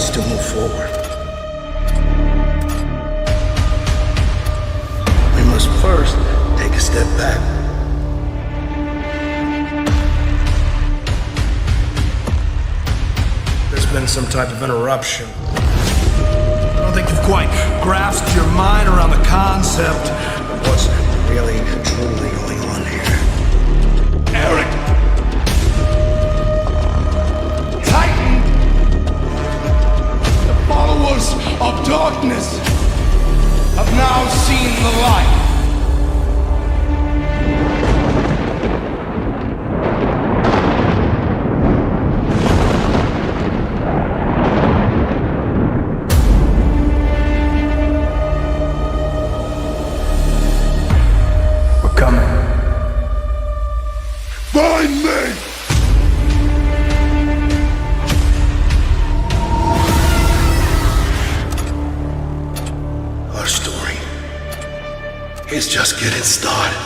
us to move forward. We must first take a step back. There's been some type of interruption. I don't think you've quite grasped your mind around the concept of what's really, truly going on here. Eric! Titan! The followers of darkness have now seen the light. Find me! Our story is just getting started.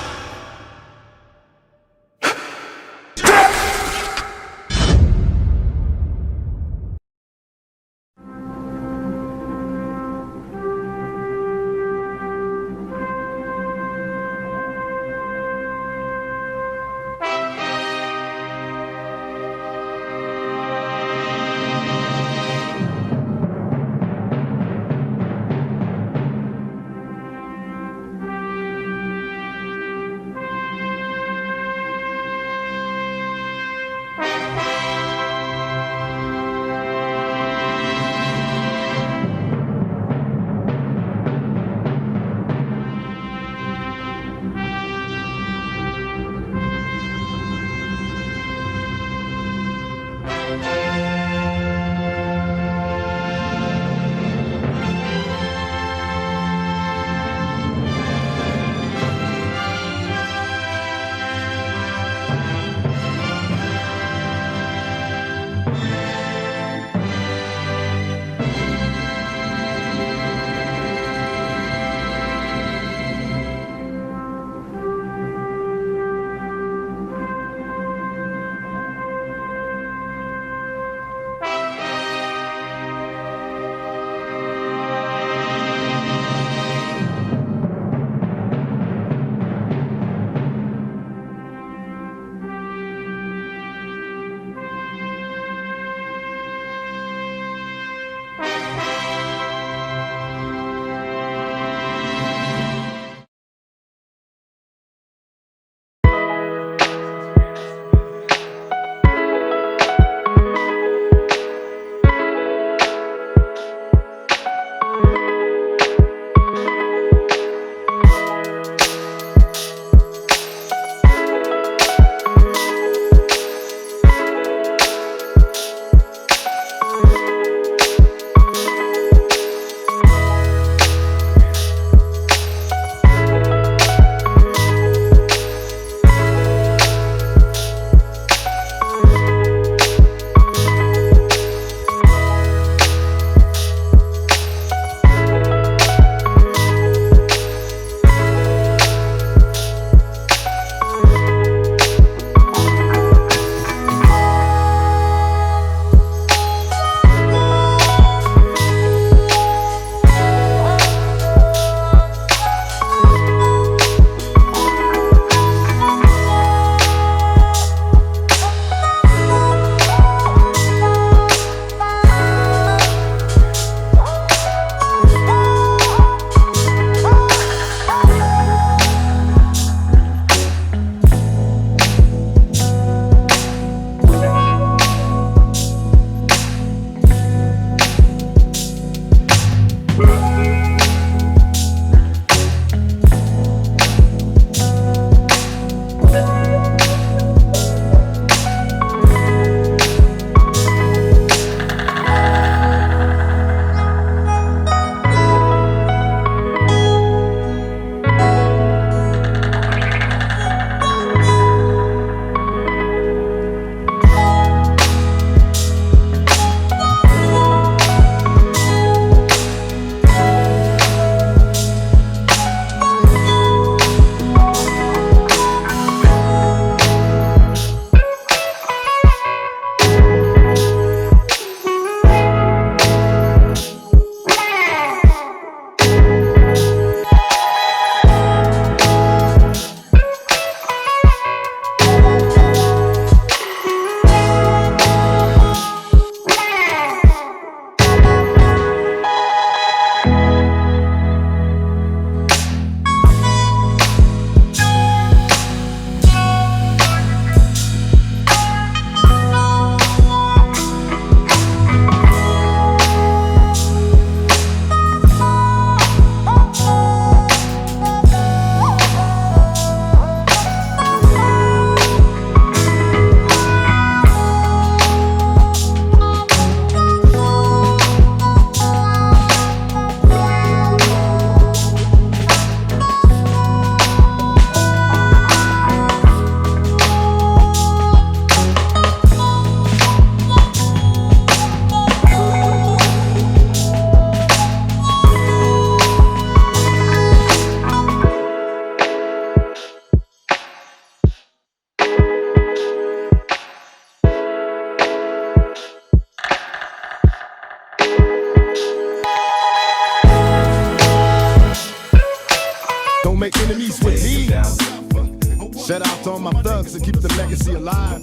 Shout out to all my thugs that keep the legacy alive.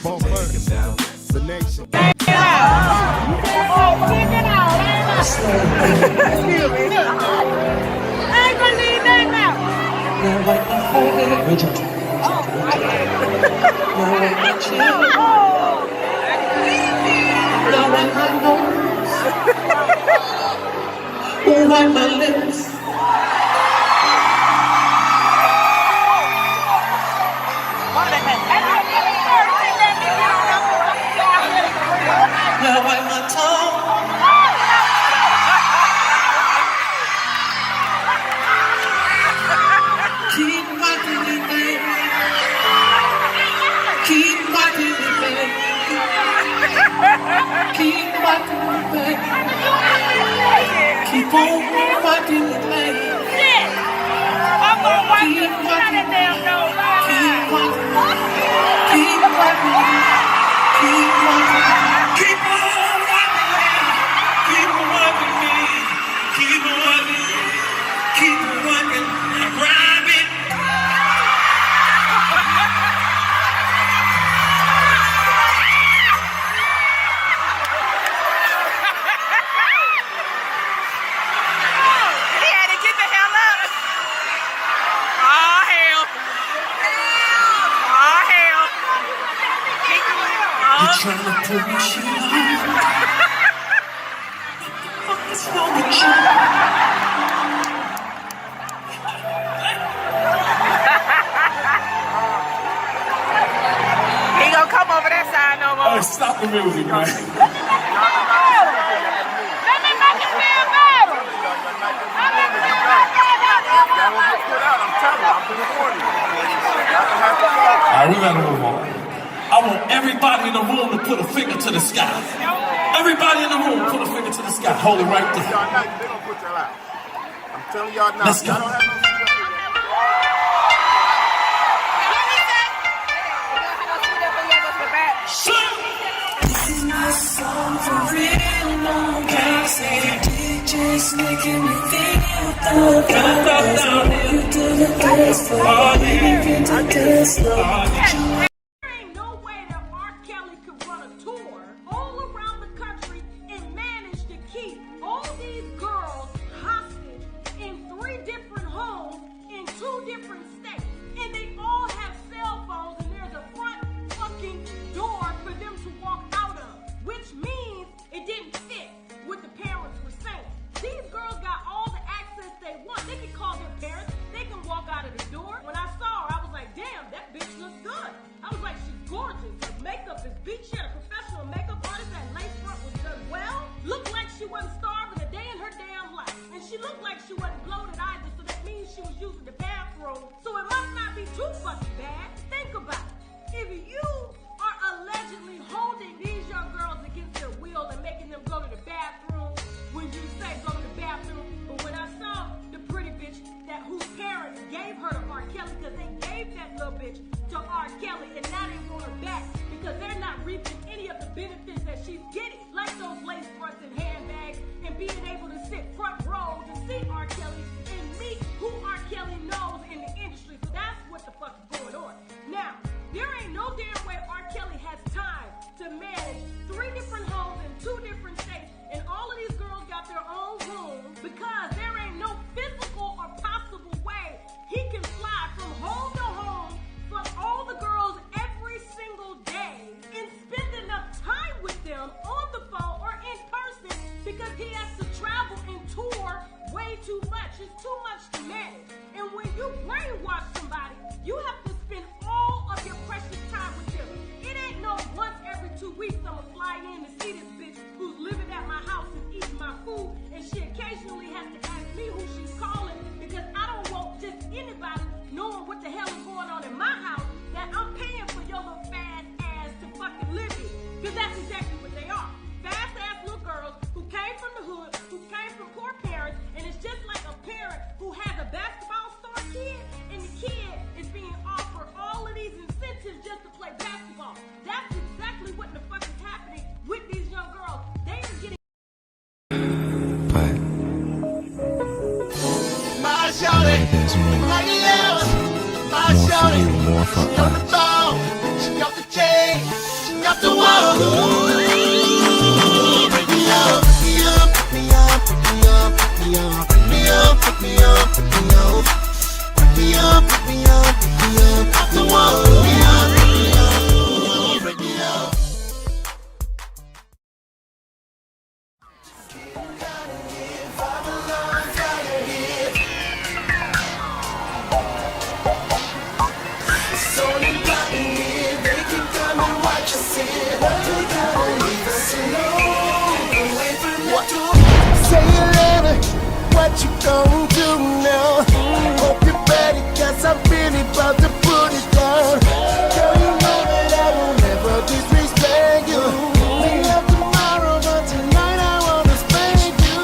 Ball first, the nation. Keep on watching me, baby. Shit! I'm gonna watch you shut it down, no. Keep watching me. Keep watching me. Keep watching me. Keep on watching me. Keep watching me. Keep watching me. Keep watching me. Grab it. Trying to pull me shit on. What's wrong with you? He gonna come over that side no more. Oh, stop the music, man. Let me make it feel better. Alright, we gotta move on. I want everybody in the room to put a finger to the sky. Everybody in the room, put a finger to the sky. Hold it right there. I'm telling y'all now. Let's go. This is my song for real, no girl say DJ's making me feel the vibe. You do the dance floor, you do the dance floor. There's more. More for you, more for us. She got the chain, she got the wall. Pick me up, pick me up, pick me up, pick me up, pick me up, pick me up, pick me up, pick me up, pick me up, pick me up, off the wall. Pick me up, pick me up, pick me up. Say it later, what you gon' do now? Hope you're ready, cause I'm really about to put it down. Girl, you know that I will never disrespect you. We love tomorrow, but tonight I wanna spank you.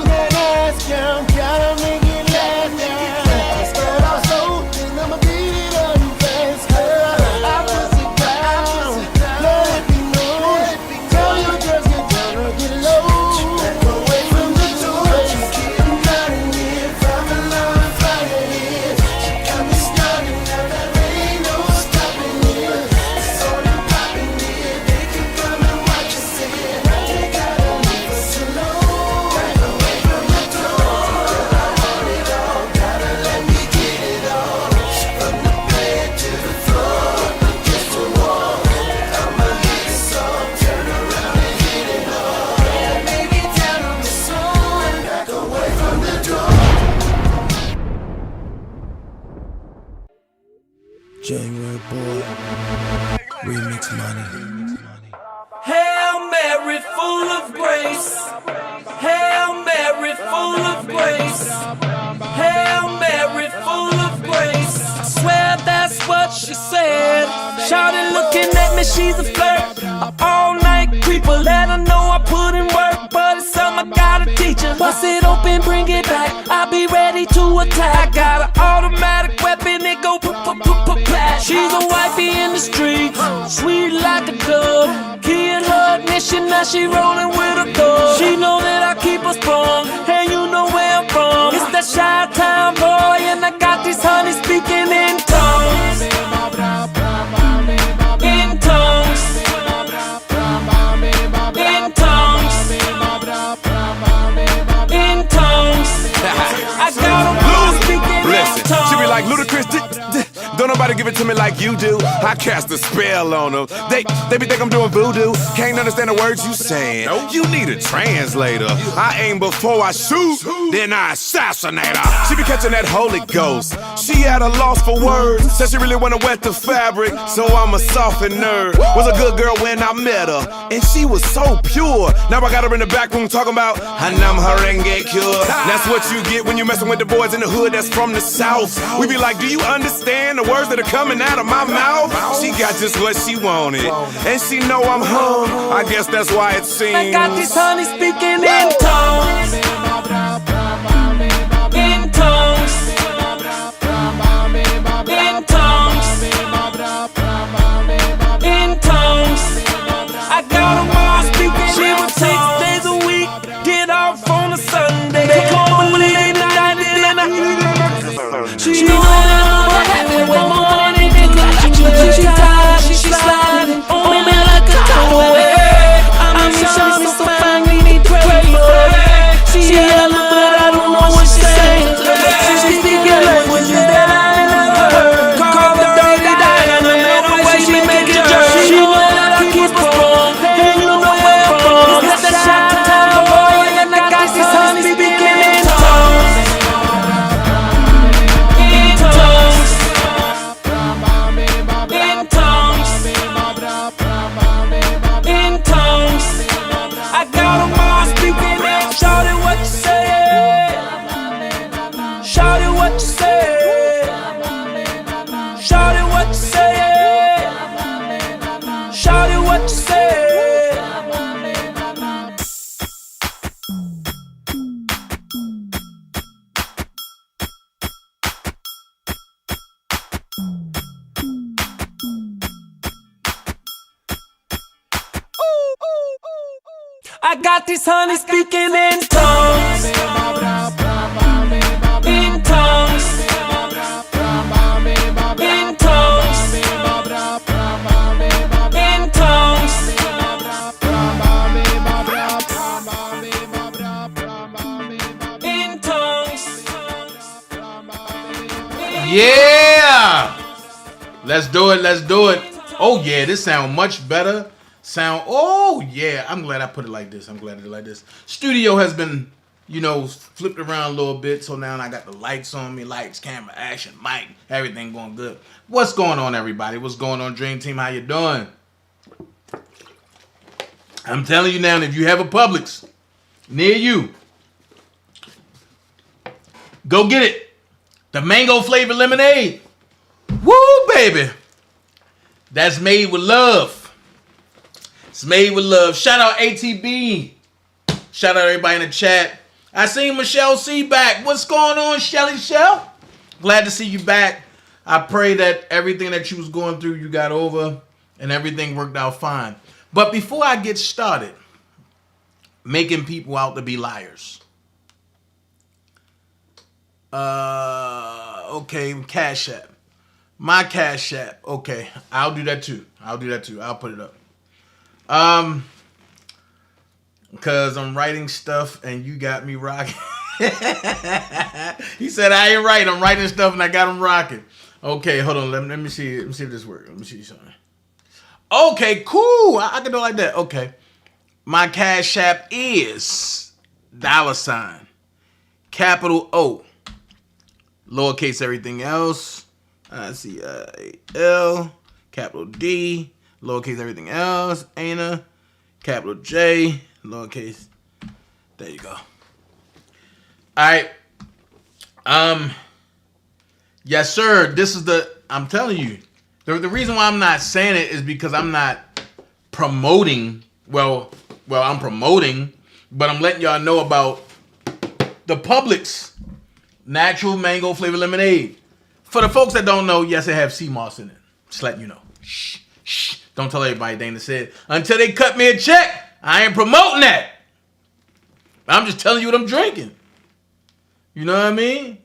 That ass count, gotta make it last now. Start off slow, then I'ma beat it up fast, girl. I push it down, let it be known. Tell your girls get down or get low. January boy, remix money. Hail Mary, full of grace. Hail Mary, full of grace. Hail Mary, full of grace. I swear that's what she said. Shawty looking at me, she's a flirt. All night creeper, let her know I put in work. But it's something I gotta teach her. Bust it open, bring it back. I'll be ready to attack. I got an automatic weapon, it go plat. She's a wifey in the street, sweet like a dove. Key in her ignition, now she rolling with a thug. She know that I keep her sprung, and you know where I'm from. It's that Chi-Town boy, and I got these honeys speaking in tongues. In tongues. In tongues. In tongues. I got them all speaking in tongues. She be like, Ludacris, don't nobody give it to me like you do. I cast a spell on them. They be think I'm doing voodoo. Can't understand the words you saying. You need a translator. I aim before I shoot, then I assassinate her. She be catching that Holy Ghost. She at a loss for words. Said she really wanna wet the fabric, so I'm a softened nerd. Was a good girl when I met her, and she was so pure. Now I got her in the back room talking about Hanam Harenge cure. That's what you get when you messing with the boys in the hood that's from the south. We be like, do you understand the words that are coming out of my mouth? She got just what she wanted, and she know I'm hung. I guess that's why it seems I got these honeys speaking in tongues. In tongues. In tongues. In tongues. I got them all speaking. She would take 6 days a week, get off on a Sunday. They come home late night and then she know that I'm happy with my money. She tired, she sliding on me like a cowboy. I'm showing so fine, we need to pray for her. She yelling, but I don't know what she's saying. She speaking languages that I ain't never heard. Call her dirty diamond, man, the way she make it jerk. She know that I keep her strong, and you know where I'm from. It's that Chi-Town boy, and I got these honeys speaking in tongues. In tongues. In tongues. In tongues. I got them all speaking in. Shout it what you say. Shout it what you say. Shout it what you say. Shout it what you say. I got these honeys speaking in tongues. In tongues. Yeah. Let's do it. Let's do it. Oh, yeah. This sound much better. Oh, yeah. I'm glad I put it like this. I'm glad I did it like this. Studio has been, you know, flipped around a little bit. So now I got the lights on me. Lights, camera, action, mic. Everything going good. What's going on, everybody? What's going on, Dream Team? How you doing? I'm telling you now, if you have a Publix near you, go get it. The mango flavored lemonade. Woo, baby. That's made with love. It's made with love. Shout out ATB. Shout out everybody in the chat. I seen Michelle C back. What's going on, Shelly Shell? Glad to see you back. I pray that everything that you was going through, you got over and everything worked out fine. But before I get started making people out to be liars. Okay, Cash App. My Cash App. Okay, I'll do that too. I'll put it up. Because I'm writing stuff and you got me rocking. He said I ain't right. I'm writing stuff and I got him rocking. Okay, hold on. Let me see. Let me see if this works. Let me see something. Okay, cool. I can do it like that. Okay. My Cash App is $ capital O, lowercase everything else. I see L, capital D, lowercase everything else. Ana, capital J, lowercase. There you go. All right. Yes, sir. This is I'm telling you. The reason why I'm not saying it is because I'm not promoting. Well, I'm promoting, but I'm letting y'all know about the Publix natural mango flavored lemonade. For the folks that don't know, yes, it have sea moss in it. Just letting you know. Shh, shh. Don't tell everybody Dana said. Until they cut me a check, I ain't promoting that. I'm just telling you what I'm drinking. You know what I mean?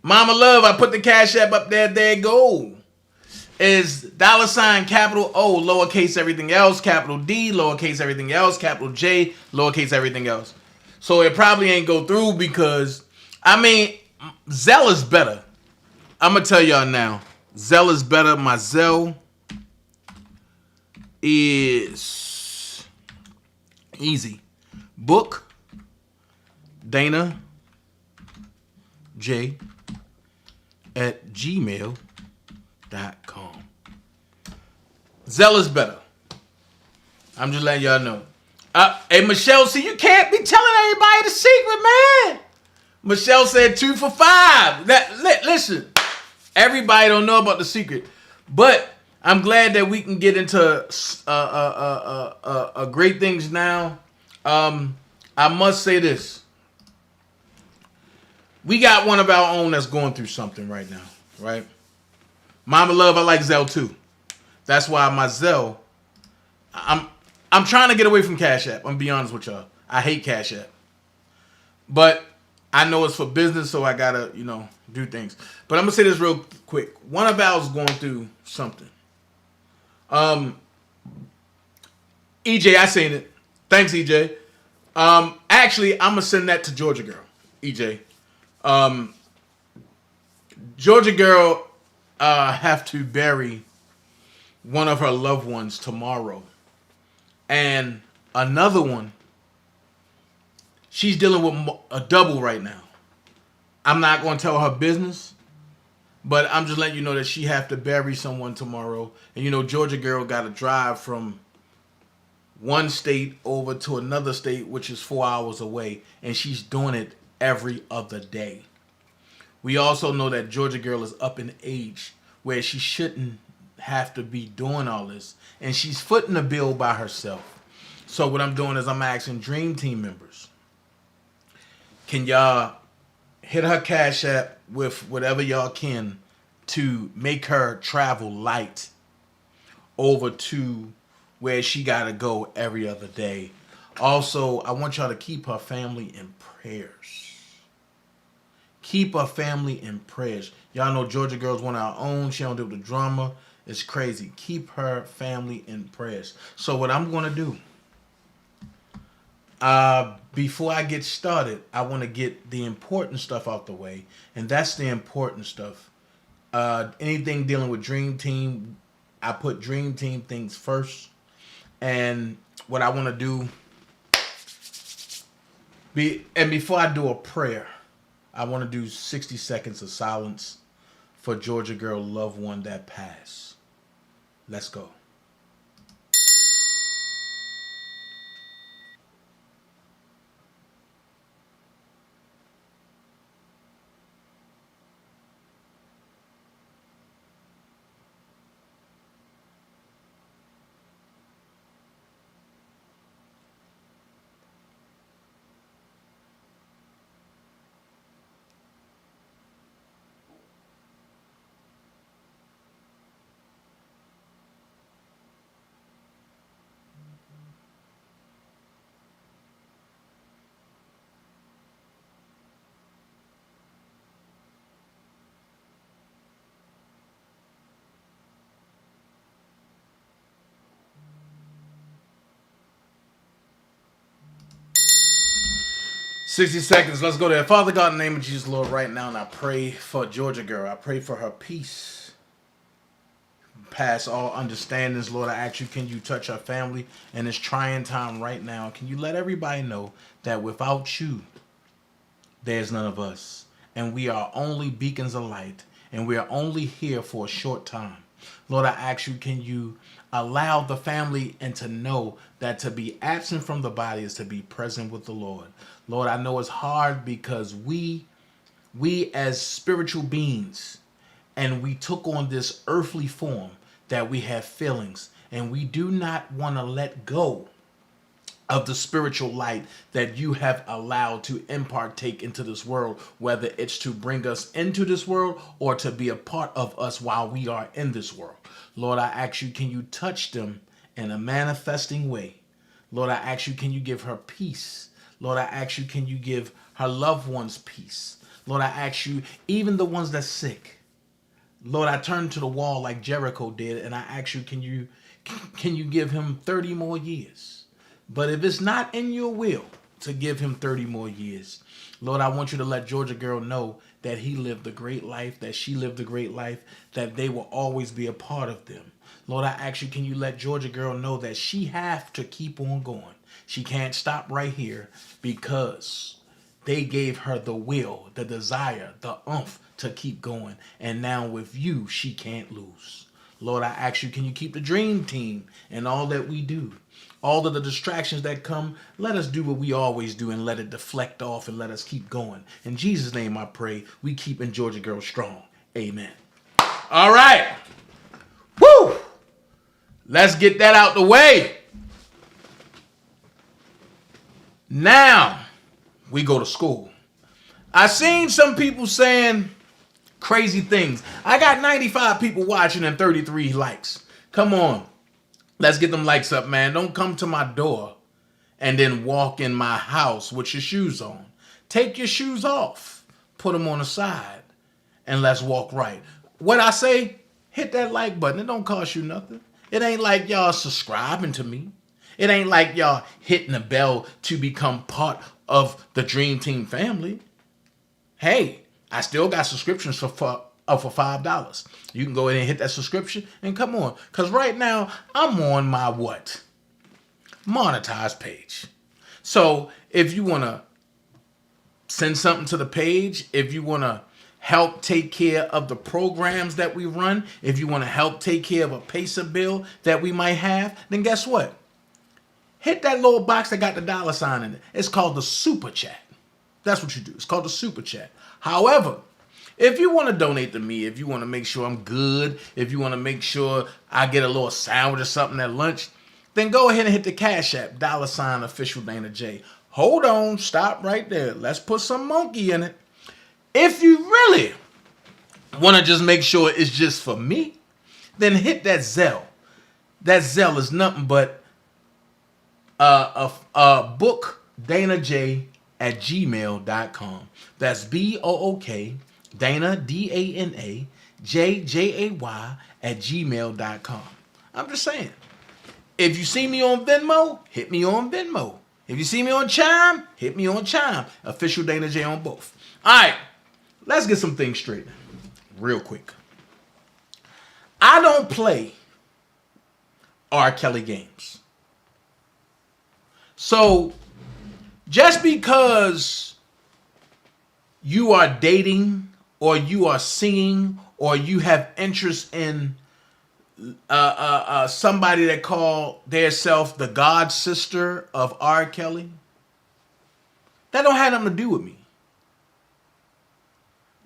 Mama Love, I put the Cash App up there. There you go. Is $ capital O, lowercase everything else, capital D, lowercase everything else, capital J, lowercase everything else. So it probably ain't go through because, I mean, ZELLE is better. I'm going to tell y'all now. ZELLE is better. My ZELLE is easy. Book DanaJay at gmail.com. ZELLE is better. I'm just letting y'all know. Hey, Michelle, see, you can't be telling everybody the secret, man. Michelle said 2 for $5. Listen, everybody don't know about the secret, but I'm glad that we can get into great things now. I must say this. We got one of our own that's going through something right now, right? Mama Love, I like ZELLE too. That's why my ZELLE, I'm trying to get away from Cash App. I'm going to be honest with y'all. I hate Cash App. But I know it's for business, so I got to, do things. But I'm going to say this real quick. One of ours is going through something. EJ, I seen it. Thanks, EJ. Actually, I'm going to send that to Georgia Girl, EJ. Georgia Girl have to bury one of her loved ones tomorrow. And another one, she's dealing with a double right now. I'm not going to tell her business, but I'm just letting you know that she have to bury someone tomorrow. And Georgia Girl got to drive from one state over to another state, which is 4 hours away. And she's doing it every other day. We also know that Georgia Girl is up in age where she shouldn't have to be doing all this. And she's footing the bill by herself. So what I'm doing is I'm asking Dream Team members, can y'all hit her Cash App with whatever y'all can to make her travel light over to where she got to go every other day. Also, I want y'all to keep her family in prayers. Keep her family in prayers. Y'all know Georgia Girl's one of our own. She don't deal with the drama. It's crazy. Keep her family in prayers. So what I'm going to do, before I get started, I want to get the important stuff out the way. And that's the important stuff. Anything dealing with Dream Team, I put Dream Team things first. And what I want to do, before I do a prayer, I want to do 60 seconds of silence for Georgia girl loved one that passed. Let's go. "60 seconds, let's go there. Father God, in the name of Jesus, Lord, right now, and I pray for Georgia girl. I pray for her peace. Past all understandings, Lord, I ask you, can you touch her family in this trying time right now? Can you let everybody know that without you, there's none of us. And we are only beacons of light. And we are only here for a short time. Lord, I ask you, can you allow the family and to know that to be absent from the body is to be present with the Lord. Lord, I know it's hard because we as spiritual beings, and we took on this earthly form, that we have feelings, and we do not want to let go of the spiritual light that you have allowed to impartake into this world, whether it's to bring us into this world or to be a part of us while we are in this world. Lord, I ask you, can you touch them in a manifesting way? Lord, I ask you, can you give her peace? Lord, I ask you, can you give her loved ones peace? Lord, I ask you, even the ones that's sick. Lord, I turn to the wall like Jericho did, and I ask you, can you give him 30 more years? But if it's not in your will to give him 30 more years, Lord, I want you to let Georgia girl know that he lived a great life, that she lived a great life, that they will always be a part of them. Lord, I ask you, can you let Georgia girl know that she have to keep on going? She can't stop right here because they gave her the will, the desire, the oomph to keep going. And now with you, she can't lose. Lord, I ask you, can you keep the dream team and all that we do? All of the distractions that come, let us do what we always do and let it deflect off and let us keep going. In Jesus' name I pray, we keep in Georgia girl strong. Amen. All right. Woo! Let's get that out the way. Now, we go to school. I seen some people saying crazy things. I got 95 people watching and 33 likes. Come on. Let's get them likes up, man. Don't come to my door and then walk in my house with your shoes on. Take your shoes off. Put them on the side. And let's walk right. What I say, hit that like button. It don't cost you nothing. It ain't like y'all subscribing to me. It ain't like y'all hitting the bell to become part of the Dream Team family. Hey, I still got subscriptions for $5. You can go ahead and hit that subscription and come on. Because right now, I'm on my what? Monetized page. So if you want to send something to the page, if you want to help take care of the programs that we run, if you want to help take care of a PACER bill that we might have, then guess what? Hit that little box that got the $ in it. It's called the Super Chat. That's what you do. It's called the Super Chat. However, if you want to donate to me, if you want to make sure I'm good, if you want to make sure I get a little sandwich or something at lunch, then go ahead and hit the Cash App, $OfficialDanaJay. Hold on, stop right there. Let's put some monkey in it. If you really want to just make sure it's just for me, then hit that ZELLE. That ZELLE is nothing but book DanaJay at gmail.com. That's BOOK Dana DANA JJAY at gmail.com. I'm just saying. If you see me on Venmo, hit me on Venmo. If you see me on Chime, hit me on Chime. Official Dana J on both. All right, let's get some things straight real quick. I don't play R. Kelly games. So just because you are dating or you are singing or you have interest in somebody that call their self the god sister of R. Kelly, that don't have nothing to do with me.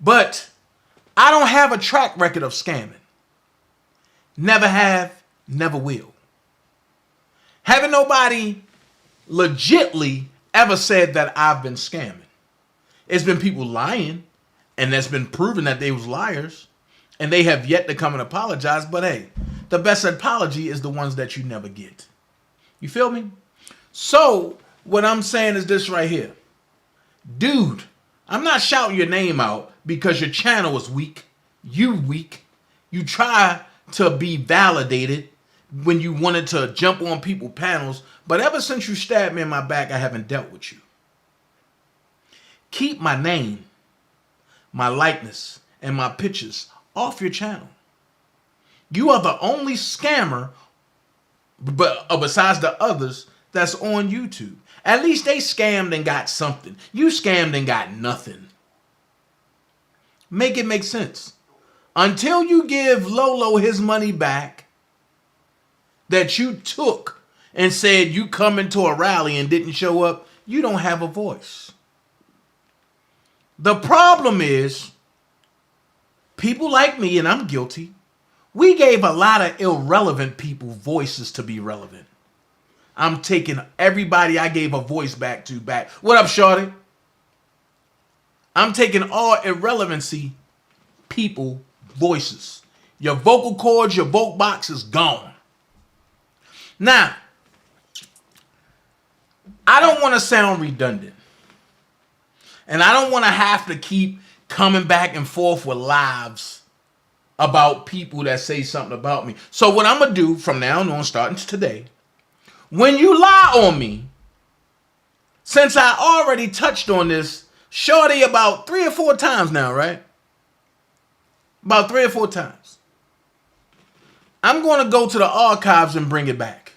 But I don't have a track record of scamming. Never have, never will. Haven't nobody legitly ever said that I've been scamming. It's been people lying, and that's been proven that they was liars, and they have yet to come and apologize. But hey, the best apology is the ones that you never get. You feel me? So what I'm saying is this right here. Dude, I'm not shouting your name out because your channel is weak. You weak. You try to be validated when you wanted to jump on people's panels, but ever since you stabbed me in my back, I haven't dealt with you. Keep my name, my likeness, and my pictures off your channel. You are the only scammer, but besides the others, that's on YouTube. At least they scammed and got something. You scammed and got nothing. Make it make sense. Until you give Lolo his money back that you took and said you coming to a rally and didn't show up, you don't have a voice. The problem is people like me, and I'm guilty, we gave a lot of irrelevant people voices to be relevant. I'm taking everybody I gave a voice back to back. What up, shorty? I'm taking all irrelevancy people voices. Your vocal cords, your vote box is gone. Now, I don't want to sound redundant. And I don't want to have to keep coming back and forth with lives about people that say something about me. So what I'm going to do from now on, starting today, when you lie on me, since I already touched on this, shorty, about 3 or 4 times now, right? About 3 or 4 times. I'm going to go to the archives and bring it back.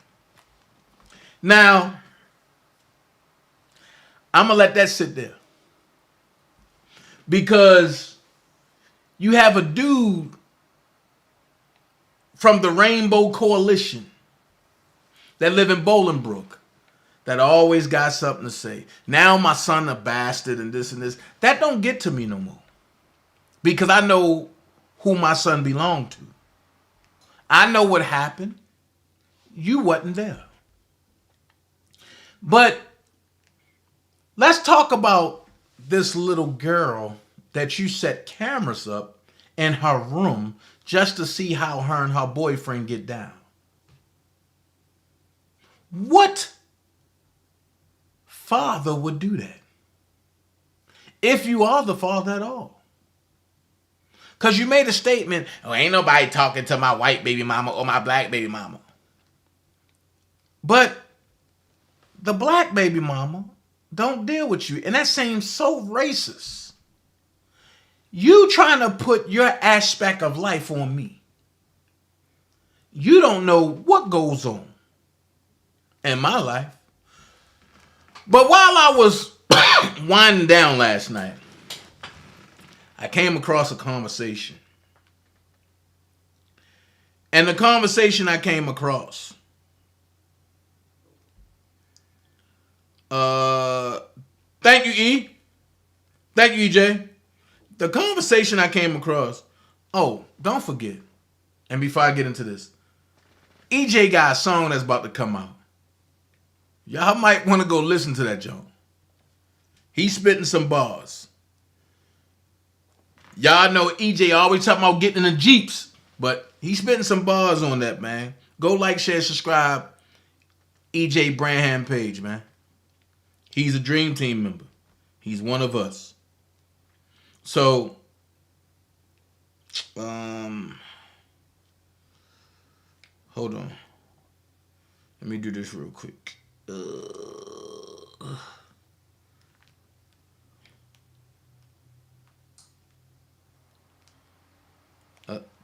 Now, I'm going to let that sit there. Because you have a dude from the Rainbow Coalition that live in Bolingbrook that always got something to say. Now my son a bastard and this and this. That don't get to me no more. Because I know who my son belonged to. I know what happened. You wasn't there. But let's talk about this little girl that you set cameras up in her room just to see how her and her boyfriend get down. What father would do that? If you are the father at all. Because you made a statement, oh, ain't nobody talking to my white baby mama or my black baby mama. But the black baby mama don't deal with you. And that seems so racist. You trying to put your aspect of life on me. You don't know what goes on in my life. But while I was winding down last night, I came across a conversation. And the conversation I came across, thank you, E. Thank you, EJ. The conversation I came across, oh, don't forget, and before I get into this, EJ got a song that's about to come out. Y'all might want to go listen to that joint. He's spitting some bars. Y'all know EJ always talking about getting in the Jeeps, but he's spitting some bars on that, man. Go like, share, subscribe. EJ Branham page, man. He's a Dream Team member. He's one of us. So, hold on. Let me do this real quick.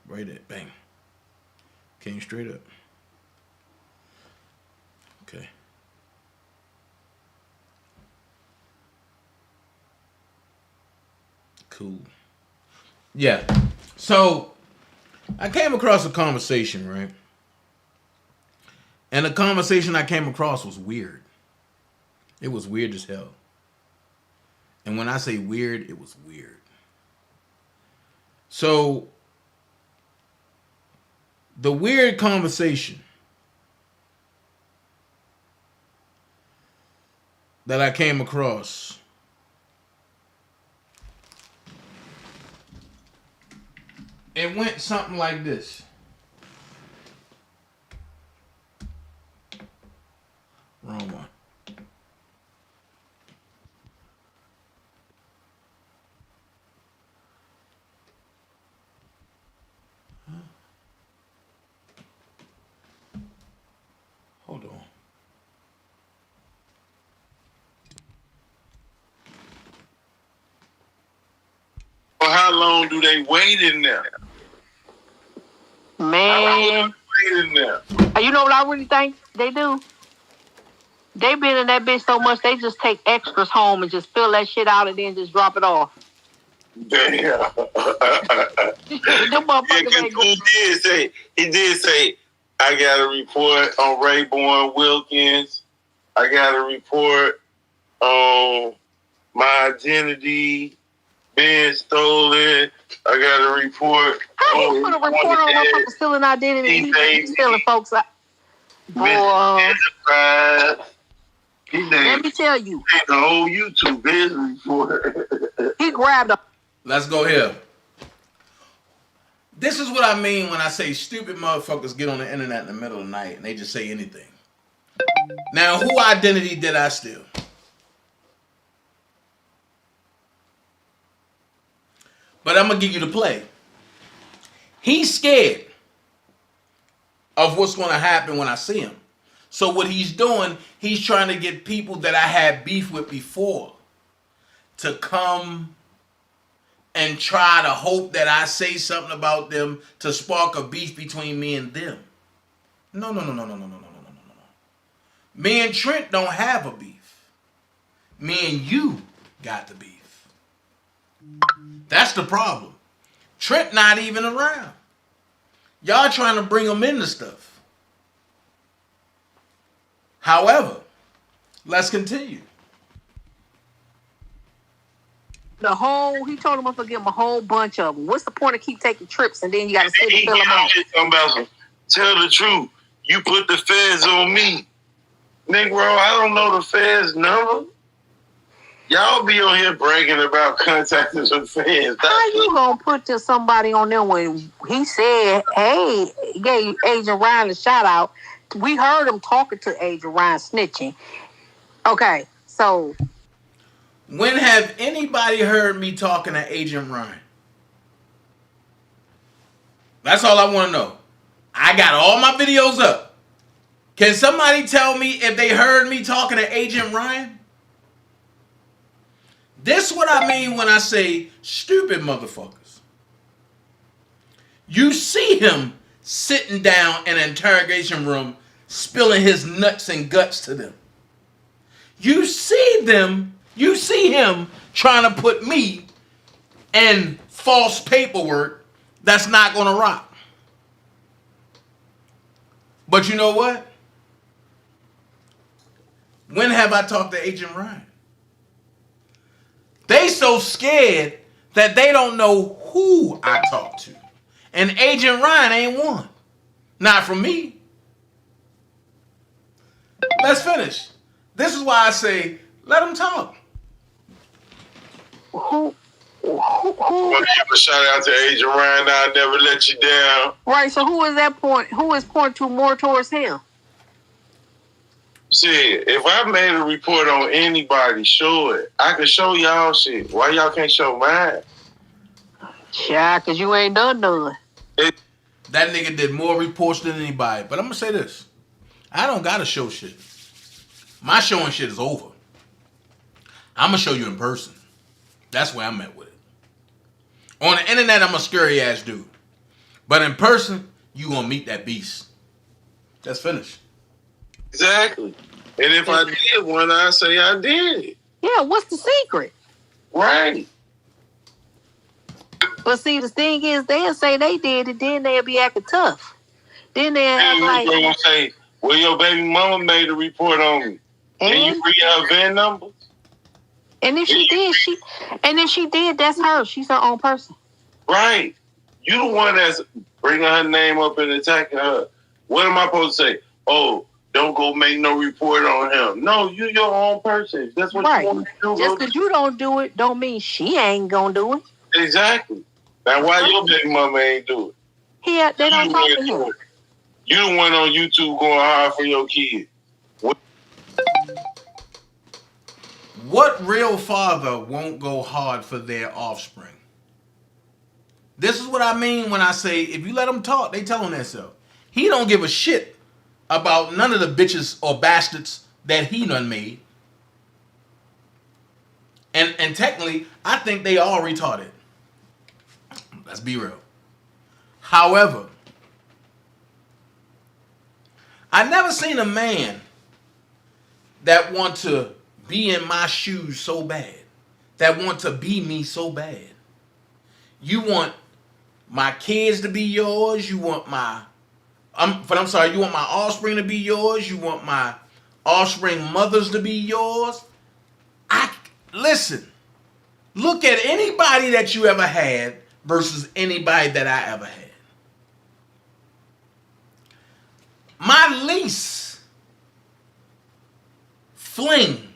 Right there, bang. Came straight up. Okay. Cool. Yeah. So I came across a conversation, right? And the conversation I came across was weird. It was weird as hell. And when I say weird, it was weird. So the weird conversation that I came across it went something like this. Wrong one. Hold on. For how long do they wait in there? Man, Wait in there. you know what I really think they do? They been in that bitch so much, they just take extras home and just fill that shit out and then just drop it off. Damn. Them Yeah, motherfuckers 'cause ain't go. he did say, I got a report on Rayborn Wilkins. I got a report on my identity being stolen. I got a report. How you put a report on motherfuckers stealing identity? He's stealing folks out. Boy, let me tell you. The whole YouTube his report. He grabbed a. Let's go here. This is what I mean when I say stupid motherfuckers get on the internet in the middle of the night and they just say anything. Now, who identity did I steal? But I'm going to give you the play. He's scared of what's going to happen when I see him. So what he's doing, he's trying to get people that I had beef with before to come and try to hope that I say something about them to spark a beef between me and them. No. Me and Trent don't have a beef. Me and you got the beef. That's the problem. Trent not even around. Y'all trying to bring him into stuff. However, let's continue. He told him to give him a whole bunch of them. What's the point of keep taking trips and then you got to sit and fill them out? Tell the truth. You put the feds on me. Negro, I don't know the feds number. Y'all be on here bragging about contacting the feds. How you gonna put to somebody on there when he said, hey, he gave Agent Ryan a shout out. We heard him talking to Agent Ryan snitching. Okay, so when have anybody heard me talking to Agent Ryan? That's all I want to know. I got all my videos up. Can somebody tell me if they heard me talking to Agent Ryan? This is what I mean when I say stupid motherfuckers. You see him sitting down in an interrogation room spilling his nuts and guts to them. You see him trying to put me in false paperwork that's not going to rock. But you know what? When have I talked to Agent Ryan? They so scared that they don't know who I talk to. And Agent Ryan ain't one. Not from me. Let's finish. This is why I say, let them talk. who Want to give a shout out to Agent Ryan. I'll never let you down. right, so who is that point? Who is point to more towards him? Shit, if I made a report on anybody, show it. I can show y'all shit. Why y'all can't show mine? Yeah, because you ain't done none. That nigga did more reports than anybody. But I'm going to say this. I don't got to show shit. My showing shit is over. I'm going to show you in person. That's where I'm at with it. On the internet, I'm a scary ass dude. But in person, you gonna meet that beast. That's finished. Exactly. And if I did one, I say I did it. Yeah, what's the secret? Right. But see, the thing is, they'll say they did it, then they'll be acting tough. Then they'll act like... They're going to say, well, your baby mama made a report on me. Can you read her VIN number? And if she did, that's her. She's her own person. Right. You the one that's bringing her name up and attacking her. What am I supposed to say? Oh, don't go make no report on him. No, you your own person. That's what you want to do. Just because you don't do it, don't mean she ain't gonna do it. Exactly. Now, why your baby mama ain't do it? Yeah, they don't talk to him. You the one on YouTube going hard for your kid. What real father won't go hard for their offspring? This is what I mean when I say if you let them talk, they tell them themselves. He don't give a shit about none of the bitches or bastards that he done made. And technically, I think they all retarded. Let's be real. However, I never seen a man that want to be in my shoes so bad, that want to be me so bad. You want my kids to be yours. You want my, you want my offspring to be yours. You want my offspring mothers to be yours. Listen, look at anybody that you ever had versus anybody that I ever had. My lease fling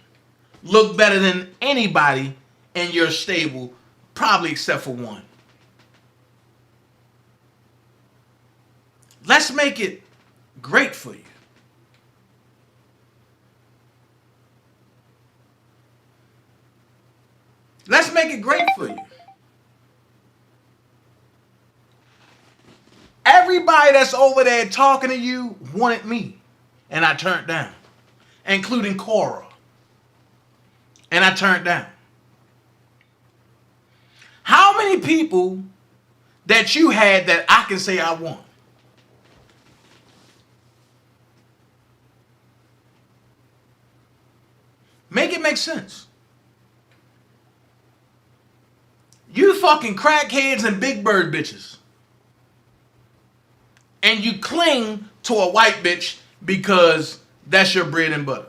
look better than anybody in your stable, probably except for one. Let's make it great for you. Let's make it great for you. Everybody that's over there talking to you wanted me, and I turned down, including Cora, and I turned down. How many people that you had that I can say I want? Make it make sense. You fucking crackheads and big bird bitches. And you cling to a white bitch because that's your bread and butter.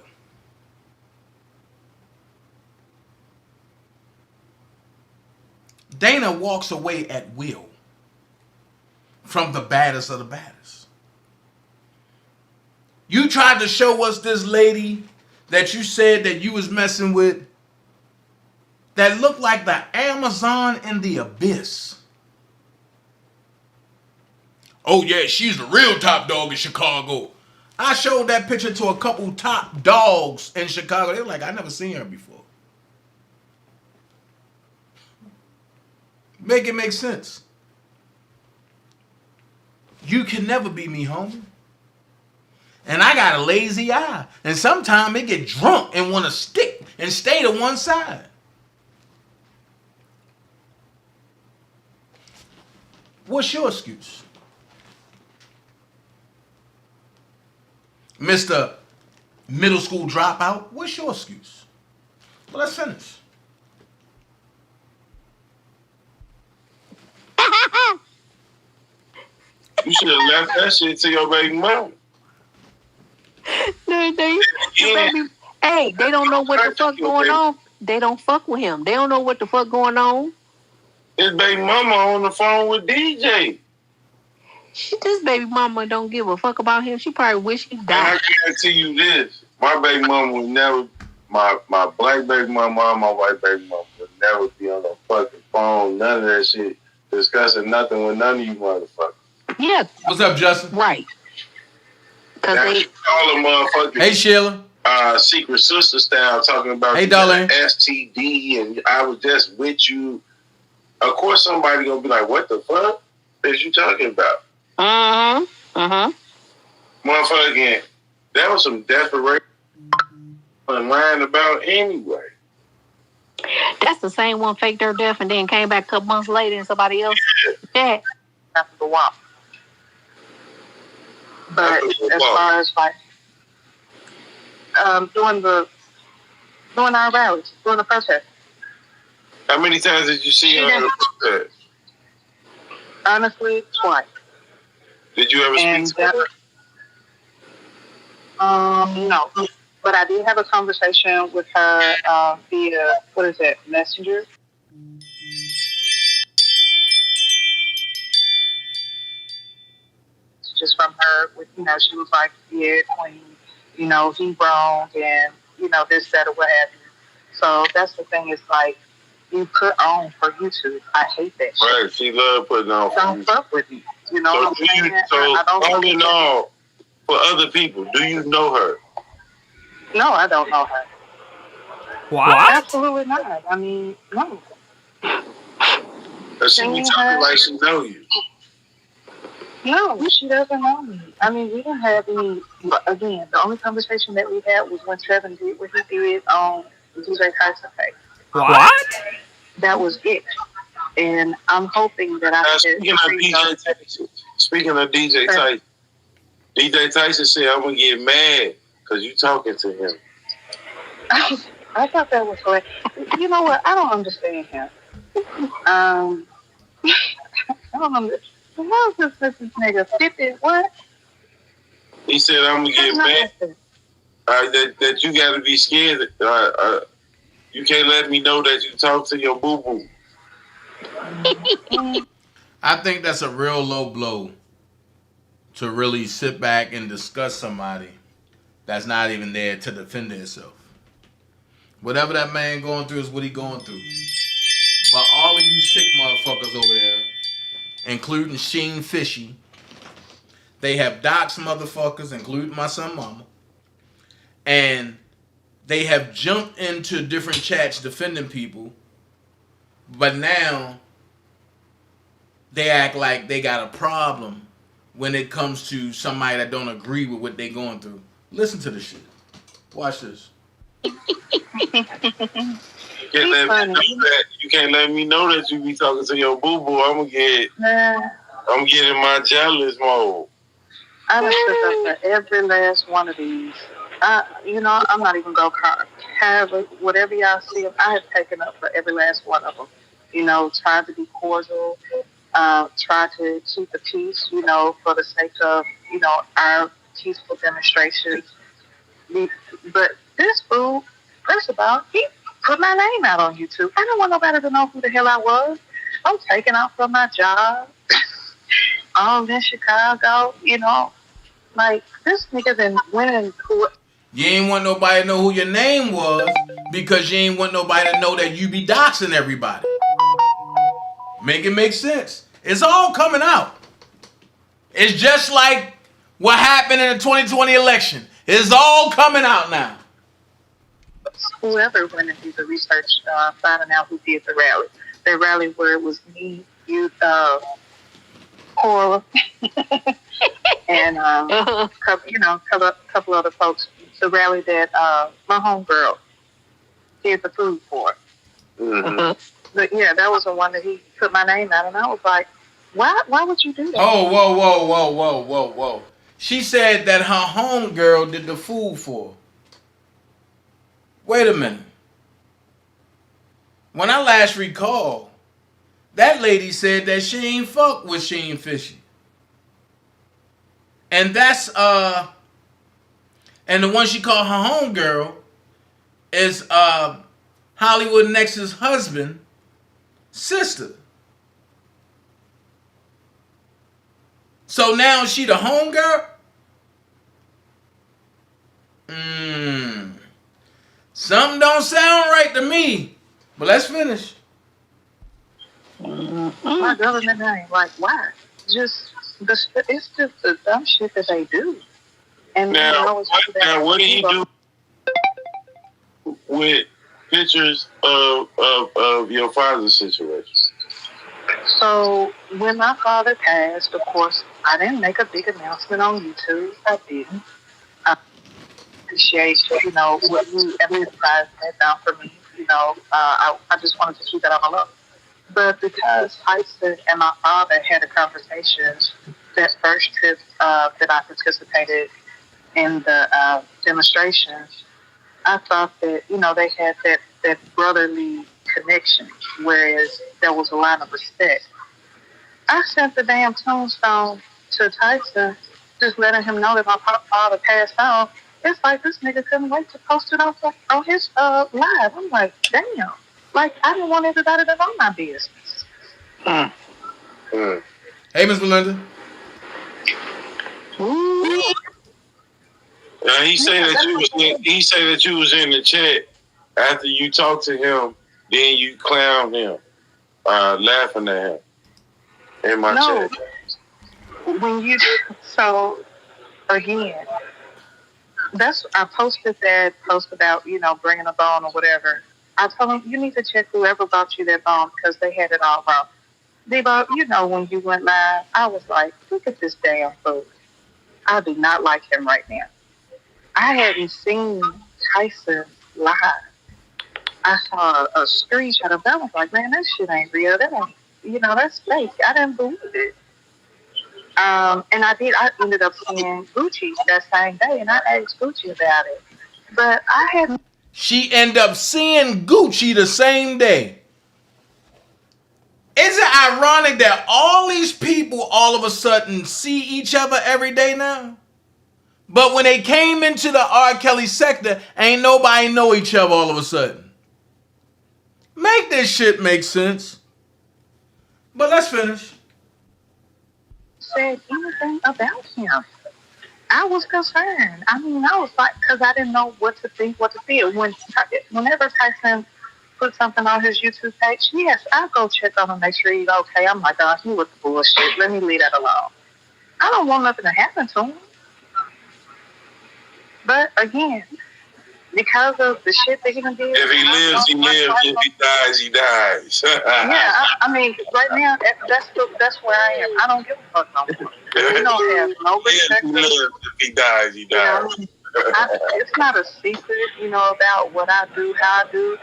Dana walks away at will from the baddest of the baddest. You tried to show us this lady that you said that you was messing with that looked like the Amazon in the abyss. Oh yeah, she's the real top dog in Chicago. I showed that picture to a couple top dogs in Chicago. They were like, I never seen her before. Make it make sense. You can never be me, homie. And I got a lazy eye. And sometimes it get drunk and want to stick and stay to one side. What's your excuse? Mr. Middle School Dropout, what's your excuse? Well, let's finish. You should have left that shit to your baby mama. Hey, they don't know what the fuck going on. They don't fuck with him. They don't know what the fuck going on. His baby mama on the phone with DJ. This baby mama don't give a fuck about him. She probably wish he died. I guarantee you this. My baby mama would never, my black baby mama and my white baby mama would never be on the fucking phone. None of that shit. Discussing nothing with none of you motherfuckers. Yeah. What's up, Justin? Right. Cause they call them motherfuckers. Hey, Sheila. Secret sister style talking about STD and I was just with you. Of course, somebody gonna be like, "What the fuck is you talking about?" Motherfucking, that was some desperation and lying about anyway. That's the same one faked her death and then came back a couple months later and somebody else. Yeah. After the WAP. But as far as like doing our rallies, doing the protest. How many times did you see her? Honestly, twice. Did you ever speak to her? No. But I did have a conversation with her via, Messenger. Just from her, with she was like, "Yeah, Queen, he wrong, and this, that, or what have you." So that's the thing. Is like you put on for YouTube. I hate that shit. Right, she love putting on. Don't fuck with me. You know what I'm saying? All in all, for other people, do you know her? No, I don't know her. What? Absolutely not. I mean, no. She be talking like she know you. No, she doesn't know me. I mean, we didn't have any. Again, the only conversation that we had was when Trevin did what he did on DJ Tyson page. What? That was it. And I'm hoping that I can. Speaking of DJ Tyson, DJ Tyson said, "I'm gonna get mad because you talking to him." I thought that was hilarious. You know what? I don't understand him. I don't understand. How is this nigga 50? What? He said, "I'm gonna get mad." That you gotta be scared. You can't let me know that you talk to your boo boo. I think that's a real low blow to really sit back and discuss somebody that's not even there to defend himself. Whatever that man going through is what he going through. But all of you sick motherfuckers over there, including Sheen Fishy, they have doxed motherfuckers, including my son mama, and they have jumped into different chats defending people, but now they act like they got a problem when it comes to somebody that don't agree with what they going through. Listen to this shit. Watch this. You can't let me know that you be talking to your boo boo. I'm getting my jealous mode. I done stood up for every last one of these. I'm not even gonna have whatever y'all see. I have taken up for every last one of them. Tried to be cordial. Try to keep the peace. For the sake of our peaceful demonstrations. But this fool, first of all, he put my name out on YouTube. I don't want nobody to know who the hell I was. I'm taking off from my job. I'm in Chicago, like this nigga been winning. You ain't want nobody to know who your name was because you ain't want nobody to know that you be doxing everybody. Make it make sense. It's all coming out. It's just like what happened in the 2020 election. It's all coming out now. Whoever went and did the research, finding out who did the rally. The rally where it was me, you, Cora, and couple other folks. The rally that my homegirl did the food for. Mm-hmm. But yeah, that was the one that he put my name out, and I was like, why would you do that? Oh, whoa. She said that her homegirl did the food for her. Wait a minute. When I last recall, that lady said that she ain't fuck with Sheen Fishy. And that's, and the one she called her homegirl is Hollywood Nexus husband, sister. So now she the homegirl? Something don't sound right to me. But let's finish. My government name, like why? It's just the dumb shit that they do. And now what did he do with pictures of your father's situation? So when my father passed, of course, I didn't make a big announcement on YouTube. I didn't. I appreciate, what you emphasized that down for me. I just wanted to keep that on my low. But because Tyson and my father had a conversation that first trip that I participated in the demonstrations, I thought that, they had that brotherly connection, whereas there was a line of respect. I sent the damn tombstone to Tyson, just letting him know that my father passed on. It's like this nigga couldn't wait to post it on his live. I'm like, damn. Like, I didn't want everybody to know my business. Hey, Miss Melinda. He say that you was in the chat after you talked to him, then you clown him, laughing at him in my chat. When you again, I posted that post about bringing a bone or whatever. I told him you need to check whoever brought you that bone because they had it all wrong. Debo, when you went live, I was like, look at this damn fool. I do not like him right now. I hadn't seen Tyson live. I saw a screenshot of that. I was like, man, that shit ain't real. That ain't, that's fake. I didn't believe it. And I ended up seeing Gucci that same day, and I asked Gucci about it. But I hadn't. She ended up seeing Gucci the same day. Is it ironic that all these people all of a sudden see each other every day now? But when they came into the R. Kelly sector, ain't nobody know each other all of a sudden. Make this shit make sense. But let's finish. Said anything about him. I was concerned. I was like, because I didn't know what to think, what to feel. Whenever Tyson put something on his YouTube page, yes, I'll go check on him, make sure he's okay. I'm like, oh, he was the bullshit. Let me leave that alone. I don't want nothing to happen to him. But again, because of the shit that he done did. If he lives, he lives. If he dies, he dies. Right now, that's where I am. I don't give a fuck no more. We don't have no respect. If he dies, he dies. It's not a secret, about what I do, how I do.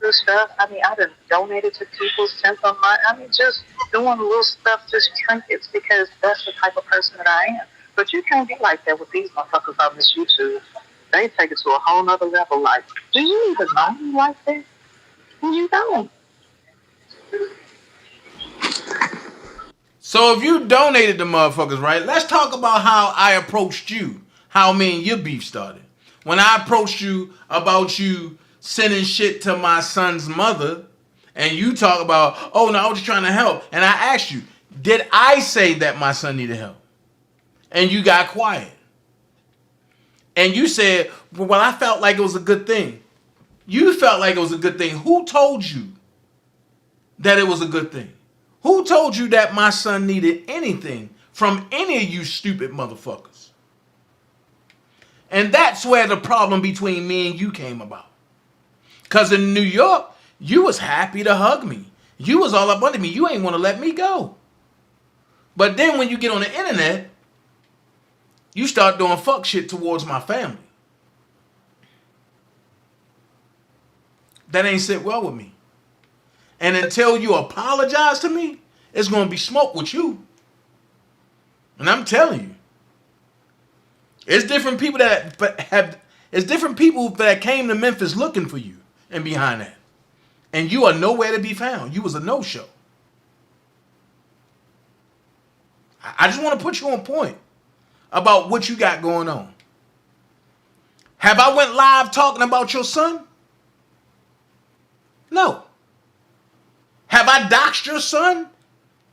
This stuff. I done donated to people, sent them money. Just doing little stuff, just trinkets, because that's the type of person that I am. But you can't be like that with these motherfuckers on this YouTube. They take it to a whole nother level. Like, do you even know me like that? You don't. So if you donated to motherfuckers, right? Let's talk about how I approached you. How me and your beef started. When I approached you about you sending shit to my son's mother, and you talk about, oh no, I was just trying to help. And I asked you, did I say that my son needed help? And you got quiet. And you said, well, I felt like it was a good thing. You felt like it was a good thing. Who told you that it was a good thing? Who told you that my son needed anything from any of you stupid motherfuckers? And that's where the problem between me and you came about. Because in New York, you was happy to hug me. You was all up under me. You ain't want to let me go. But then when you get on the internet, you start doing fuck shit towards my family. That ain't sit well with me. And until you apologize to me, it's going to be smoke with you. And I'm telling you. It's different people that came to Memphis looking for you and behind that. And you are nowhere to be found. You was a no-show. I just want to put you on point about what you got going on. Have I went live talking about your son? No. Have I doxed your son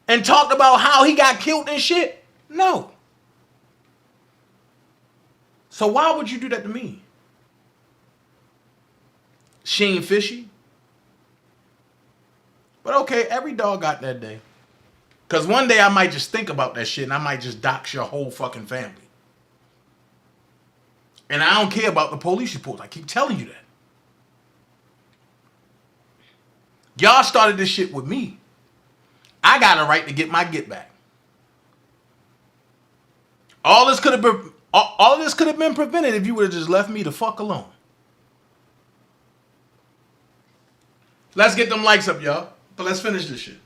and talked about how he got killed and shit? No. So why would you do that to me? She ain't fishy. But okay, every dog got that day. Because one day I might just think about that shit and I might just dox your whole fucking family. And I don't care about the police reports. I keep telling you that. Y'all started this shit with me. I got a right to get my get back. All this could have been prevented if you would have just left me the fuck alone. Let's get them likes up, y'all. But let's finish this shit.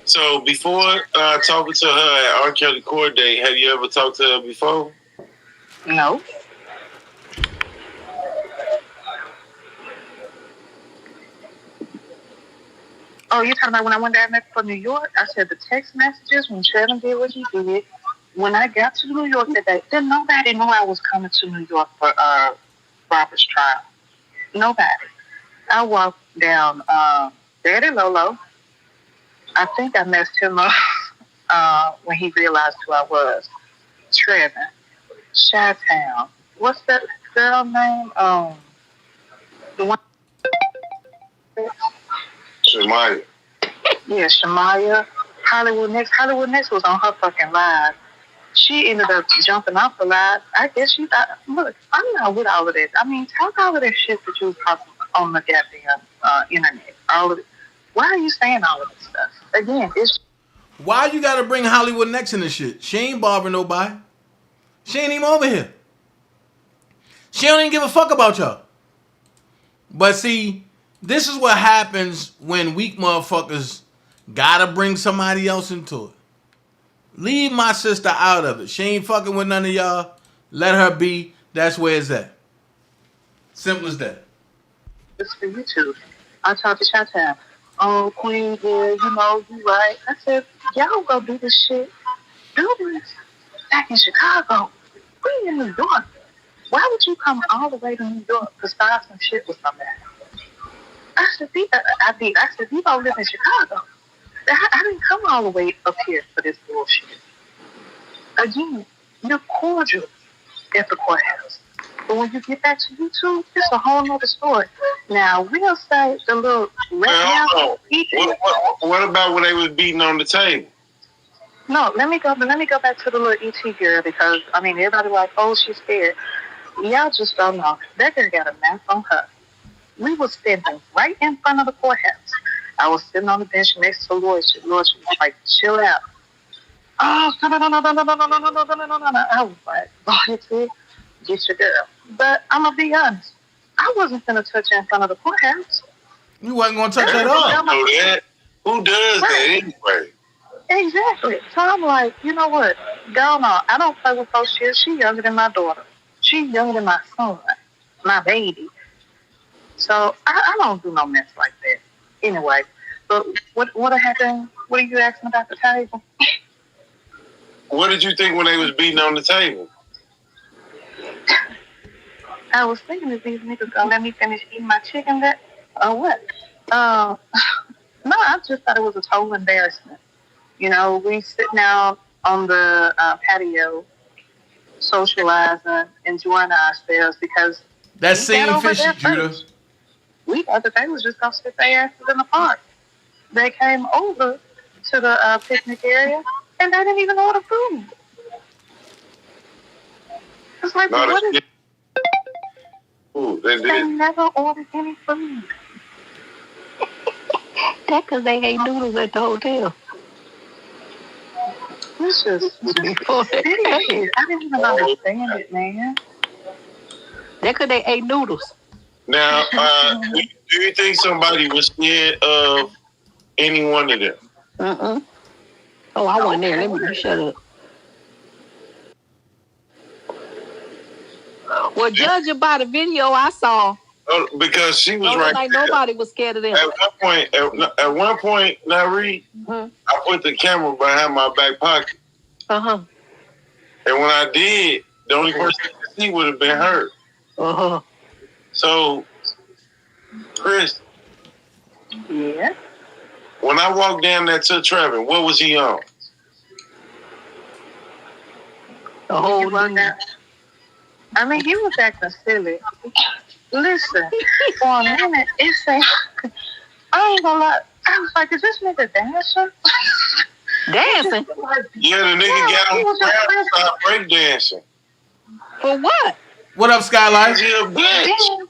So before talking to her at R. Kelly court date, have you ever talked to her before? No. Oh, you're talking about when I went down there for New York? I said the text messages when Trevin did what he did. When I got to New York that day, then nobody knew I was coming to New York for Robert's trial. Nobody. I walked down Daddy Lolo. I think I messed him up when he realized who I was. Trevin. Chi-Town. What's that girl name? The one. Shamaya. Yeah, Shamaya. Hollywood Next. Hollywood Next was on her fucking live. She ended up jumping off the live. I guess she thought, look, I'm not with all of this. I mean, talk all of that shit that you was talking on the goddamn internet. All of it. Why are you saying all of this stuff? Again, it's... Why you gotta bring Hollywood Next in this shit? She ain't bothering nobody. She ain't even over here. She don't even give a fuck about y'all. But see, this is what happens when weak motherfuckers gotta bring somebody else into it. Leave my sister out of it. She ain't fucking with none of y'all. Let her be. That's where it's at. Simple as that. It's for you too. I talked to Chi-Town. Oh, Queen, yeah, you know, you right. I said, y'all go do this shit. Do this. Back in Chicago. We in New York. Why would you come all the way to New York to start some shit with somebody? I said, I said, you don't live in Chicago. I didn't come all the way up here for this bullshit. Again, you're cordial at the courthouse. But when you get back to YouTube, it's a whole nother story. Now, we'll say the little... What about when they was beating on the table? No, let me go back to the little ET girl because, I mean, everybody like, oh, she's scared. Y'all just don't know. That girl got a mouth on her. We were standing right in front of the courthouse. I was sitting on the bench next to Lord. Lord, she was like, chill out. Oh, no. I was like, oh, get your girl. But I'm going to be honest. I wasn't going to touch her in front of the courthouse. You wasn't going to touch her at all. Who does that anyway? Exactly. So I'm like, you know what? Go on. I don't play with those shit. She's younger than my daughter. She's younger than my son, my baby. So I don't do no mess like that. Anyway, but what happened? What are you asking about the table? What did you think when they was beating on the table? I was thinking if these niggas gonna let me finish eating my chicken that or what? No, I just thought it was a total embarrassment. You know, we sitting out on the patio, socializing, enjoying ourselves because that same fish, Judah. We thought that they was just gonna sit their asses in the park. They came over to the picnic area and they didn't even order food. It's like, no, what is... Ooh, they never ordered any food. That's because they ate noodles at the hotel. This is serious. I didn't even understand it, man. That's because they ate noodles. Now, do you think somebody was scared of any one of them? Oh, I wasn't there. Let me shut up. Well, judging by the video I saw, because she was right. Like nobody was scared of them. At one point, Nari, I put the camera behind my back pocket. And when I did, the only person that could see would have been her. So, Chris. Yeah. When I walked down there to Trevin, what was he on? The whole thing. I mean, he was acting silly. Listen, for a minute, it's like, I ain't gonna lie. I was like, is this nigga dancing? Dancing? Yeah, the nigga got on the ground and started breakdancing. For what? What up, Skyline? He a bitch.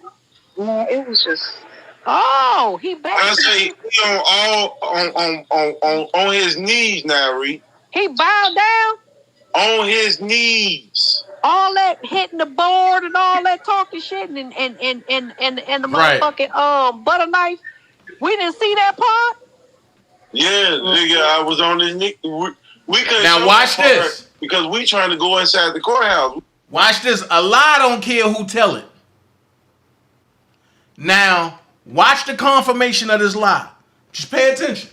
Man, it was just... Oh, he back. I say he on his knees now, Reed. He bowed down? On his knees. All that hitting the board and all that talking shit and the motherfucking butter knife. We didn't see that part. Yeah, nigga, I was on this nigga. We couldn't now show watch that part this. because we trying to go inside the courthouse. Watch this. A lie don't care who tell it. Now, watch the confirmation of this lie. Just pay attention.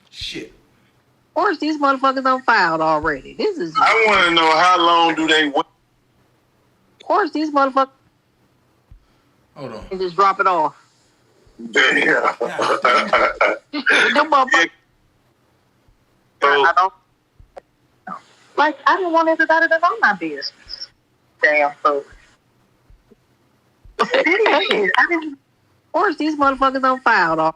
Shit. Of course, these motherfuckers on filed already. This is. I want to know how long do they wait? Of course, these motherfuckers. Hold on. And just drop it off. Damn. Them motherfuckers. I don't. Like, I didn't want everybody to know my business. Damn folks. Of course, these motherfuckers on file, though.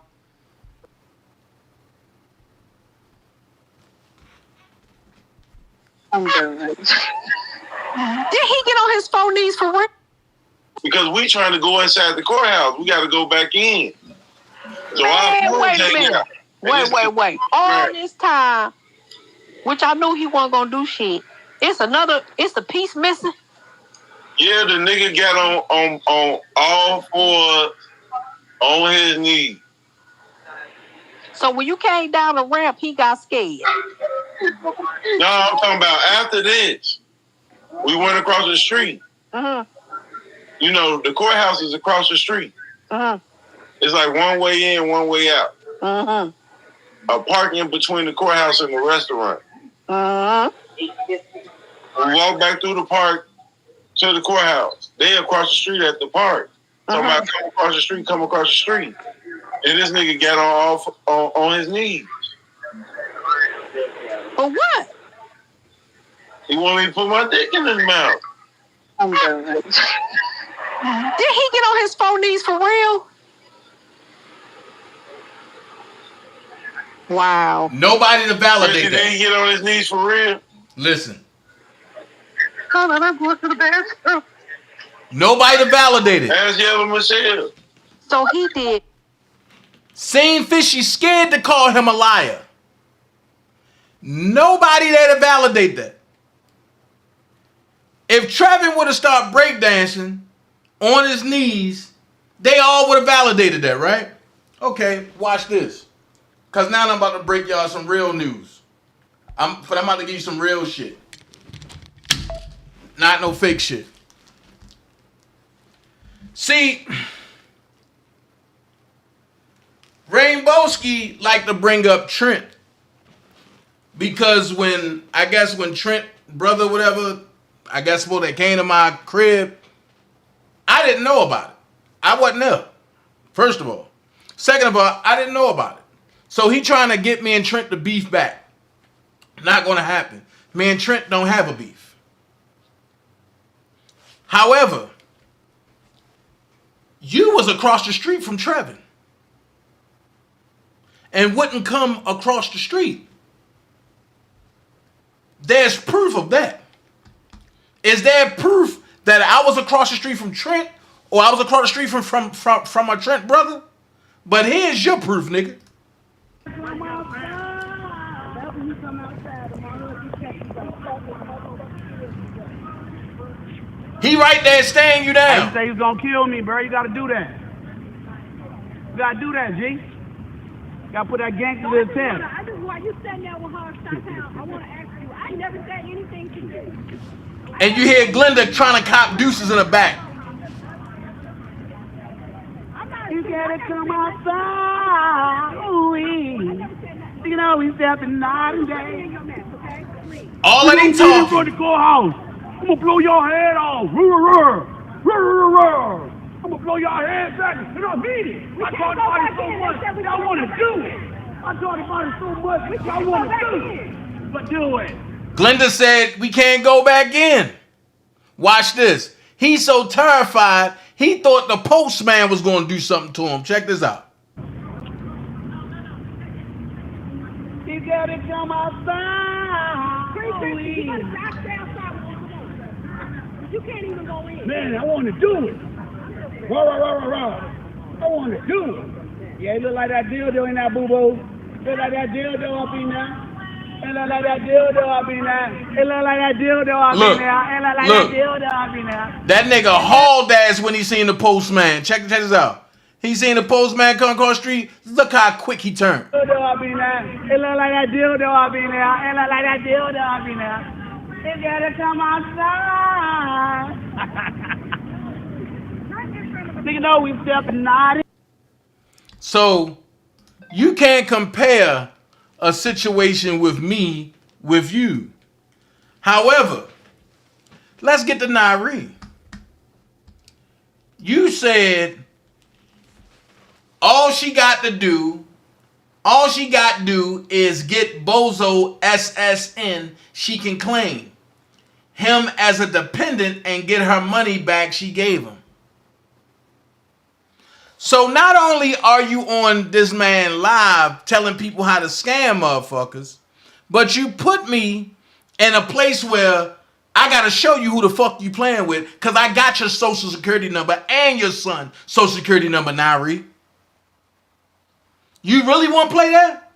I'm done. Did he get on his 4 knees for real? Because we trying to go inside the courthouse. We got to go back in. So Man, wait a minute. Wait. All this time, which I knew he wasn't going to do shit, it's a piece missing. Yeah, the nigga got on all 4 on his knees. So when you came down the ramp, he got scared. No, I'm talking about after this. We went across the street. You know, the courthouse is across the street. It's like one way in, one way out. A parking between the courthouse and the restaurant. We walk back through the park to the courthouse. They across the street at the park. So I come across the street. And this nigga got on his knees. For what? He wanted me to put my dick in his mouth. I'm done. Did he get on his 4 knees for real? Wow. Nobody to validate Did he get on his knees for real? Listen. Hold on, I'm going to the bathroom. Nobody to validate it. Ask Yellow Michelle. So he did. Same Fishy scared to call him a liar. Nobody there to validate that. If Trevin would have started breakdancing on his knees, they all would have validated that, right? Okay, watch this. Because now I'm about to break y'all some real news. I'm about to give you some real shit. Not no fake shit. See, Rainbowski like to bring up Trent. Because when Trent, brother, whatever, when they came to my crib, I didn't know about it. I wasn't there, first of all. Second of all, I didn't know about it. So he trying to get me and Trent to beef back. Not going to happen. Me and Trent don't have a beef. However, you was across the street from Trevin. And wouldn't come across the street. There's proof of that. Is there proof that I was across the street from Trent, or I was across the street from my Trent brother? But here's your proof, nigga. He right there staring you down. You say he's gonna kill me, bro. You gotta do that. You gotta do that, G. You gotta put that gangster to the test. I just while you sitting there with her, I want to ask you. I never said anything to you. And you hear Glenda trying to cop deuces in the back. You gotta come outside. Ooh, you know we stepping night and day. All of them talking. Go to the courthouse. I'm gonna blow your head off. I'm gonna blow your head back. And I mean it. I talked about it so much. I wanna do it. I talked about it so much. I wanna do it. But do it. Glenda said we can't go back in. Watch this. He's so terrified, he thought the postman was going to do something to him. Check this out. You gotta come outside. You can't even go in. Man, I want to do it. Rah. I want to do it. Yeah, it look like that dildo in that boo-boo. Look like that dildo up in there. It look like that dildo up in there. It look like that dildo up in there. It look like that dildo up in there. That nigga hauled ass when he seen the postman. Check this out. He seen the postman come across the street. Look how quick he turned. Dildo up in there. It look like that dildo up in there. It look like that dildo up in there. It gotta come outside. Nigga know we stepping naughty. So you can't compare a situation with me with you. However, let's get to Nyree. You said all she got to do is get Bozo SSN she can claim him as a dependent and get her money back she gave him. So not only are you on this man live telling people how to scam motherfuckers, but you put me in a place where I gotta show you who the fuck you playing with, because I got your social security number and your son's social security number, Nyree. You really want to play that?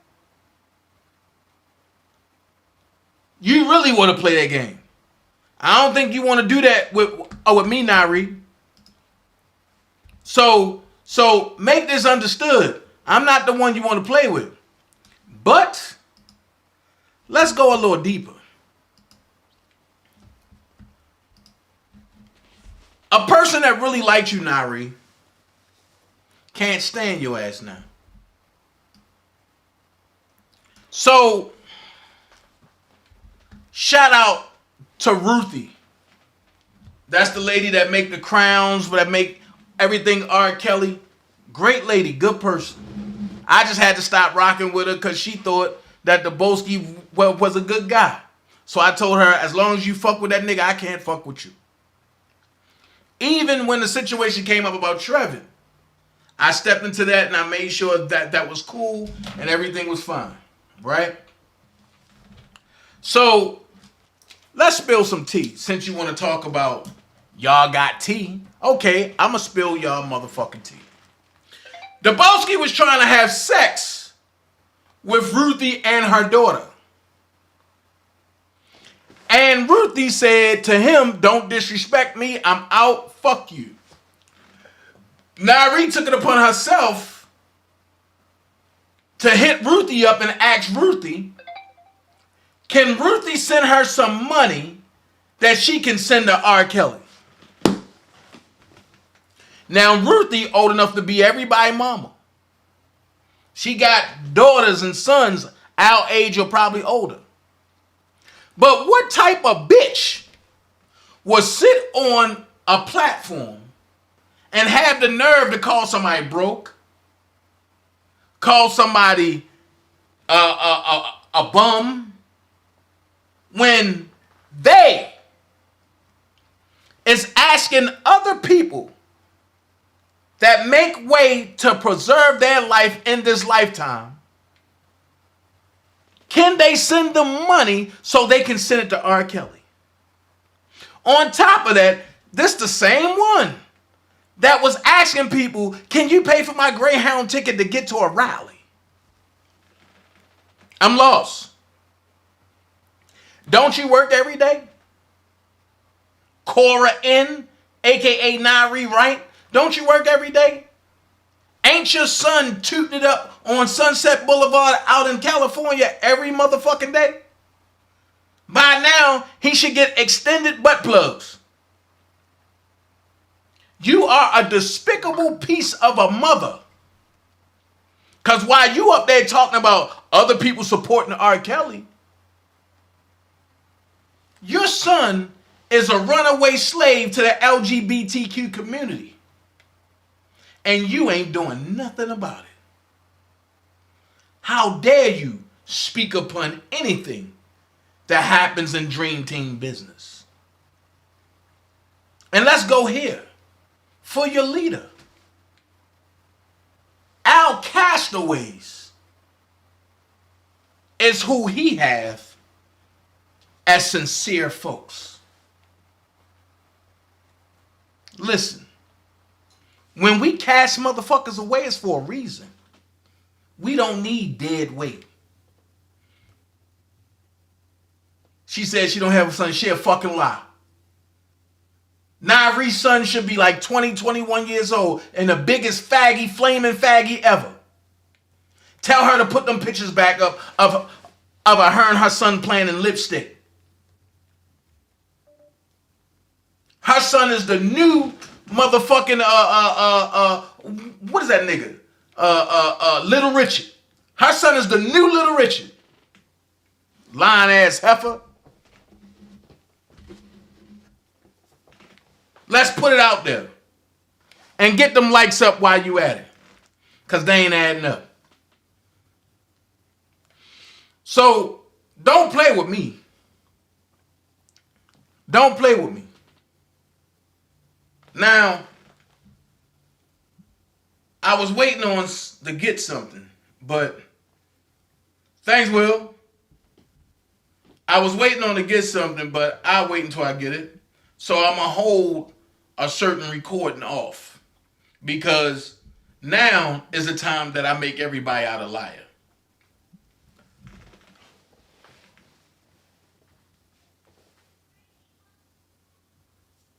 You really want to play that game? I don't think you want to do that with me, Nyree. So make this understood. I'm not the one you want to play with. But let's go a little deeper. A person that really likes you, Nyree, can't stand your ass now. So, shout out to Ruthie. That's the lady that make the crowns, that make everything R. Kelly. Great lady, good person. I just had to stop rocking with her because she thought that the Boski was a good guy. So I told her, as long as you fuck with that nigga, I can't fuck with you. Even when the situation came up about Trevin, I stepped into that and I made sure that that was cool and everything was fine. Right? So, let's spill some tea. Since you want to talk about y'all got tea, okay, I'm going to spill y'all motherfucking tea. Daboski was trying to have sex with Ruthie and her daughter. And Ruthie said to him, don't disrespect me, I'm out, fuck you. Nyree took it upon herself to hit Ruthie up and ask Ruthie, can Ruthie send her some money that she can send to R. Kelly? Now, Ruthie old enough to be everybody's mama. She got daughters and sons our age or probably older. But what type of bitch would sit on a platform and have the nerve to call somebody broke, call somebody a bum, when they is asking other people that make way to preserve their life in this lifetime, can they send them money so they can send it to R. Kelly? On top of that, this the same one that was asking people, can you pay for my Greyhound ticket to get to a rally? I'm lost. Don't you work every day? Cora N, a.k.a. Nyree Wright, don't you work every day? Ain't your son tooting it up on Sunset Boulevard out in California every motherfucking day? By now, he should get extended butt plugs. You are a despicable piece of a mother. Because while you up there talking about other people supporting R. Kelly, your son is a runaway slave to the LGBTQ community. And you ain't doing nothing about it. How dare you speak upon anything that happens in Dream Team business? And let's go here for your leader. Our castaways is who he have as sincere folks. Listen. When we cast motherfuckers away, it's for a reason. We don't need dead weight. She said she don't have a son. She a fucking lie. Nyrie's son should be like 20, 21 years old and the biggest faggy, flaming faggy ever. Tell her to put them pictures back up of her and her son playing in lipstick. Her son is the new motherfucking what is that nigga? Little Richard. Her son is the new Little Richard. Lying ass heifer. Let's put it out there. And get them likes up while you at it. Because they ain't adding up. So, don't play with me. Don't play with me. Now, I was waiting on to get something, but thanks, Will. I was waiting on to get something, but I'll wait until I get it. So I'm going to hold a certain recording off because now is the time that I make everybody out a liar.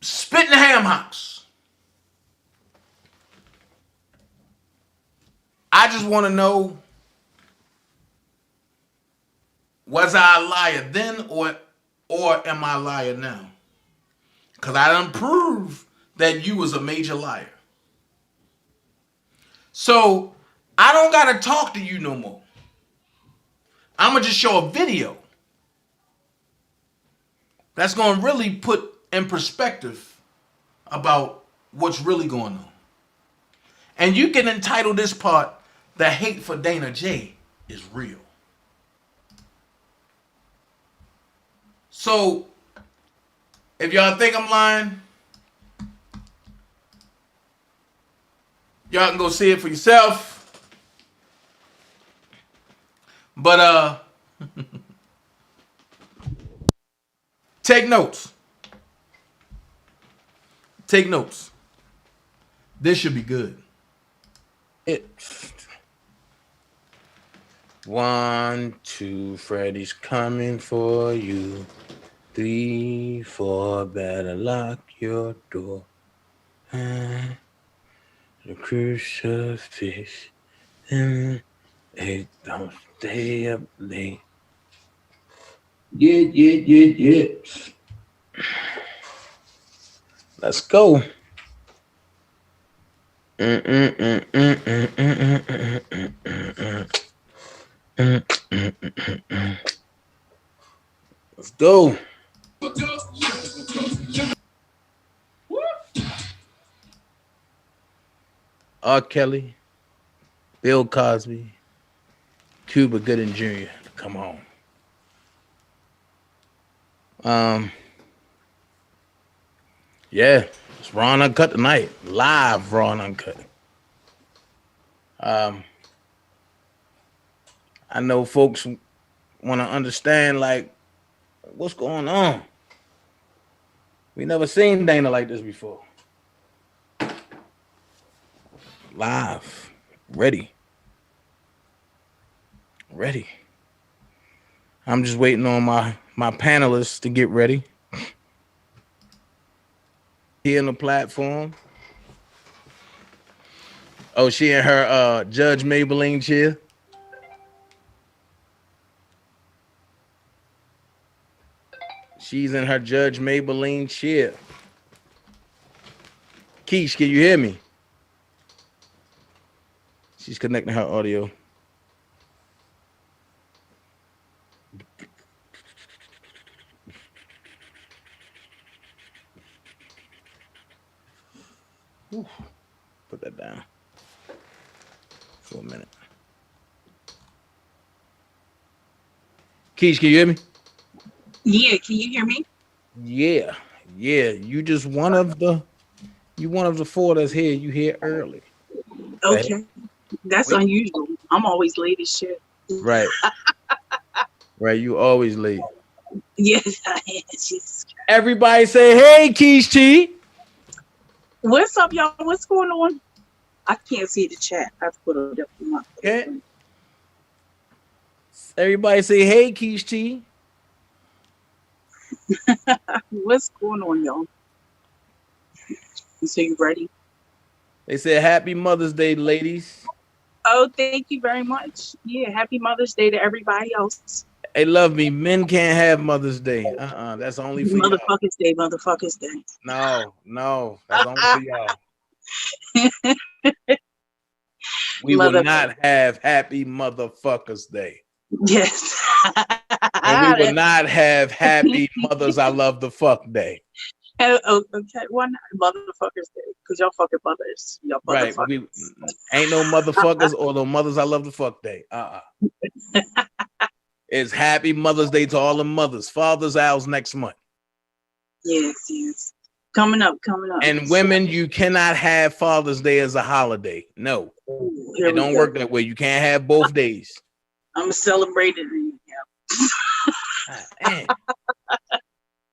Spitting ham hocks. I just want to know, was I a liar then or am I a liar now? Because I done proved that you was a major liar. So I don't got to talk to you no more. I'm going to just show a video that's going to really put in perspective about what's really going on. And you can entitle this part, "The Hate for DanaJay is Real." So, if y'all think I'm lying, y'all can go see it for yourself. But, take notes. Take notes. This should be good. 1, 2, Freddy's coming for you. 3, 4, better lock your door. The crucifix. 8, don't stay up late. Yeah. Let's go. Let's go. R. Kelly, Bill Cosby, Cuba Gooding Jr. Come on. Yeah, it's Raw and Uncut tonight. Live Raw and Uncut. I know folks want to understand, like, what's going on. We never seen Dana like this before. Live. Ready. I'm just waiting on my panelists to get ready. Here on the platform. Oh, she in her Judge Maybelline chair. She's in her Judge Maybelline chair. Keish, can you hear me? She's connecting her audio. Whew. Put that down for a minute. Keish, can you hear me? Yeah, can you hear me? Yeah. You just one of the four that's here. You here early. Okay. That's unusual. I'm always late as shit. Right. Right, you always late. Yes, I am. Jesus Christ. Everybody say, hey, Keish T. What's up, y'all? What's going on? I can't see the chat. I've put it up in my Okay. Everybody say, hey, Keish T. What's going on, y'all? So you ready? They said Happy Mother's Day, ladies. Oh, thank you very much. Yeah, happy Mother's Day to everybody else. Hey, love me. Men can't have Mother's Day. That's only for y'all. Motherfuckers Day, motherfuckers Day. No, that's only for y'all. We will not have Happy Motherfuckers Day. Yes. And we will not have Happy Mothers I Love the Fuck Day. Oh, okay. Why not motherfuckers Day? Because y'all fucking mothers. Y'all Right. motherfuckers. Ain't no motherfuckers or no mothers I love the fuck day. It's Happy Mother's Day to all the mothers. Father's Hours next month. Yes. Coming up. And women, you cannot have Father's Day as a holiday. No. It don't work that way. You can't have both days. I'm celebrating. Man.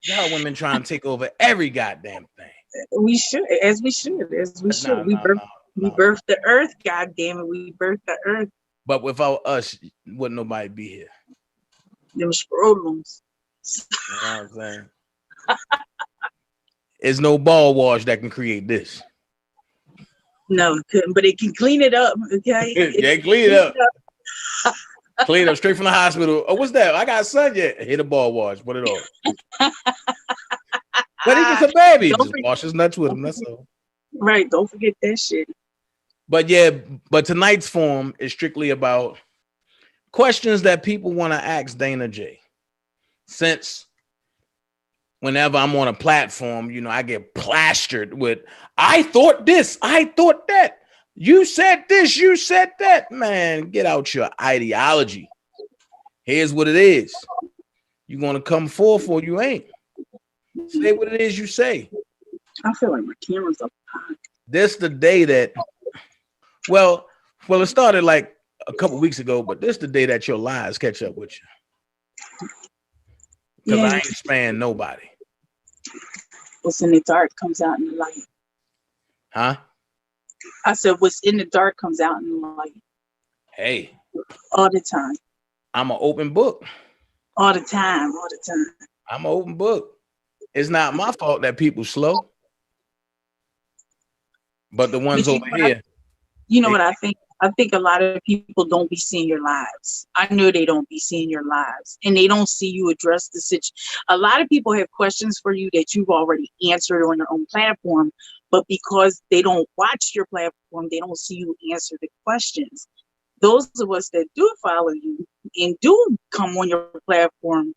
Y'all women trying to take over every goddamn thing. We should. We birthed the earth, goddamn it. We birthed the earth. But without us, wouldn't nobody be here. Them scrotums. You know what I'm saying? There's no ball wash that can create this. No, it couldn't, but it can clean it up. Okay. Clean it up. Clean up straight from the hospital. Oh, what's that? I got sun yet. Hit a ball wash. Put it on. But he's just a baby. Just wash his nuts with him. That's all. Right. Don't forget that shit. But yeah, tonight's forum is strictly about questions that people want to ask Dana J. Since whenever I'm on a platform, I get plastered with, I thought this, I thought that. You said this, you said that. Man, get out your ideology. Here's what it is. You going to come forth or you ain't. Say what it is you say. I feel like my camera's up high. This the day that, well, it started like a couple weeks ago, but this the day that your lies catch up with you. Because I ain't sparing nobody. What's in the dark comes out in the light. Huh? I said, what's in the dark comes out in the light. Hey. All the time. I'm an open book. All the time. I'm an open book. It's not my fault that people slow. But the ones over here. What I think? I think a lot of people don't be seeing your lives. I know they don't be seeing your lives. And they don't see you address the situation. A lot of people have questions for you that you've already answered on your own platform. But because they don't watch your platform, they don't see you answer the questions. Those of us that do follow you and do come on your platform,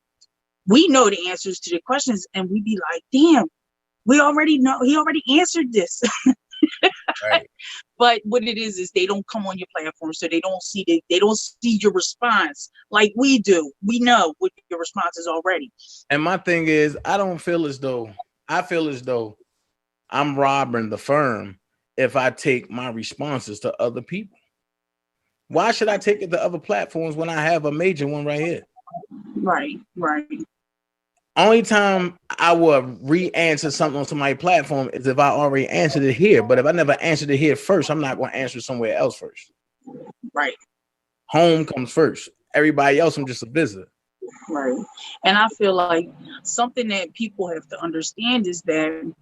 we know the answers to the questions, and we be like, damn, we already know. He already answered this. Right. But what it is they don't come on your platform, so they don't see your response like we do. We know what your response is already. And my thing is, I feel as though I'm robbing the firm if I take my responses to other people. Why should I take it to other platforms when I have a major one right here? Right. Only time I will re-answer something on my platform is if I already answered it here. But if I never answered it here first, I'm not going to answer somewhere else first. Right. Home comes first. Everybody else, I'm just a visitor. Right. And I feel like something that people have to understand is that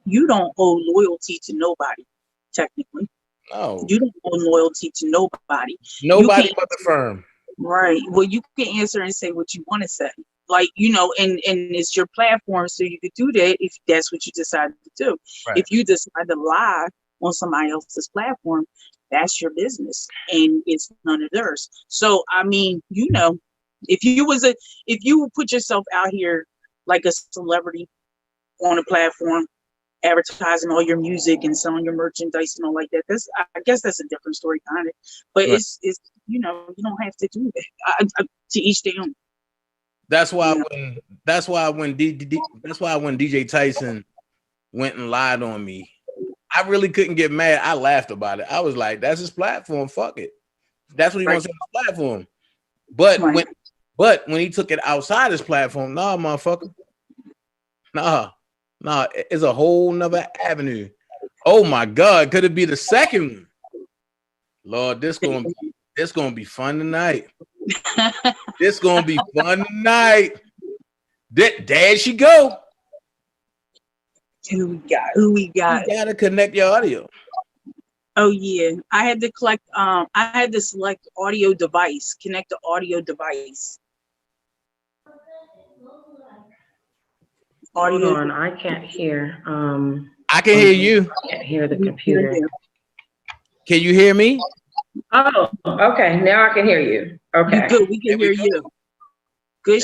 you don't owe loyalty to nobody, technically. No. You don't owe loyalty to nobody. Nobody but the firm. Right. Well, you can answer and say what you want to say. Like, and it's your platform, so you could do that if that's what you decide to do. Right. If you decide to lie on somebody else's platform, that's your business, and it's none of theirs. So, I mean, if you put yourself out here like a celebrity on a platform, advertising all your music and selling your merchandise and all like that, I guess that's a different story behind it. But right. it's you don't have to do that. To each their own. That's why when DJ Tyson went and lied on me, I really couldn't get mad. I laughed about it. I was like, "That's his platform. Fuck it. That's what he wants on his platform." But when he took it outside his platform, nah, motherfucker, nah, it's a whole nother avenue. Oh my God, could it be the second one? Lord, this gonna be fun tonight. This gonna be fun tonight. There she go. Who we got? Who we got? You gotta connect your audio. Oh yeah, I had to select audio device, connect the audio device. Hold on, I can't hear. I can hear you. I can't hear the computer. Can you hear me? Oh, okay. Now I can hear you. Okay. Good. We can hear you. Good.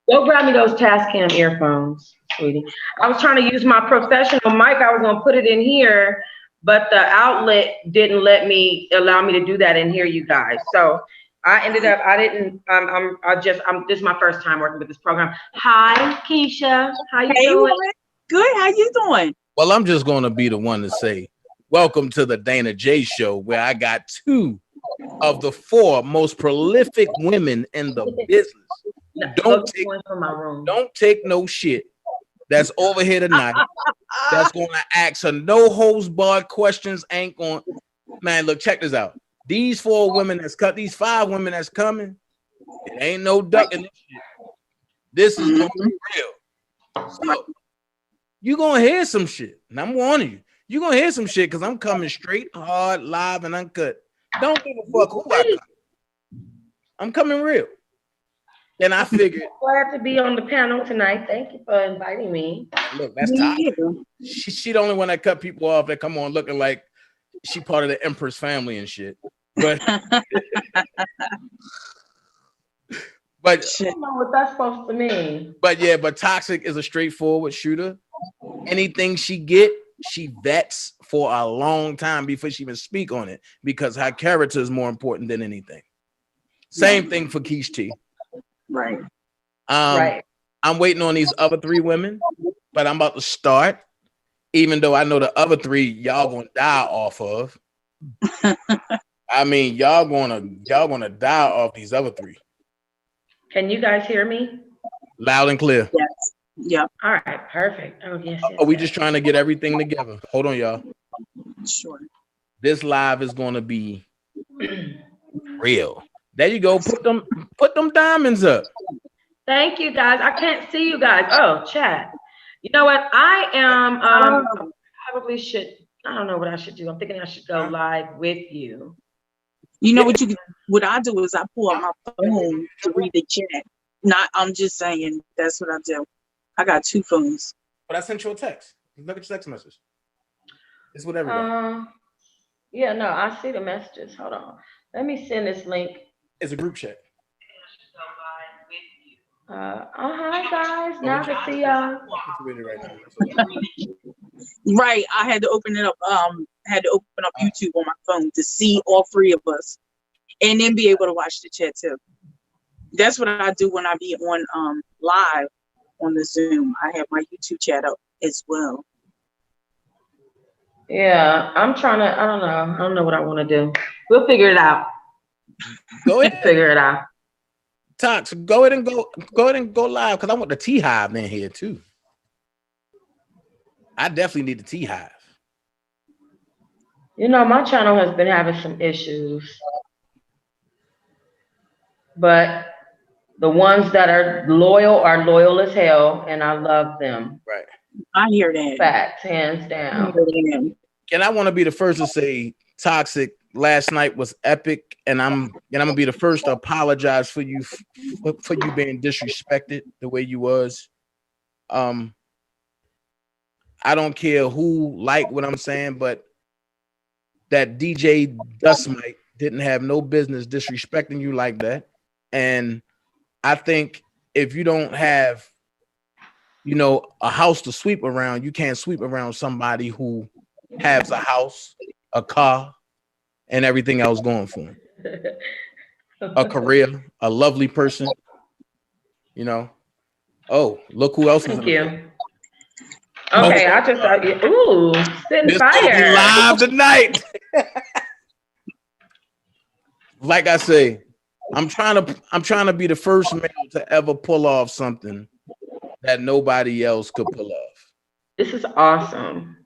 Go grab me those Tascam earphones, sweetie. I was trying to use my professional mic. I was gonna put it in here, but the outlet didn't allow me to do that and hear you guys. So I ended up, this is my first time working with this program. Hi, Keisha. How you doing? Good. How you doing? Well, I'm just gonna be the one to say, welcome to the DanaJay Show, where I got 2 of the 4 most prolific women in the business. Don't take no shit that's over here tonight. That's gonna ask her no holds barred questions. Ain't going. Man, look, check this out. These 4 women these 5 women that's coming. It ain't no ducking this shit. This is gonna be real. So you gonna hear some shit, and I'm warning you. You gonna hear some shit because I'm coming straight, hard, live, and uncut. Don't give a fuck who I come. I'm coming real. And I figured, glad to be on the panel tonight. Thank you for inviting me. Look, that's toxic. She the only one that cut people off that come on looking like she part of the Empress family and shit. But I don't know what that's supposed to mean. But Toxic is a straightforward shooter. Anything she vets for a long time before she even speak on it, because her character is more important than anything. Same thing for Keish T. Right. I'm waiting on these other 3 women, but I'm about to start, even though I know the other 3 y'all gonna die off of. I mean, y'all gonna die off these other 3. Can you guys hear me? Loud and clear. Yes. Yep. All right, perfect. Oh, yes. Are we just trying to get everything together? Hold on, y'all. Sure. This live is gonna be real. There you go. Put them diamonds up. Thank you, guys. I can't see you guys. Oh, chat. You know what? I am probably should. I don't know what I should do. I'm thinking I should go live with you. You know what I do is I pull out my phone to read the chat. I'm just saying that's what I do. I got 2 phones. But I sent you a text. Look at your text message. It's with everybody. Yeah, no, I see the messages. Hold on. Let me send this link. It's a group chat. Hi guys. Now I can see y'all. Right. I had to open it up. Had to open up YouTube on my phone to see all 3 of us, and then be able to watch the chat too. That's what I do when I be on live on the Zoom. I have my YouTube chat up as well. Yeah, I'm trying to. I don't know what I want to do. We'll figure it out. Go ahead. Figure it out. Tox, go ahead and go live, because I want the T Hive in here too. I definitely need the T Hive. You know, my channel has been having some issues, but the ones that are loyal as hell, and I love them. Right. I hear that. Facts, hands down. And I want to be the first to say, Toxic, last night was epic, and I'm gonna be the first to apologize for you being disrespected the way you was. I don't care who like what I'm saying, but that DJ Dustmite didn't have no business disrespecting you like that. And I think if you don't have, a house to sweep around, you can't sweep around somebody who has a house, a car, and everything else going for him. A career, a lovely person, Oh, look who else is Thank you. Okay, I just saw you. Ooh, spitting fire. Live tonight. Like I say, I'm trying to be the first male to ever pull off something that nobody else could pull off. This is awesome.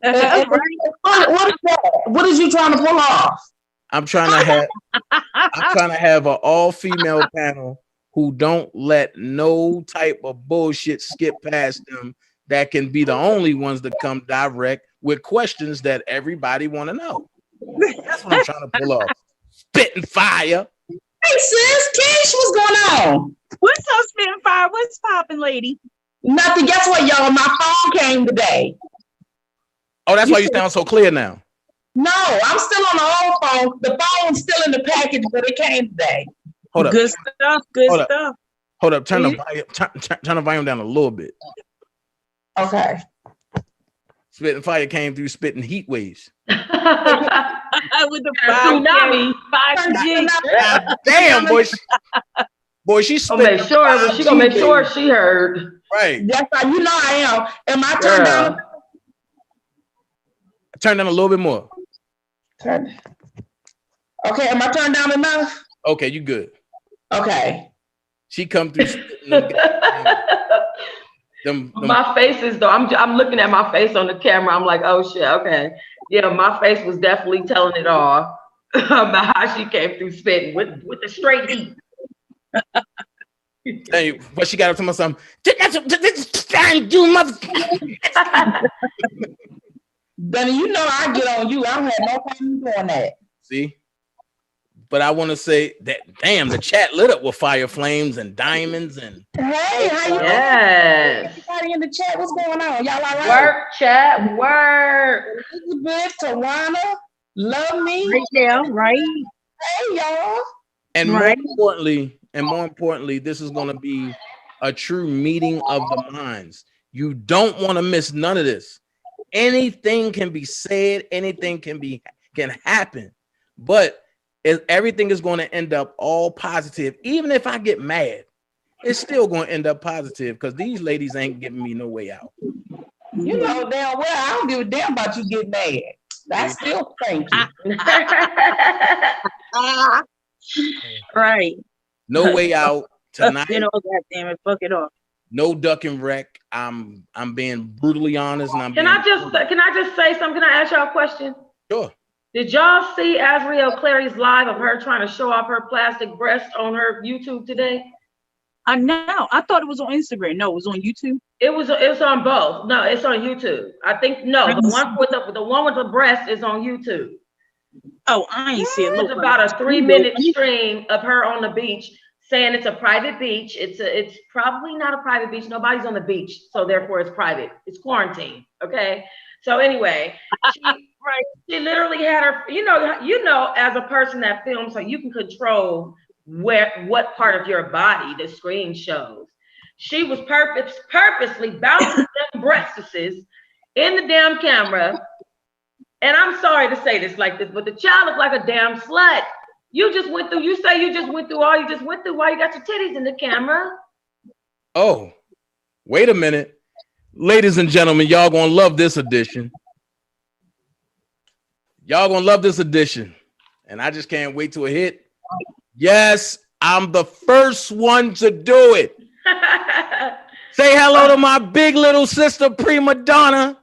What is that? What is you trying to pull off? I'm trying to have an all-female panel who don't let no type of bullshit skip past them that can be the only ones that come direct with questions that everybody want to know. That's what I'm trying to pull off. Spitting fire. Hey sis, Kish, what's going on? What's up, spitting fire? What's popping, lady? Nothing. Guess what, y'all? My phone came today. Oh, that's why you sound so clear now. No, I'm still on the old phone. The phone's still in the package, but it came today. Hold up. Good stuff. Good stuff. Hold up. Turn the volume down a little bit. Okay. Spitting fire came through spitting heat waves. With the tsunami, 5G. Damn, boy, she's spitting. She gonna make sure she heard. Right. That's how you know I am. Am I turned down? Turn down a little bit more. Okay, am I turned down enough? Okay, you good. Okay. She come through. My face is though. I'm looking at my face on the camera. I'm like, oh shit. Okay, yeah, my face was definitely telling it all about how she came through spitting with the straight heat. Hey, but she got up to my son. Benny, you know I get on you. I don't have no problem doing that. See? But I want to say that, damn, the chat lit up with fire flames and diamonds and. Hey, how you doing? Everybody in the chat, what's going on? Y'all all right? Work, chat, work. Elizabeth, Tawana, love me. Right now, right? Hey, y'all. And more importantly, this is going to be a true meeting of the minds. You don't want to miss none of this. Anything can be said, anything can happen, but everything is going to end up all positive. Even if I get mad, it's still going to end up positive because these ladies ain't giving me no way out. You know damn well I don't give a damn about you getting mad. That's still thank you. Right. No way out tonight. You know, goddamn it, fuck it off. No duck and wreck. I'm being brutally honest, and Can I just say something? Can I ask y'all a question? Sure. Did y'all see Azriel Clary's live of her trying to show off her plastic breast on her YouTube today? I know. I thought it was on Instagram. No, it was on YouTube. It was on both. No, it's on YouTube. I think the one with the breast is on YouTube. Oh, I ain't see it. It's about a 3-minute stream of her on the beach saying it's a private beach. It's probably not a private beach. Nobody's on the beach, so therefore it's private. It's quarantine. Okay. So anyway, she literally had her. You know, as a person that films, so you can control what part of your body the screen shows. She was purposely bouncing them breasts in the damn camera. And I'm sorry to say this like this, but the child looked like a damn slut. You just went through. You say you just went through all you just went through while you got your titties in the camera. Oh, wait a minute. Ladies and gentlemen, y'all gonna love this edition. Y'all gonna love this edition. And I just can't wait to a hit. Yes, I'm the first one to do it. Say hello to my big little sister, Prima Donna.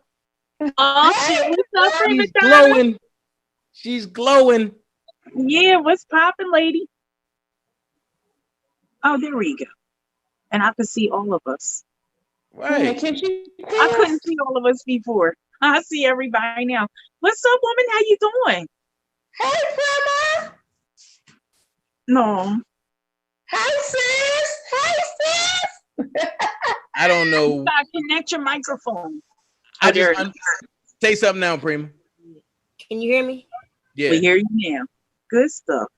Oh, shit. What's up, Prima Donna? Glowing. She's glowing. Yeah, what's popping, lady? Oh, there we go. And I can see all of us. Right. I couldn't see all of us before. I see everybody now. What's up, woman? How you doing? Hey, Grandma. No. Hey, sis. Hey, sis. I don't know. Connect your microphone. Say something now, Prima. Can you hear me? Yeah. We hear you now. Good stuff.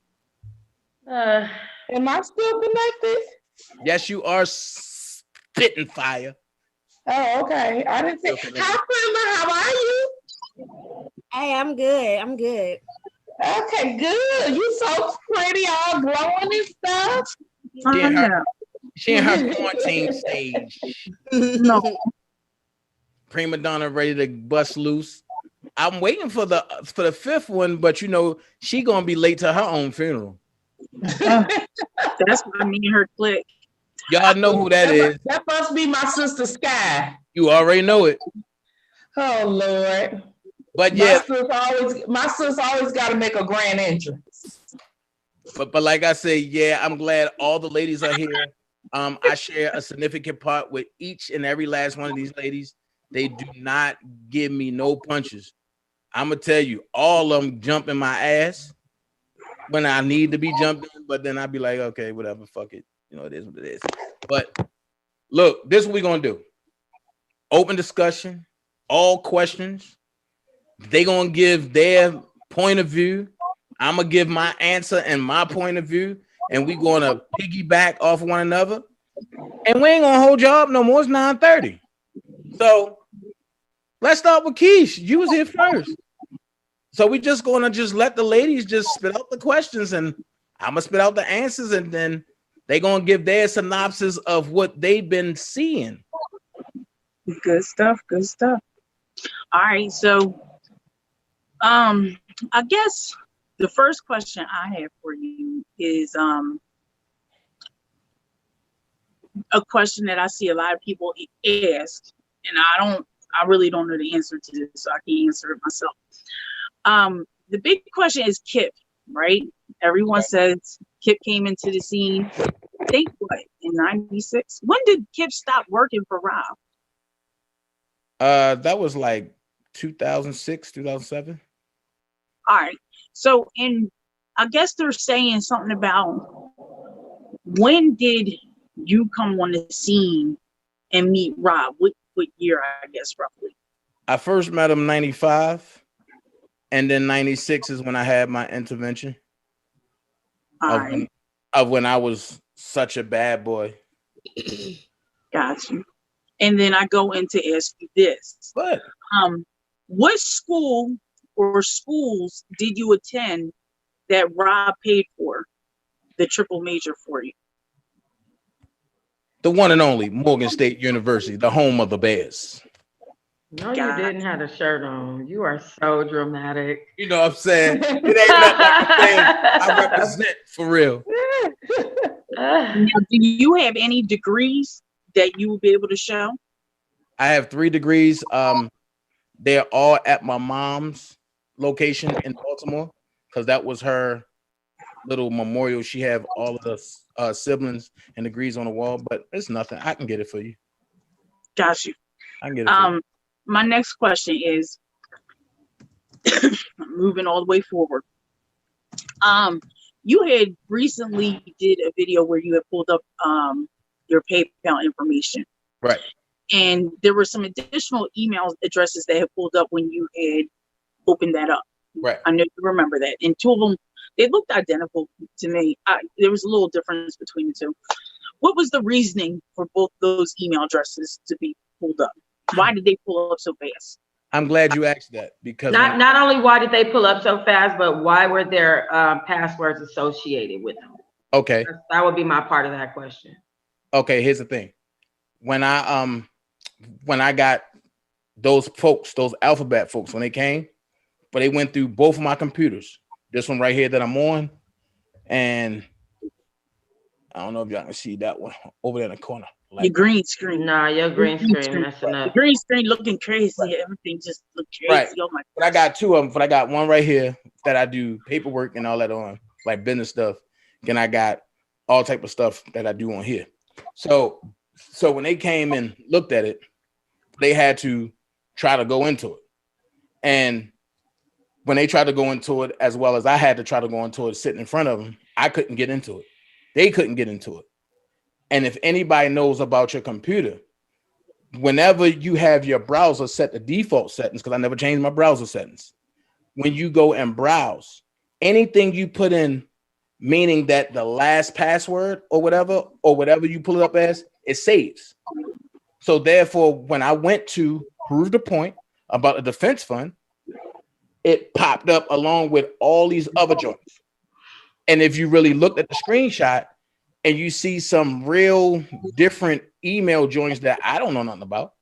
Am I still connected? Yes, you are spitting fire. Oh, okay. I didn't say. Hi, Prima. How are you? Hey, I'm good. I'm good. Okay, good. You so pretty, all glowing and stuff. She in her quarantine stage. No. Prima Donna ready to bust loose. I'm waiting for the fifth one, but you know she gonna be late to her own funeral. That's why me and her click. Y'all know who that is. That must be my sister Sky. You already know it. Oh Lord. But yeah, my sister always got to make a grand entrance. But like I say, yeah, I'm glad all the ladies are here. I share a significant part with each and every last one of these ladies. They do not give me no punches. I'm gonna tell you, all of them jump in my ass when I need to be jumping, but then I'd be like, okay, whatever, fuck it. You know, it is what it is. But look, this is what we're gonna do. Open discussion, all questions. They gonna give their point of view. I'm gonna give my answer and my point of view, and we gonna piggyback off one another. And we ain't gonna hold you up no more. It's 9:30. So let's start with Keish. You was here first. So we just gonna let the ladies just spit out the questions, and I'm gonna spit out the answers, and then they gonna give their synopsis of what they've been seeing. Good stuff. Good stuff. All right. So, I guess the first question I have for you is a question that I see a lot of people ask, and I really don't know the answer to this, so I can't answer it myself. The big question is Kip, right? Everyone says Kip came into the scene. I think what, in '96? When did Kip stop working for Rob? That was like 2006, 2007. All right. So, I guess they're saying something about when did you come on the scene and meet Rob? What year, I guess, roughly? I first met him 95, and then 96 is when I had my intervention of when I was such a bad boy. Got you. And then I go in to ask you this. What school or schools did you attend that Rob paid for the triple major for you? The one and only Morgan State University, the home of the Bears. No, you didn't have a shirt on. You are so dramatic. You know what I'm saying? It ain't nothing like saying I represent for real. Now, do you have any degrees that you will be able to show? I have 3 degrees. They're all at my mom's location in Baltimore because that was her little memorial. She have all of the siblings and degrees on the wall, but it's nothing. I can get it for you. Got you. I can get it for you. My next question is moving all the way forward. You had recently did a video where you had pulled up your PayPal information. Right. And there were some additional email addresses that had pulled up when you had opened that up. Right. I know you remember that. And 2 of them, they looked identical to me. There was a little difference between the 2. What was the reasoning for both those email addresses to be pulled up? Why did they pull up so fast? I'm glad you asked that because not only why did they pull up so fast, but why were there passwords associated with them? Okay. That would be my part of that question. Okay, here's the thing. When I got those folks, those alphabet folks, when they came, but they went through both of my computers. This one right here that I'm on, and I don't know if y'all can see that one over there in the corner. Like your green screen. Nah, your green screen messing up. The green screen looking crazy. Right. Everything just looked crazy. Right. Oh my God. But I got 2 of them. But I got one right here that I do paperwork and all that on, like business stuff. Then I got all type of stuff that I do on here. So when they came and looked at it, they had to try to go into it. And when they tried to go into it, as well as I had to try to go into it sitting in front of them, I couldn't get into it. They couldn't get into it. And if anybody knows about your computer, whenever you have your browser set the default settings, because I never changed my browser settings, when you go and browse, anything you put in, meaning that the last password or whatever you pull it up as, it saves. So therefore, when I went to prove the point about a defense fund, it popped up along with all these other joints. And if you really looked at the screenshot and you see some real different email joints that I don't know nothing about,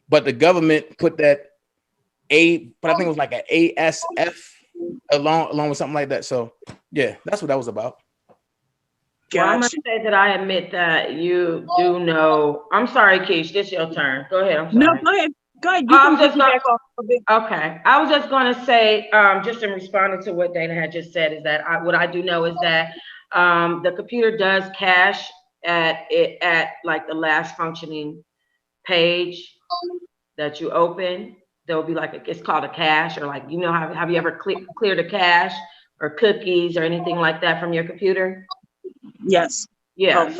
but the government put that but I think it was like an ASF along with something like that. So yeah, that's what that was about. Well, I'm gonna say that I admit that you do know. I'm sorry, Keish, this is your turn. Go ahead. I'm sorry. No, go ahead. Go ahead. You can just back off a bit. Okay. I was just gonna say, just in responding to what Dana had just said, is that what I do know is that the computer does cache at like the last functioning page that you open, there'll be like it's called a cache, or like, have you ever cleared a cache or cookies or anything like that from your computer? Yes. Yeah.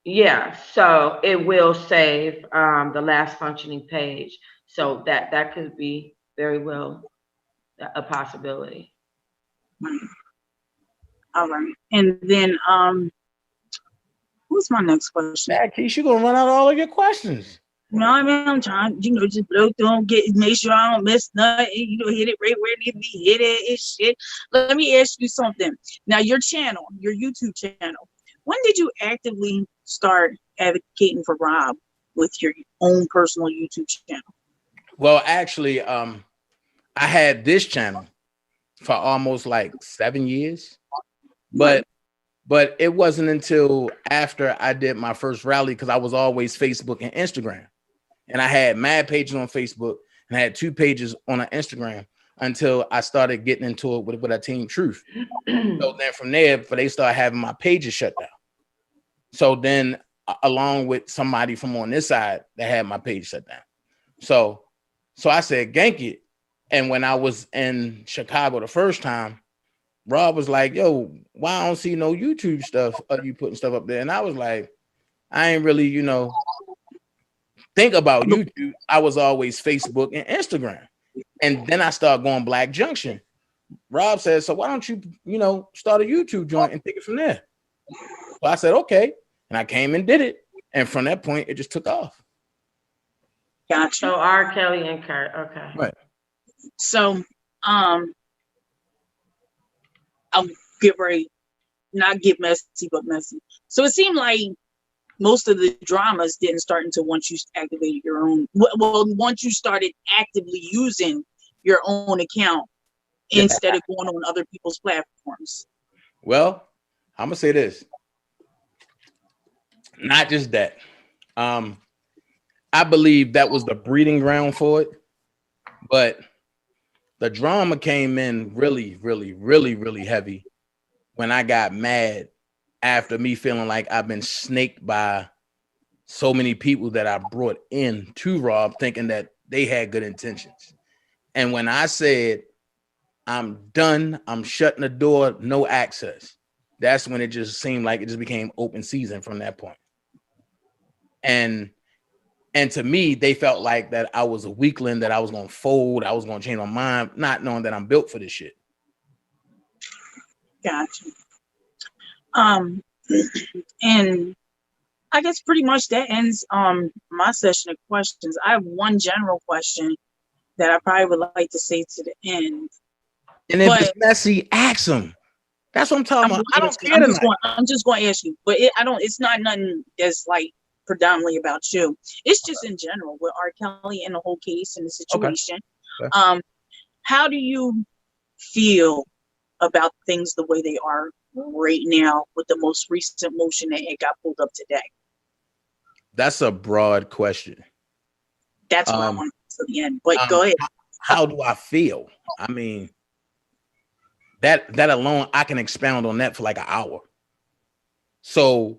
Yeah. So it will save the last functioning page. So that could be very well a possibility. All right. And then what's my next question? Keisha, you gonna run out of all of your questions. You know what I mean? I'm trying, just blow through them, make sure I don't miss nothing, hit it right where it needs to be hit it and shit. Let me ask you something. Now, your channel, your YouTube channel, when did you actively start advocating for Rob with your own personal YouTube channel? Well, actually, I had this channel for almost like 7 years, but it wasn't until after I did my first rally, because I was always Facebook and Instagram, and I had mad pages on Facebook and I had 2 pages on Instagram until I started getting into it with a Team Truth. So then from there, they started having my pages shut down. So then, along with somebody from on this side, they had my page shut down. So I said, gank it. And when I was in Chicago the first time, Rob was like, yo, why I don't see no YouTube stuff of you putting stuff up there? And I was like, I ain't really, think about YouTube. I was always Facebook and Instagram. And then I started going Black Junction. Rob said, so why don't you, start a YouTube joint and take it from there? So I said, okay. And I came and did it. And from that point, it just took off. Gotcha. So R. Kelly and Kurt. Okay. Right. So, I'll not get messy, but messy. So it seemed like most of the dramas didn't start until once you activated your own. Well, once you started actively using your own account instead of going on other people's platforms. Well, I'm gonna say this. Not just that. I believe that was the breeding ground for it, but the drama came in really, really, really, really heavy when I got mad after me feeling like I've been snaked by so many people that I brought in to Rob thinking that they had good intentions. And when I said, I'm done, I'm shutting the door, no access, that's when it just seemed like it just became open season from that point. And to me, they felt like that I was a weakling, that I was going to fold, I was going to change my mind, not knowing that I'm built for this shit. Gotcha. And I guess pretty much that ends my session of questions. I have one general question that I probably would like to say to the end. And if it's messy, ask them. That's what I'm talking about. I don't care. I'm just going to ask you, but it's not nothing that's like predominantly about you. It's just in general with R. Kelly and the whole case and the situation. Okay. How do you feel about things the way they are right now with the most recent motion that it got pulled up today? That's a broad question. That's what I want to the end. But go ahead. How do I feel? I mean, that alone, I can expound on that for like an hour. So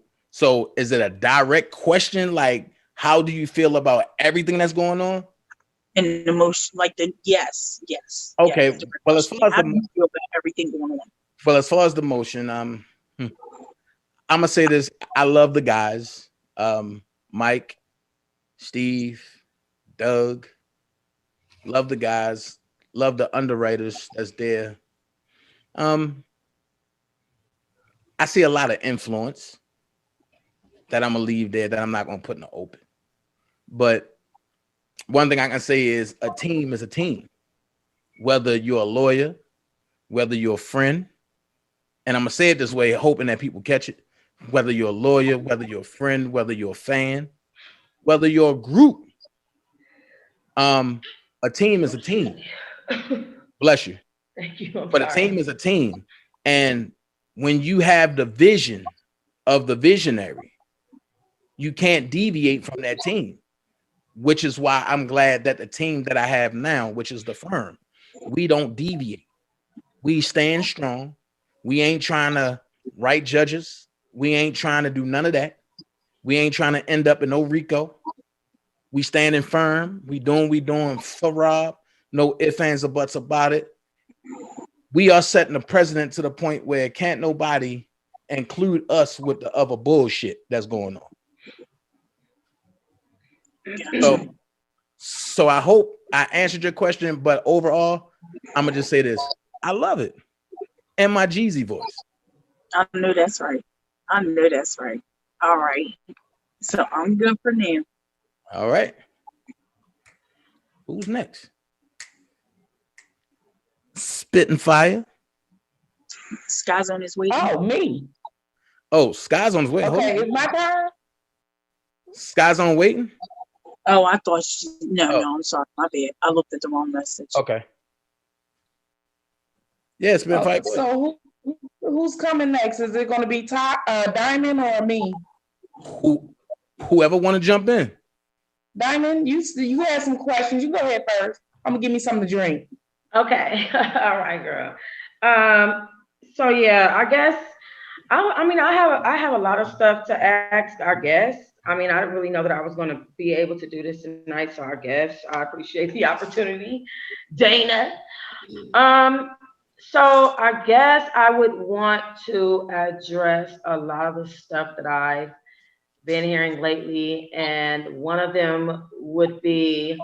is it a direct question? Like, how do you feel about everything that's going on? And the most, like yes. Okay. Yes, well, as far as how do you feel about everything going on? Well, as far as the motion, I'm gonna say this. I love the guys, Mike, Steve, Doug. Love the guys. Love the underwriters that's there. I see a lot of influence that I'm gonna leave there that I'm not gonna put in the open. But one thing I can say is a team is a team. Whether you're a lawyer, whether you're a friend, and I'm gonna say it this way, hoping that people catch it. Whether you're a lawyer, whether you're a friend, whether you're a fan, whether you're a group, a team is a team. Bless you. Thank you. But a team is a team. And when you have the vision of the visionary, you can't deviate from that team, which is why I'm glad that the team that I have now, which is the firm, we don't deviate. We stand strong. We ain't trying to write judges. We ain't trying to do none of that. We ain't trying to end up in no RICO. We standing firm. We doing for Rob. No ifs, ands, or buts about it. We are setting the precedent to the point where can't nobody include us with the other bullshit that's going on. So I hope I answered your question, but overall, I'm gonna just say this. I love it. And my Jeezy voice. I know that's right. I know that's right. All right. So I'm good for now. All right. Who's next? Spitting fire. Sky's on his way. Oh, me. Oh, Sky's on his way. Okay, it's my turn. Sky's on waiting. Oh, I thought no, I'm sorry, my bad. I looked at the wrong message. Okay. Yeah, spitting fire. So who's coming next? Is it going to be Diamond or me? Whoever want to jump in. Diamond, you had some questions. You go ahead first. I'm gonna give me something to drink. Okay. All right, girl. So yeah, I guess I have a lot of stuff to ask our guests. I mean, I didn't really know that I was going to be able to do this tonight, so I guess I appreciate the opportunity, Dana. So I guess I would want to address a lot of the stuff that I've been hearing lately, and one of them would be,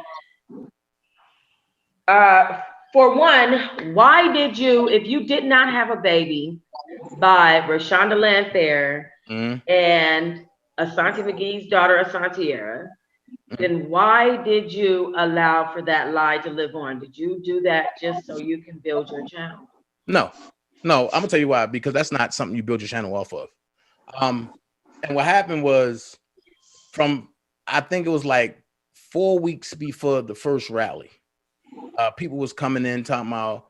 for one, why did you, if you did not have a baby by Rashonda Lanthair and Asante McGee's daughter, Asantiera, then why did you allow for that lie to live on? Did you do that just so you can build your channel? No, I'm gonna tell you why, because that's not something you build your channel off of. And what happened was, I think it was like 4 weeks before the first rally, people was coming in talking about,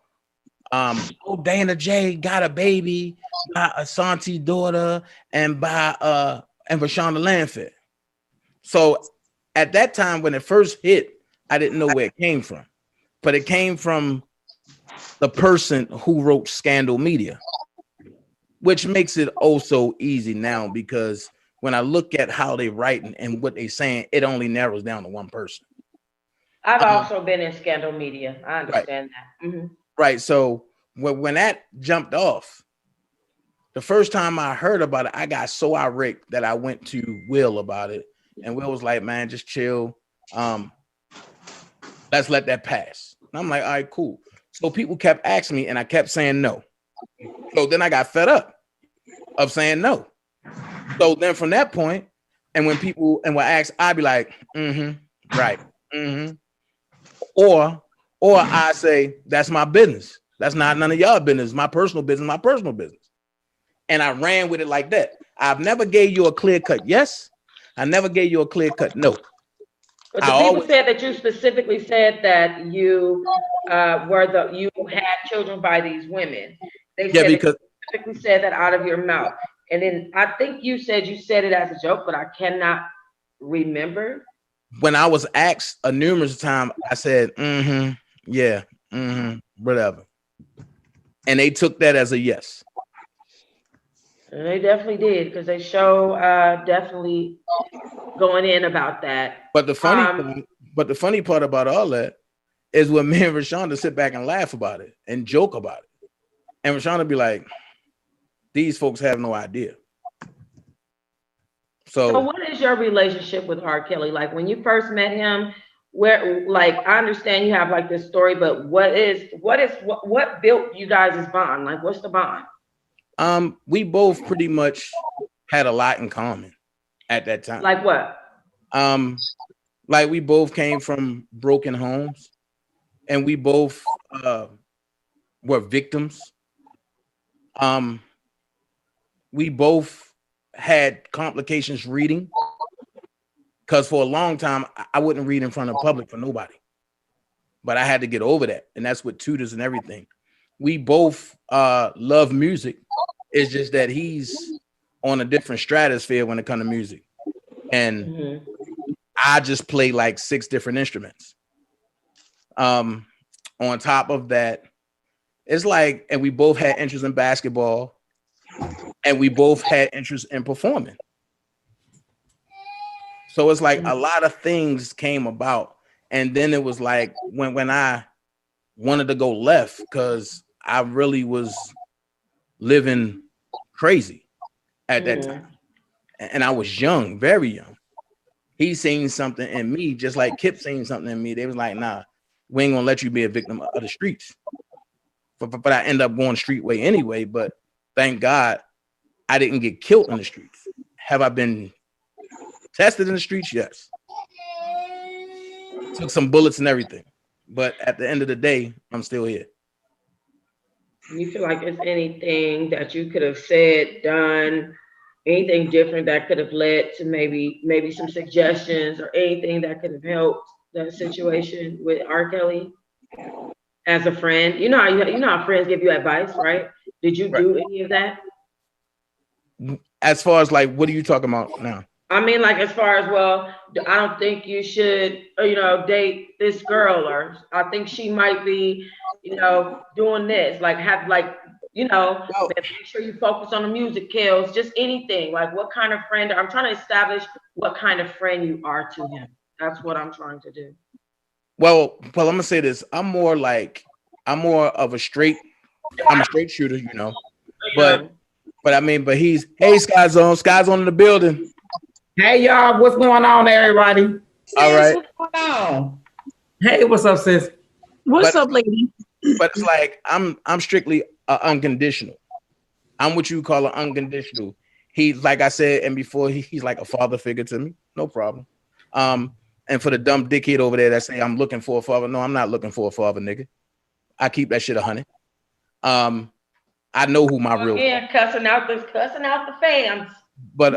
oh, DanaJay got a baby by Asante's daughter and by and Rashonda Lanthair. So at that time when it first hit, I didn't know where it came from, but it came from the person who wrote Scandal Media, which makes it oh so easy now, because when I look at how they writing and what they saying, it only narrows down to one person. I've also been in Scandal Media. I understand that. Mm-hmm. Right. So when that jumped off, the first time I heard about it, I got so irate that I went to Will about it. And Will was like, man, just chill. Let's let that pass. And I'm like, all right, cool. So people kept asking me and I kept saying no. So then I got fed up of saying no. So then from that point, and when people and when asked, I'd be like, right. Or I say, that's my business. That's not none of y'all business. My personal business, my personal business. And I ran with it like that. I've never gave you a clear cut yes. I never gave you a clear cut no. But the people said that you specifically said that you you had children by these women. They said because you specifically said that out of your mouth. And then I think you said it as a joke, but I cannot remember. When I was asked a numerous time, I said, yeah, whatever. And they took that as a yes. And they definitely did, because they show definitely going in about that. But the funny part about all that is when me and Rashonda sit back and laugh about it and joke about it. And Rashonda be like, these folks have no idea. So what is your relationship with R. Kelly? Like when you first met him, where, like, I understand you have like this story, but what built you guys' bond? Like, what's the bond? We both pretty much had a lot in common at that time. Like what? Like we both came from broken homes, and we both were victims. We both had complications reading, because for a long time I wouldn't read in front of public for nobody, but I had to get over that, and that's with tutors and everything. We both love music. It's just that he's on a different stratosphere when it comes to music, and I just play like 6 different instruments. On top of that, it's like, and we both had interest in basketball. and we both had interest in performing. So it's like a lot of things came about, and then it was like when I wanted to go left because I really was living crazy at that time, and I was young, very young. He seen something in me, just like Kip seen something in me. They was like, "Nah, we ain't gonna let you be a victim of the streets." But I end up going street way anyway. But thank God I didn't get killed in the streets. Have I been tested in the streets? Yes. Took some bullets and everything. But at the end of the day, I'm still here. You feel like it's anything that you could have said, done, anything different that could have led to maybe some suggestions or anything that could have helped that situation with R. Kelly as a friend? You know how friends give you advice, right? Did you do any of that? As far as like, what are you talking about now? I mean, like, as far as, well, I don't think you should, date this girl, or I think she might be, doing this, like, have, like, make sure you focus on the music, kills, just anything. Like, what kind of friend? I'm trying to establish what kind of friend you are to him. That's what I'm trying to do. Well, I'm gonna say this. I'm more of a straight shooter, But I mean, but he's, hey, Sky's on in the building. Hey y'all, what's going on, everybody? All right. What's going on? Hey, what's up, sis? What's up, lady? But it's like I'm strictly unconditional. I'm what you call an unconditional. He's, like I said, and before, he's like a father figure to me. No problem. And for the dumb dickhead over there that say I'm looking for a father, no, I'm not looking for a father, nigga. I keep that shit 100. I know who my real. Yeah, cussing out the fans. But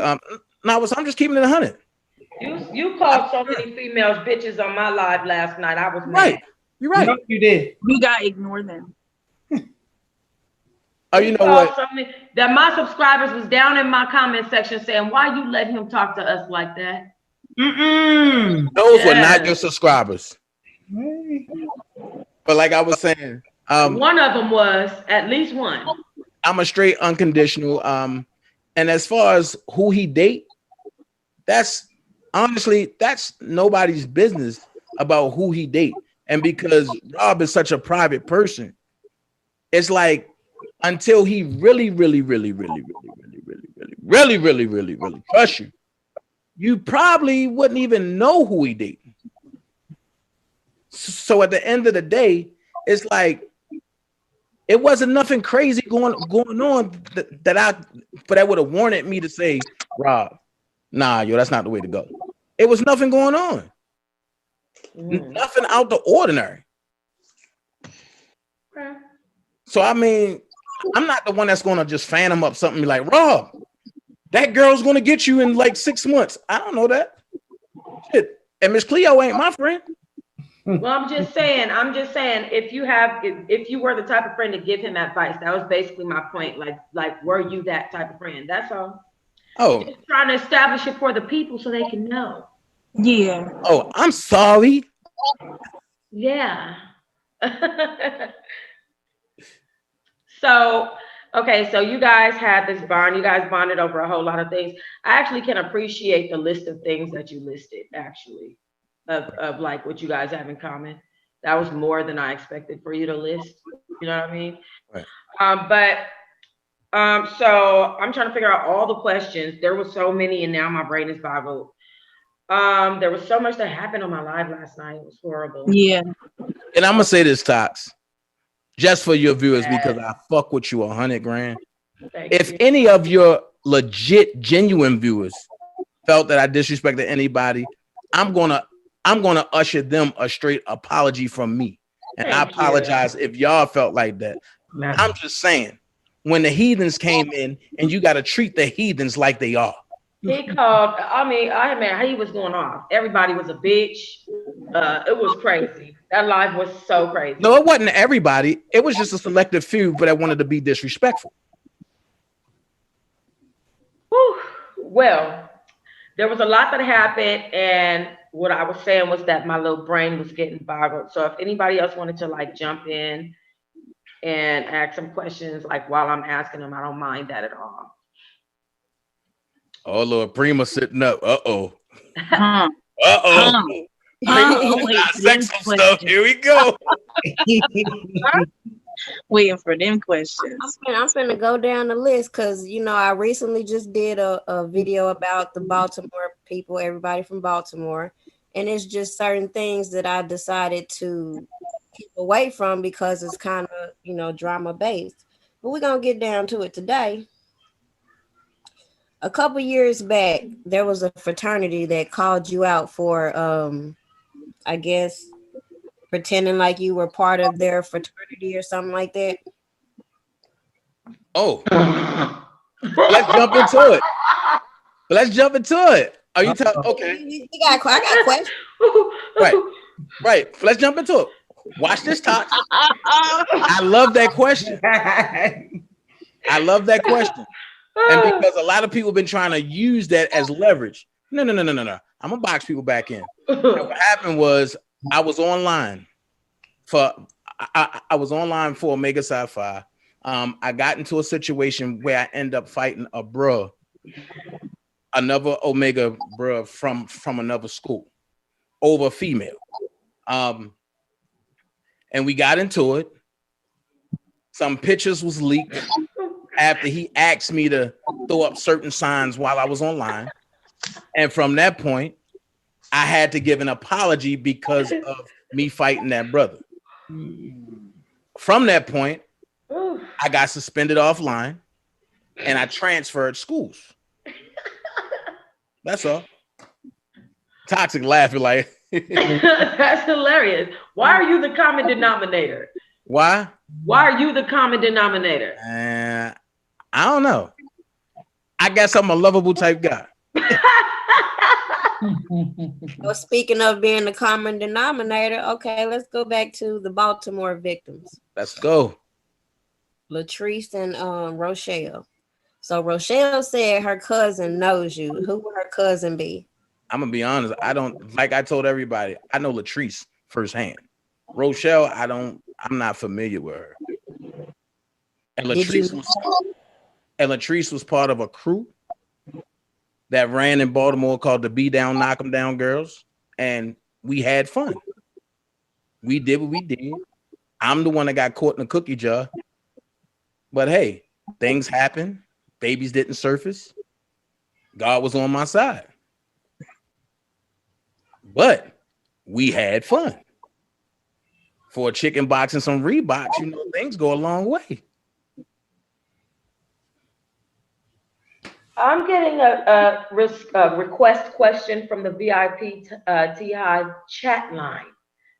no, I'm just keeping it 100. You called so many females bitches on my live last night. I was right. You're right. No, you did. We gotta ignore them. Oh, you know what? That my subscribers was down in my comment section saying, "Why you let him talk to us like that?" Those were not your subscribers. But like I was saying, one of them was, at least one. I'm a straight unconditional. And as far as who he date, that's nobody's business about who he date. And because Rob is such a private person, it's like until he really trust you, you probably wouldn't even know who he dating. So at the end of the day, it's like it wasn't nothing crazy going on that would have warranted me to say, Rob, nah, that's not the way to go. It was nothing going on. Nothing out the ordinary. Okay. So I mean, I'm not the one that's gonna just fan him up something like, Rob, that girl's gonna get you in like 6 months. I don't know that. Shit. And Miss Cleo ain't my friend. Well, I'm just saying, if you were the type of friend to give him advice, that was basically my point. Like, were you that type of friend? That's all. Oh. Just trying to establish it for the people so they can know. Yeah. Oh, I'm sorry. Yeah. So you guys had this bond. You guys bonded over a whole lot of things. I actually can appreciate the list of things that you listed, actually, of like what you guys have in common. That was more than I expected for you to list. You know what I mean? Right. So I'm trying to figure out all the questions. There were so many, and now my brain is boggled. There was so much that happened on my live last night. It was horrible. Yeah. And I'm gonna say this, Tox, just for your viewers, because I fuck with you 100 grand. If any of your legit, genuine viewers felt that I disrespected anybody, I'm gonna usher them a straight apology from me. And I apologize if y'all felt like that. I'm just saying, when the heathens came in, and you gotta treat the heathens like they are. He called, he was going off. Everybody was a bitch. It was crazy. That live was so crazy. No, it wasn't everybody. It was just a selective few, but I wanted to be disrespectful. Whew. Well, there was a lot that happened, and what I was saying was that my little brain was getting boggled. So if anybody else wanted to like jump in, and ask some questions like while I'm asking them. I don't mind that at all. Oh Lord, Prima sitting up. Uh-oh. Huh. Uh-oh. Sex stuff. Here we go. Waiting for them questions. I'm finna go down the list because you know I recently just did a video about the Baltimore people, everybody from Baltimore, and it's just certain things that I decided to keep away from because it's kind of, you know, drama based. But we're gonna get down to it today. A couple years back, there was a fraternity that called you out for I guess pretending like you were part of their fraternity or something like that. Oh, let's jump into it. Let's jump into it. Are you talking? Okay. I got questions. Right. Let's jump into it. Watch this, Tox. I love that question. I love that question. And because a lot of people have been trying to use that as leverage. No. I'm gonna box people back in. And what happened was I was online for Omega Sci-Fi. I got into a situation where I end up fighting another Omega bruh from another school over a female. And we got into it. Some pictures was leaked after he asked me to throw up certain signs while I was online. And from that point, I had to give an apology because of me fighting that brother. From that point, I got suspended offline and I transferred schools. That's all. Toxic laughing like That's hilarious. Why are you the common denominator? Why? Why are you the common denominator? I don't know. I guess I'm a lovable type guy. Well, speaking of being the common denominator, okay, let's go back to the Baltimore victims. Let's go. Latrice and Rochelle. So Rochelle said her cousin knows you. Who would her cousin be? I'm gonna be honest. I don't, like I told everybody, I know Latrice firsthand. Rochelle, I'm not familiar with her. And Latrice was part of a crew that ran in Baltimore called the Be Down, Knock 'em Down Girls. And we had fun. We did what we did. I'm the one that got caught in the cookie jar. But hey, things happen. Babies didn't surface. God was on my side. But we had fun. For a chicken box and some Reeboks, you know, things go a long way. I'm getting a request question from the VIP T-Hive chat line,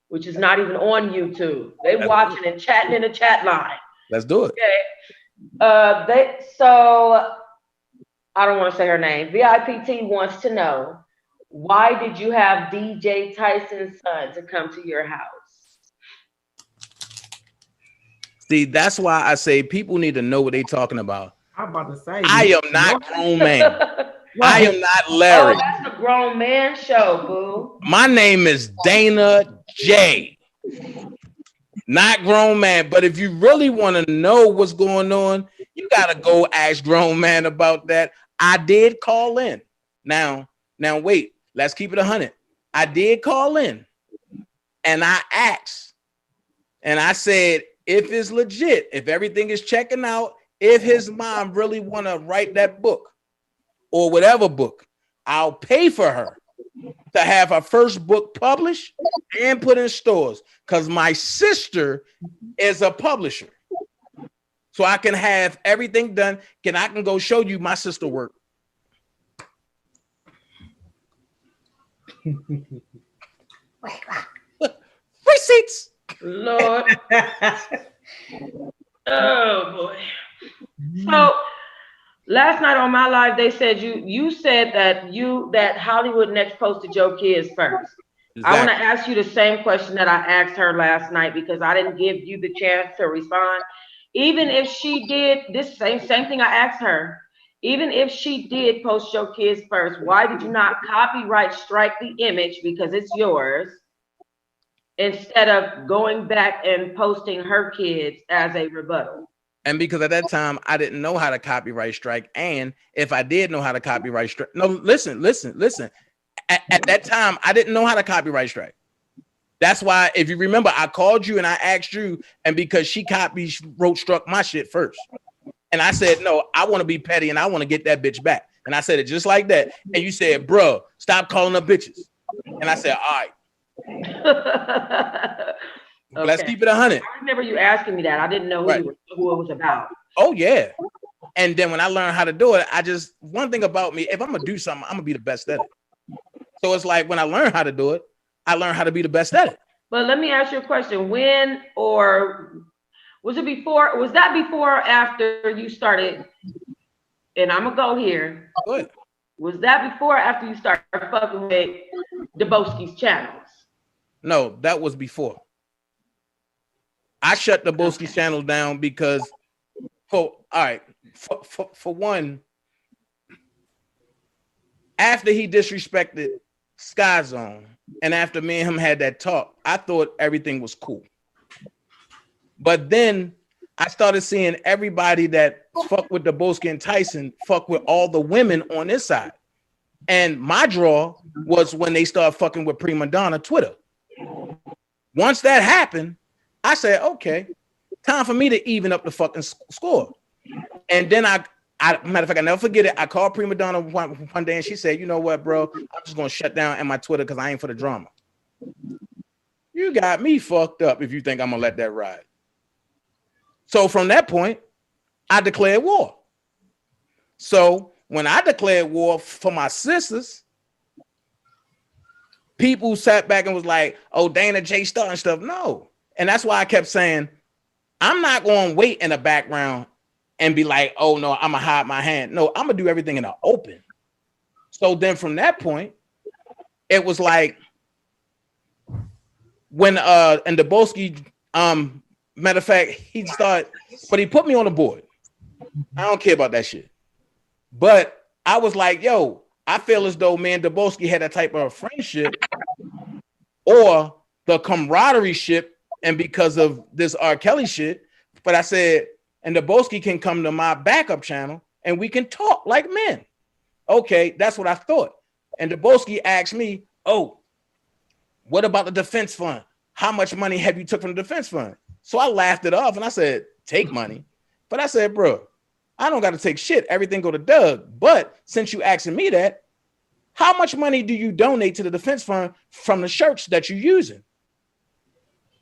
which is not even on YouTube. They watching and chatting in the chat line. Let's do it. Okay. So I don't want to say her name. VIPT wants to know, why did you have DJ Tyson's son to come to your house? See, that's why I say people need to know what they're talking about. I'm about to say, I am not grown man. I am not Larry. Oh, that's a grown man show, boo. My name is daintezjackson. Not grown man. But if you really want to know what's going on, you got to go ask grown man about that. I did call in. Now wait, let's keep it 100. I did call in and I asked and I said, if it's legit, if everything is checking out, if his mom really want to write that book or whatever book, I'll pay for her to have her first book published and put in stores, because my sister is a publisher. So I can have everything done. I can go show you my sister work. Receipts. Lord. Oh boy. So last night on my live, they said you said that Hollywood Next posted your kids first. Exactly. I want to ask you the same question that I asked her last night, because I didn't give you the chance to respond. Even if she did this same thing I asked her, even if she did post your kids first, why did you not copyright strike the image, because it's yours, instead of going back and posting her kids as a rebuttal. And because at that time I didn't know how to copyright strike, and if I did know how to copyright strike, no, listen. At that time, I didn't know how to copyright strike. That's why, if you remember, I called you and I asked you, and because she wrote struck my shit first, and I said, no, I want to be petty and I want to get that bitch back, and I said it just like that, and you said, bro, stop calling her bitches, and I said, all right. Okay. Let's keep it 100. I remember you asking me that. I didn't know who it was about. Oh yeah. And then when I learned how to do it, one thing about me, if I'm gonna do something, I'm gonna be the best at it. So it's like when I learned how to do it, I learned how to be the best at it. But let me ask you a question. When or was it before? Was that before or after you started? And I'm gonna go here. Go ahead. Was that before or after you started fucking with Deboski's channels? No, that was before. I shut the Deboski's channel down because for one, after he disrespected Sky Zone, and after me and him had that talk, I thought everything was cool. But then I started seeing everybody that fuck with Deboski and Tyson fuck with all the women on this side. And my draw was when they started fucking with Prima Donna Twitter. Once that happened, I said, okay, time for me to even up the fucking score. And then I matter of fact, I never forget it. I called Prima Donna one day and she said, you know what, bro? I'm just going to shut down my Twitter because I ain't for the drama. You got me fucked up if you think I'm going to let that ride. So from that point, I declared war. So when I declared war for my sisters, people sat back and was like, oh, DanaJay starting stuff. No. And that's why I kept saying, I'm not going to wait in the background and be like, oh, no, I'm going to hide my hand. No, I'm going to do everything in the open. So then from that point, it was like when and Deboski, matter of fact, he put me on the board. I don't care about that shit. But I was like, yo, I feel as though me and Deboski had that type of friendship or the camaraderie ship, and because of this R. Kelly shit, but I said, and Deboski can come to my backup channel and we can talk like men. Okay, that's what I thought. And Deboski asked me, oh, what about the defense fund? How much money have you took from the defense fund? So I laughed it off and I said, take money. But I said, bro, I don't got to take shit. Everything go to Doug. But since you asking me that, how much money do you donate to the defense fund from the shirts that you're using?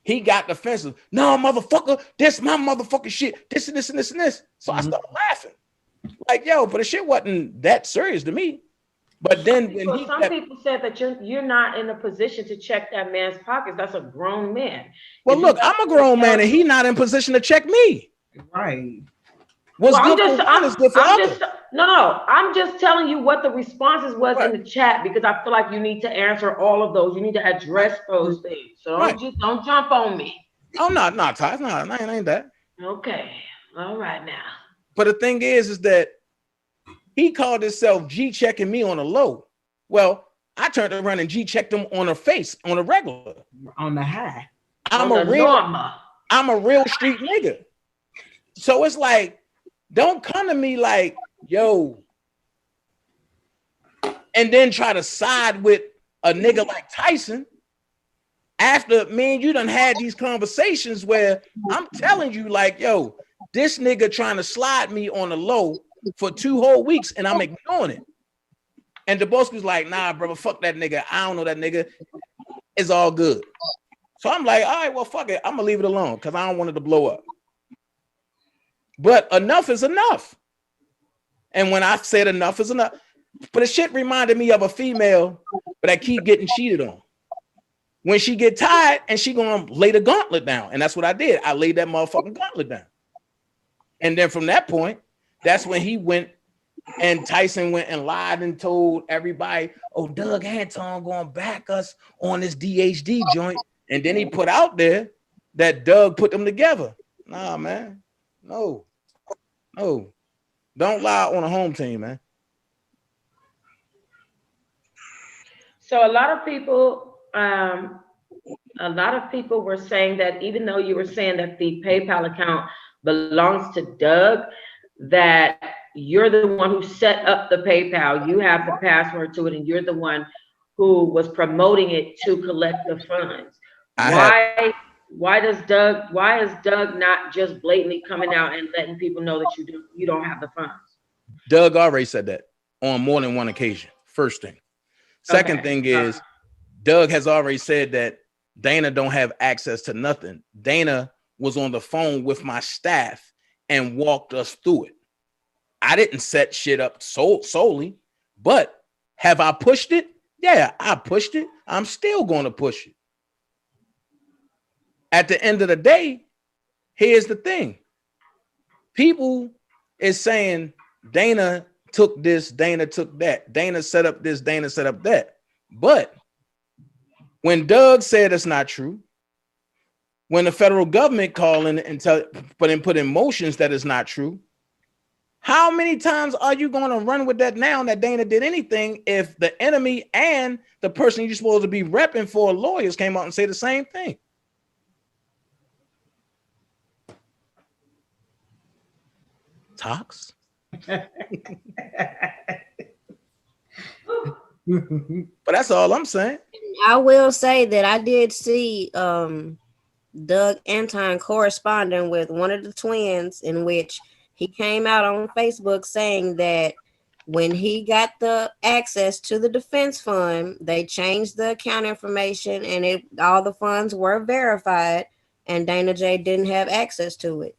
He got defensive. No, motherfucker, this my motherfucking shit. This and this and this and this. So I started laughing. Like, yo, but the shit wasn't that serious to me. But then when some people said that you're not in a position to check that man's pockets. That's a grown man. Well, look, I'm a grown man and he's not in position to check me. Right. I'm just telling you what the responses was in the chat, because I feel like you need to answer all of those. You need to address those things. So don't jump on me. Oh, no, Ty. No, I ain't that. Okay. All right now. But the thing is that he called himself G-checking me on a low. Well, I turned around and G-checked him on a face, on a regular. On the high. I'm a real street nigga. So it's like, don't come to me like, yo, and then try to side with a nigga like Tyson after me and you done had these conversations where I'm telling you like, yo, this nigga trying to slide me on the low for 2 whole weeks and I'm ignoring it. And Deboski's like, nah, brother, fuck that nigga. I don't know that nigga. It's all good. So I'm like, all right, well, fuck it. I'm gonna leave it alone because I don't want it to blow up. But enough is enough. And when I said enough is enough, but the shit reminded me of a female but I keep getting cheated on. When she get tired and she gonna lay the gauntlet down. And that's what I did. I laid that motherfucking gauntlet down. And then from that point, that's when he went and Tyson went and lied and told everybody, oh, Doug Anton gonna back us on this DHD joint. And then he put out there that Doug put them together. Nah, man. No. Don't lie on a home team, man. So a lot of people A lot of people were saying that even though you were saying that the PayPal account belongs to Doug, that you're the one who set up the PayPal. You have the password to it, and you're the one who was promoting it to collect the funds. Why is Doug not just blatantly coming out and letting people know that you don't have the funds? Doug already said that on more than one occasion. First thing. Second thing is Doug has already said that Dana don't have access to nothing. Dana was on the phone with my staff and walked us through it. I didn't set shit up solely, but have I pushed it? Yeah, I pushed it. I'm still going to push it. At the end of the day, here's the thing. People is saying Dana took this, Dana took that. Dana set up this, Dana set up that. But when Doug said it's not true, when the federal government called in and put in motions that it's not true, how many times are you going to run with that now that Dana did anything if the enemy and the person you're supposed to be repping for lawyers came out and say the same thing? Tox? But that's all I'm saying. I will say that I did see Doug Anton corresponding with one of the twins, in which he came out on Facebook saying that when he got the access to the defense fund, they changed the account information and all the funds were verified, and DanaJay didn't have access to it.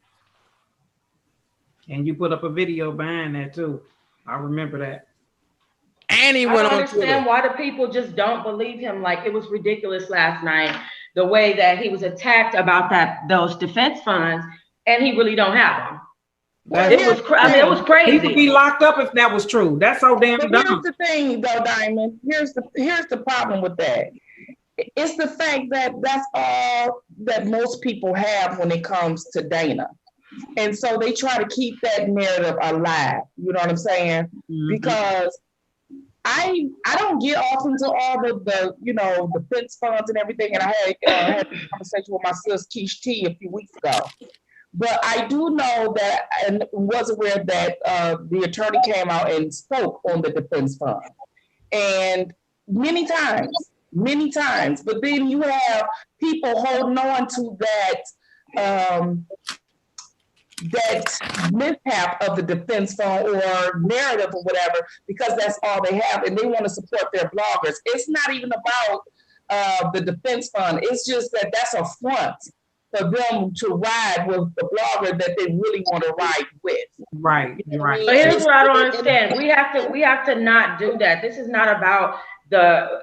And you put up a video behind that too. I remember that. And he went on Twitter. I don't understand why the people just don't believe him. Like, it was ridiculous last night, the way that he was attacked about those defense funds, and he really don't have them. It was crazy. He could be locked up if that was true. That's so damn dumb. Here's the thing, though, Diamond. Here's the problem with that. It's the fact that that's all that most people have when it comes to Dana. And so they try to keep that narrative alive. You know what I'm saying? Mm-hmm. Because I don't get off into all the defense funds and everything. And I had this conversation with my sis Keish T a few weeks ago. But I do know that, and was aware that the attorney came out and spoke on the defense fund. And many times. But then you have people holding on to that mishap of the defense fund or narrative or whatever, because that's all they have, and they want to support their bloggers. It's not even about the defense fund. It's just that that's a front for them to ride with the blogger that they really want to ride with. Right. But here's what I don't understand. We have to not do that. This is not about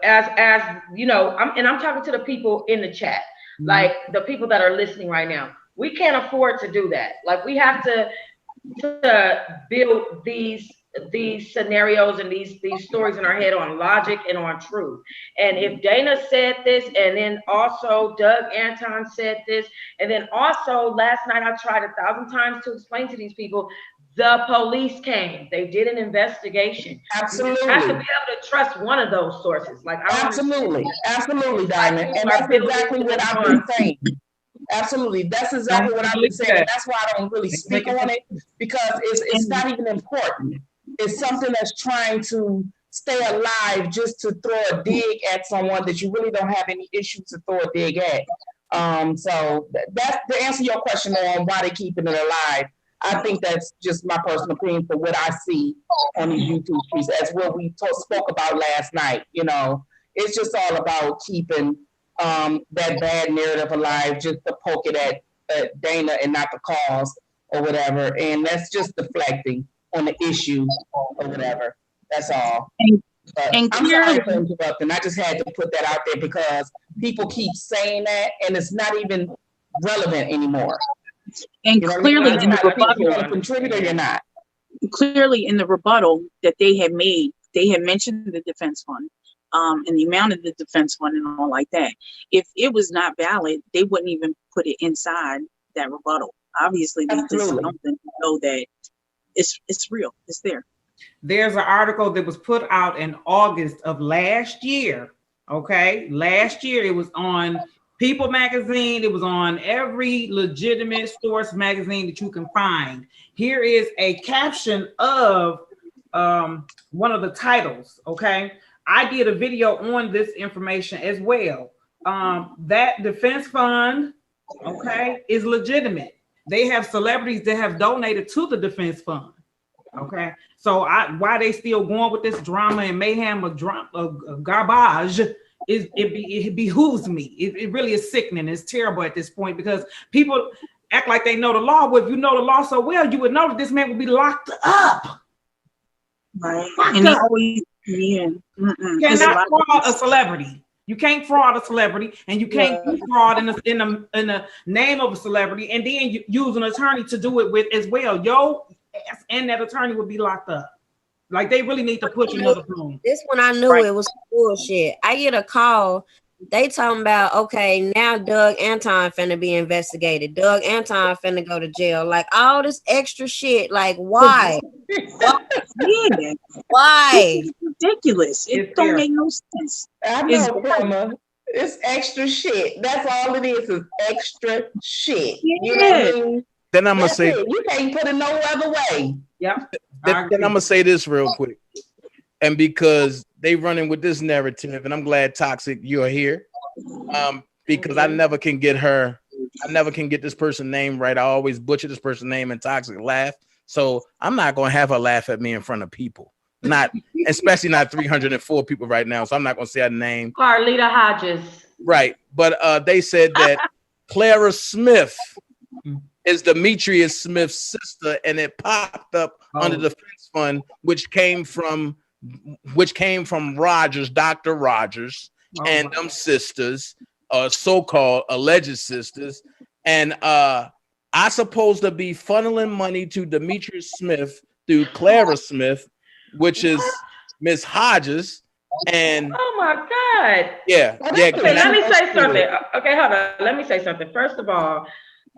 as you know, I'm talking to the people in the chat, like the people that are listening right now. We can't afford to do that. Like, we have to build these scenarios and these stories in our head on logic and on truth. And if Dana said this, and then also Doug Anton said this, and then also last night I tried 1,000 times to explain to these people, the police came. They did an investigation. Absolutely. You have to be able to trust one of those sources. Like, absolutely, Diamond. And that's exactly what I've been saying. Absolutely. That's exactly what I've been saying. That's why I don't really speak on it, because it's not even important. It's something that's trying to stay alive, just to throw a dig at someone that you really don't have any issues to throw a dig at. So that's to answer your question on why they're keeping it alive. I think that's just my personal opinion for what I see on these YouTube streets, as what we spoke about last night. You know, it's just all about keeping that bad narrative alive, just to poke it at Dana and not the cause or whatever. And that's just deflecting on the issue or whatever. That's all. But I'm sorry for interrupting. I just had to put that out there because people keep saying that, and it's not even relevant anymore. And clearly, in the rebuttal, contribute or you're not. Clearly, in the rebuttal that they had made, they had mentioned the defense fund, and the amount of the defense fund and all like that. If it was not valid, they wouldn't even put it inside that rebuttal. Obviously, they just don't know that it's real. It's there. There's an article that was put out in August of last year. Okay, last year it was on People magazine. It was on every legitimate source magazine that you can find. Here is a caption of one of the titles. Okay, I did a video on this information as well. That defense fund, okay, is legitimate. They have celebrities that have donated to the defense fund. Okay, so why they still going with this drama and mayhem of garbage is it behooves me. It really is sickening. It's terrible at this point because people act like they know the law. Well, if you know the law so well, you would know that this man would be locked up. Right. Locked And up. you Cannot fraud a celebrity. You can't fraud a celebrity, and you can't do fraud in the name of a celebrity, and then you use an attorney to do it with as well. Yo, and that attorney would be locked up. Like they really need to push another phone. This one I knew it was bullshit. I get a call. They talking about, okay, now Doug Anton finna be investigated. Doug Anton finna go to jail. Like all this extra shit. Like why? Why? It's ridiculous. It don't make no sense. I know, Grandma. It's extra shit. That's all it is extra shit. You know what I mean? Then I'm gonna say you can't put it no other way. Yep. Then I'm gonna say this real quick, and because they running with this narrative, and I'm glad Toxic you're here, because I never can get this person's name right. I always butcher this person's name, and Toxic laugh. So I'm not gonna have her laugh at me in front of people, not especially not 304 people right now. So I'm not gonna say her name. Carlita Hodges. Right, but they said that Clara Smith is Demetrius Smith's sister, and it popped up under the defense fund, which came from Rogers, Dr. Rogers, and them sisters, so-called alleged sisters, and I supposed to be funneling money to Demetrius Smith through Clara Smith, which is Miss Hodges, and oh my God, yeah. Okay, let me say something. Okay, hold on. Let me say something. First of all,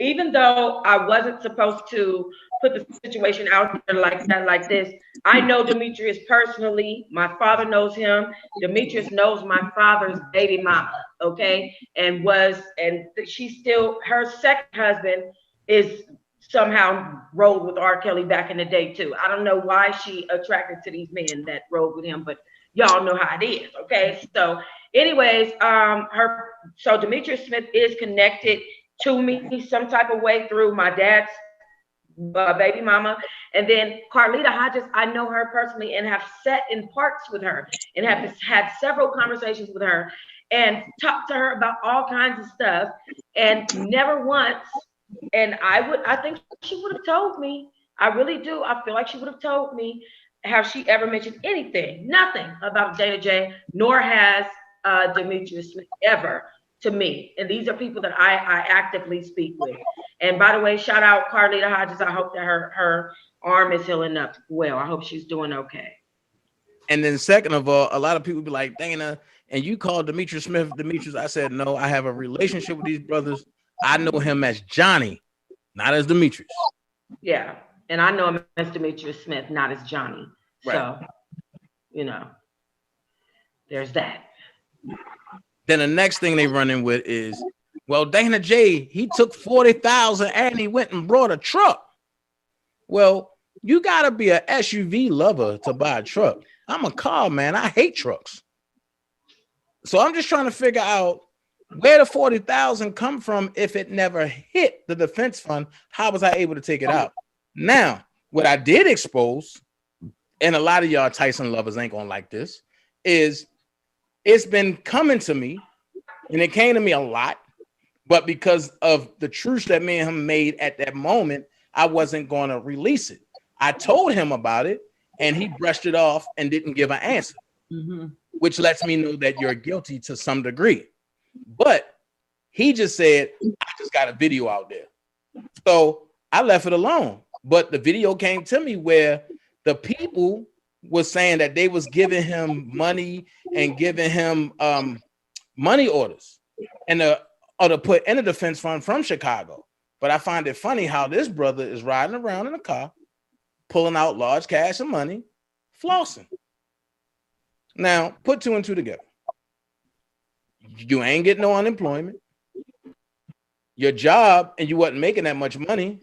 even though I wasn't supposed to put the situation out there like that, like this, I know Demetrius personally. My father knows him. Demetrius knows my father's baby mama, okay? And she's still, her second husband is somehow rode with R. Kelly back in the day too. I don't know why she attracted to these men that rode with him, but y'all know how it is, okay? So anyways, so Demetrius Smith is connected to me some type of way through my dad's baby mama. And then Carlita Hodges, I know her personally and have sat in parks with her and have had several conversations with her and talked to her about all kinds of stuff, and never once, and I think she would have told me, I really do, I feel like she would have told me, have she ever mentioned anything, nothing about DanaJay, nor has Demetrius Smith ever to me. And these are people that I actively speak with. And by the way, shout out Carlita Hodges. I hope that her arm is healing up well. I hope she's doing okay. And then second of all, a lot of people be like, Dana, and you called Demetrius Smith Demetrius. I said, no, I have a relationship with these brothers. I know him as Johnny, not as Demetrius. Yeah. And I know him as Demetrius Smith, not as Johnny. Right. So, there's that. Then the next thing they run in with is, well, DanaJay, he took 40,000 and he went and brought a truck. Well, you gotta be an SUV lover to buy a truck. I'm a car man. I hate trucks. So I'm just trying to figure out where the 40,000 come from if it never hit the defense fund. How was I able to take it out? Now, what I did expose, and a lot of y'all Tyson lovers ain't gonna like this, is it's been coming to me, and it came to me a lot, but because of the truce that me and him made at that moment, I wasn't going to release it. I told him about it, and he brushed it off and didn't give an answer, which lets me know that you're guilty to some degree. But he just said, I just got a video out there. So I left it alone. But the video came to me where the people was saying that they was giving him money and giving him money orders and to put in a defense fund from Chicago. But I find it funny how this brother is riding around in a car, pulling out large cash of money, flossing. Now, put two and two together. You ain't getting no unemployment. your job and you wasn't making that much money,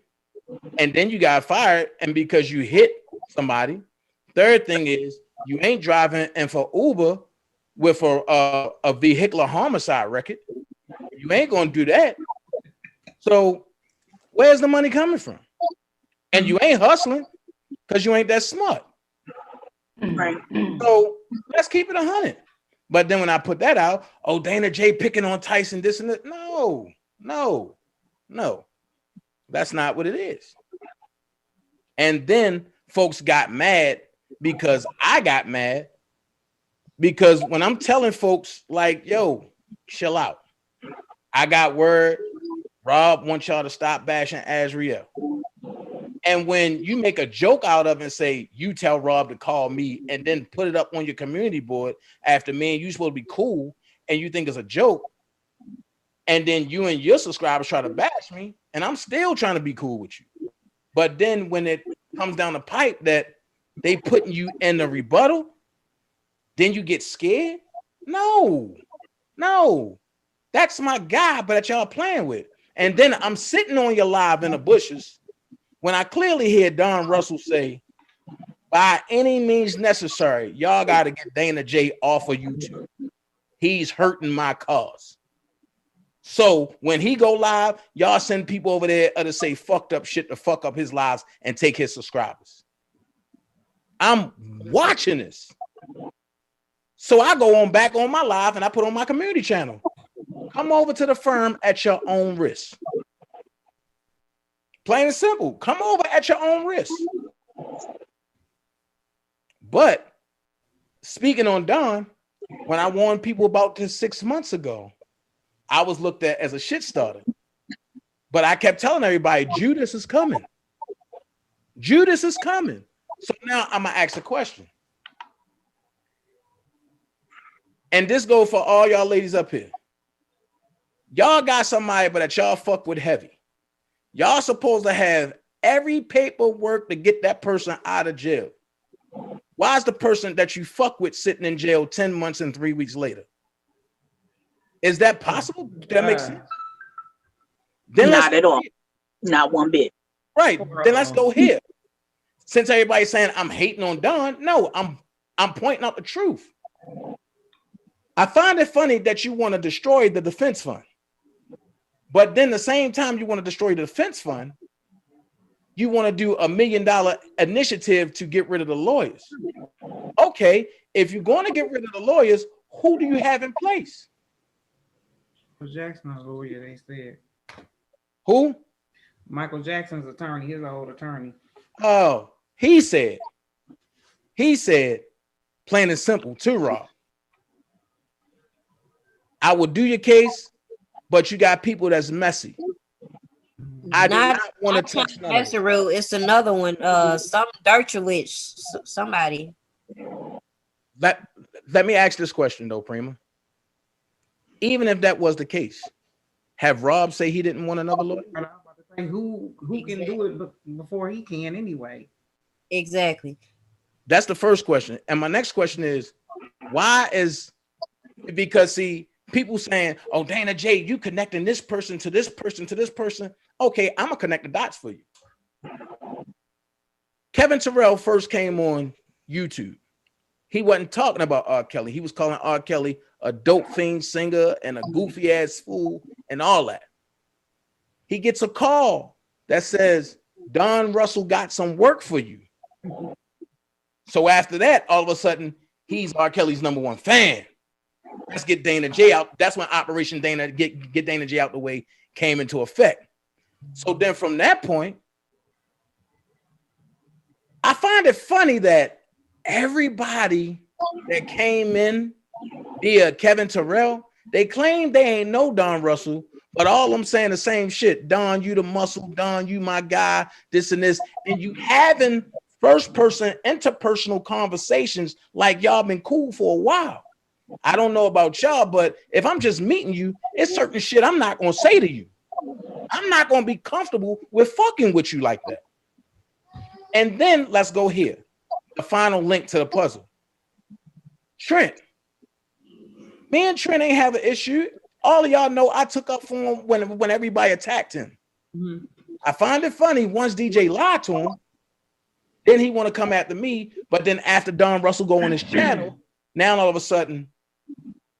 and then you got fired, and because you hit somebody. Third thing is you ain't driving and for Uber with a vehicular homicide record. You ain't gonna do that. So where's the money coming from? And you ain't hustling because you ain't that smart. Right. So let's keep it 100. But then when I put that out, oh, DanaJay picking on Tyson, this and that. No. That's not what it is. And then folks got mad because I got mad because when I'm telling folks like, yo, chill out. I got word. Rob wants y'all to stop bashing Azriel. And when you make a joke out of it and say, you tell Rob to call me and then put it up on your community board after me and you supposed to be cool and you think it's a joke, and then you and your subscribers try to bash me and I'm still trying to be cool with you. But then when it comes down the pipe that they putting you in the rebuttal, then you get scared? No. That's my guy, but that y'all playing with. And then I'm sitting on your live in the bushes when I clearly hear Don Russell say, by any means necessary, y'all got to get DanaJay off of YouTube. He's hurting my cause. So when he go live, y'all send people over there to say fucked up shit to fuck up his lives and take his subscribers. I'm watching this. So I go on back on my live and I put on my community channel. Come over to the firm at your own risk. Plain and simple. Come over at your own risk. But speaking on Don, when I warned people about this 6 months ago, I was looked at as a shit starter. But I kept telling everybody, Judas is coming. Judas is coming. So now I'm going to ask a question. And this goes for all y'all ladies up here. Y'all got somebody, but that y'all fuck with heavy. Y'all supposed to have every paperwork to get that person out of jail. Why is the person that you fuck with sitting in jail 10 months and 3 weeks later? Is that possible? Does that make sense? Then not at all. Not one bit. Right. Then let's go here. Since everybody's saying I'm hating on Don, no, I'm pointing out the truth. I find it funny that you want to destroy the defense fund. But then the same time you want to destroy the defense fund, you want to do $1 million initiative to get rid of the lawyers. Okay, if you're going to get rid of the lawyers, who do you have in place? Michael Jackson's a lawyer, they said. Who? Michael Jackson's attorney, his old attorney. Oh, he said, plain and simple, too, Rob. I will do your case, but you got people that's messy. I do not want to touch Azriel. It's another one. Some Dershowitz, somebody. Let me ask this question though, Prima. Even if that was the case, have Rob say he didn't want another lawyer? Who can do it before he can anyway? Exactly. That's the first question. And my next question is, why is because see, people saying, oh, DanaJay, you connecting this person to this person to this person. Okay, I'm gonna connect the dots for you. Kevin Terrell first came on YouTube. He wasn't talking about R. Kelly. He was calling R. Kelly a dope fiend singer and a goofy ass fool and all that. He gets a call that says, Don Russell got some work for you. So after that, all of a sudden, he's R. Kelly's #1 fan. Let's get DanaJay out. That's when Operation Dana get DanaJay out the way came into effect. So then from that point, I find it funny that everybody that came in via Kevin Terrell, they claim they ain't know Don Russell, but all them saying the same shit. Don, you the muscle. Don, you my guy, this and this. And you having first person interpersonal conversations like y'all been cool for a while. I don't know about y'all, but if I'm just meeting you, it's certain shit I'm not going to say to you. I'm not going to be comfortable with fucking with you like that. And then let's go here. The final link to the puzzle. Trent. Me and Trent ain't have an issue. All of y'all know I took up for him when everybody attacked him. Mhm. I find it funny once DJ lied to him, then he want to come after me. But then after Don Russell go on his channel, now all of a sudden,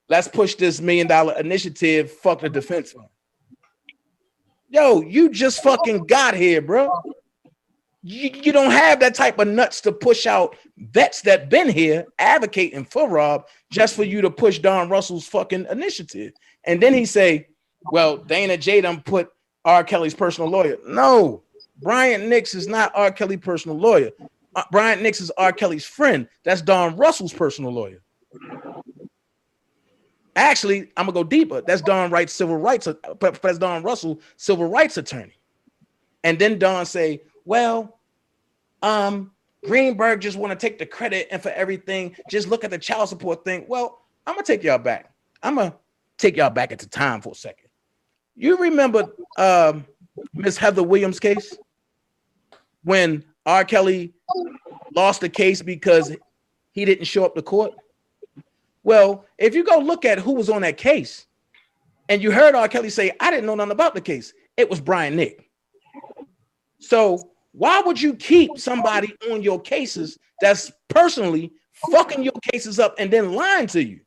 let's push this $1 million initiative. Fuck the defense fund. Yo, you just fucking got here, bro. You don't have that type of nuts to push out vets that been here advocating for Rob just for you to push Don Russell's fucking initiative. And then he say, well, DanaJay done put R. Kelly's personal lawyer. No, Brian Nix is not R. Kelly's personal lawyer. Brian Nix is R. Kelly's friend. That's Don Russell's personal lawyer. Actually, I'm gonna go deeper. That's Don Wright's civil rights. That's Don Russell, civil rights attorney. And then Don say, well, Greenberg just want to take the credit and for everything. Just look at the child support thing. Well, I'm gonna take y'all back. I'm gonna take y'all back into time for a second. You remember Miss Heather Williams' case when R. Kelly lost the case because he didn't show up to court? Well, if you go look at who was on that case, and you heard R. Kelly say, I didn't know nothing about the case, it was Brian Nick. So why would you keep somebody on your cases that's personally fucking your cases up and then lying to you?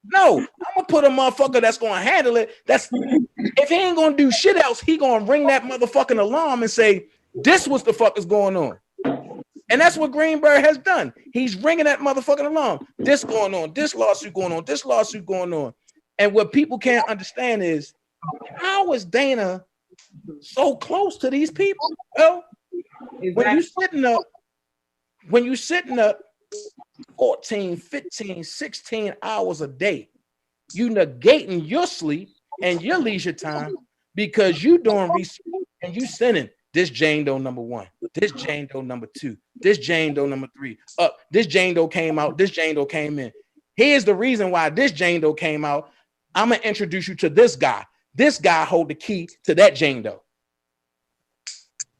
No, I'm gonna put a motherfucker that's gonna handle it. That's if he ain't gonna do shit else, he gonna ring that motherfucking alarm and say, this was the fuck is going on. And that's what Greenberg has done. He's ringing that motherfucking alarm. This going on, this lawsuit going on, this lawsuit going on. And what people can't understand is, how is Dana so close to these people? Well, exactly. when you sitting up 14, 15, 16 hours a day, you negating your sleep and your leisure time because you doing research and you sending this Jane Doe number 1, this Jane Doe number 2, this Jane Doe number 3, this Jane Doe came out, this Jane Doe came in. Here's the reason why this Jane Doe came out. I'm gonna introduce you to this guy. This guy hold the key to that Jane Doe.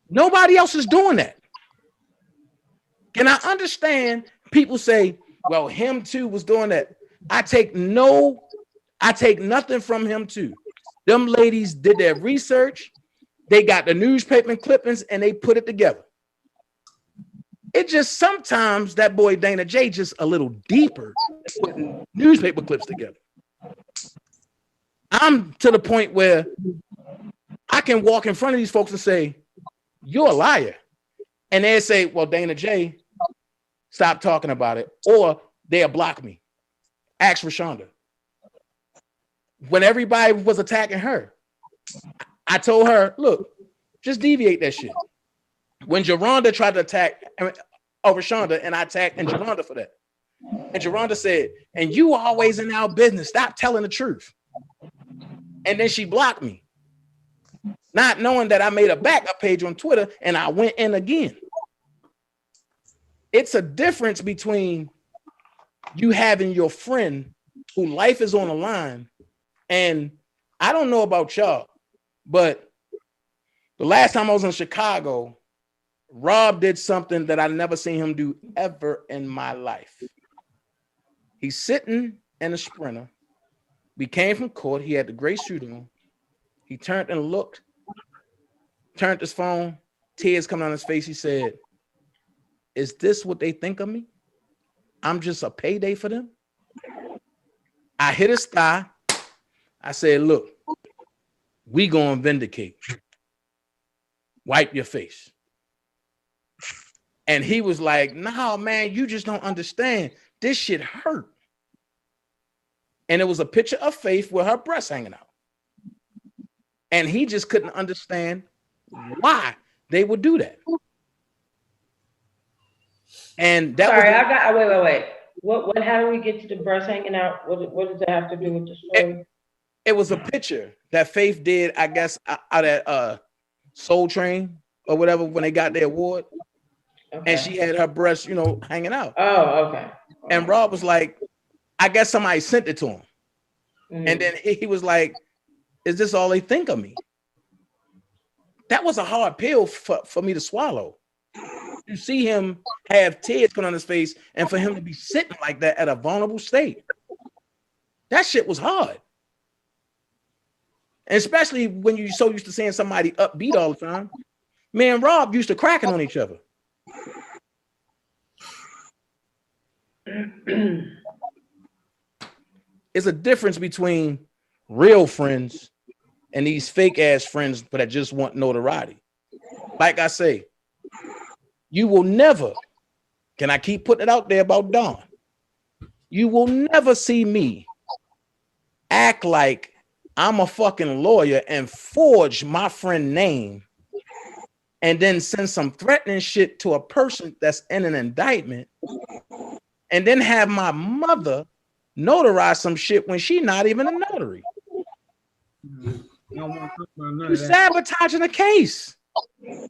Nobody else is doing that. Can I understand people say, well, him too was doing that? I take nothing from him too. Them ladies did their research. They got the newspaper clippings and they put it together. It just sometimes that boy DanaJay just a little deeper putting newspaper clips together. I'm to the point where I can walk in front of these folks and say, you're a liar. And they say, well, DanaJay, stop talking about it. Or they'll block me. Ask Rashonda. When everybody was attacking her, I told her, look, just deviate that shit. When Geronda tried to attack Rashonda, and I attacked and Geronda for that. And Geronda said, and you always in our business, stop telling the truth. And then she blocked me, not knowing that I made a backup page on Twitter and I went in again. It's a difference between you having your friend who life is on the line. And I don't know about y'all, but the last time I was in Chicago, Rob did something that I never seen him do ever in my life. He's sitting in a Sprinter. We came from court. He had the gray suit on. He turned and looked, turned his phone, tears coming on his face. He said, is this what they think of me? I'm just a payday for them? I hit his thigh. I said, look, we gonna vindicate. Wipe your face. And he was like, no, man, you just don't understand. This shit hurt. And it was a picture of Faith with her breasts hanging out. And he just couldn't understand why they would do that. And that wait. What how do we get to the breasts hanging out? What does that have to do with the story? It was a picture that Faith did, I guess, out at Soul Train or whatever when they got their award. Okay. And she had her breasts, hanging out. Oh, okay. And Rob was like, I guess somebody sent it to him. Mm-hmm. And then he was like, is this all they think of me? That was a hard pill for me to swallow. You see him have tears coming on his face and for him to be sitting like that at a vulnerable state. That shit was hard. especially when you're so used to seeing somebody upbeat all the time. Me and Rob used to cracking on each other. It's a difference between real friends and these fake ass friends, but that just want notoriety. Like I say, you will never, can I keep putting it out there about Dawn? You will never see me act like I'm a fucking lawyer and forge my friend name and then send some threatening shit to a person that's in an indictment and then have my mother notarize some shit when she's not even a notary. You're sabotaging the case. You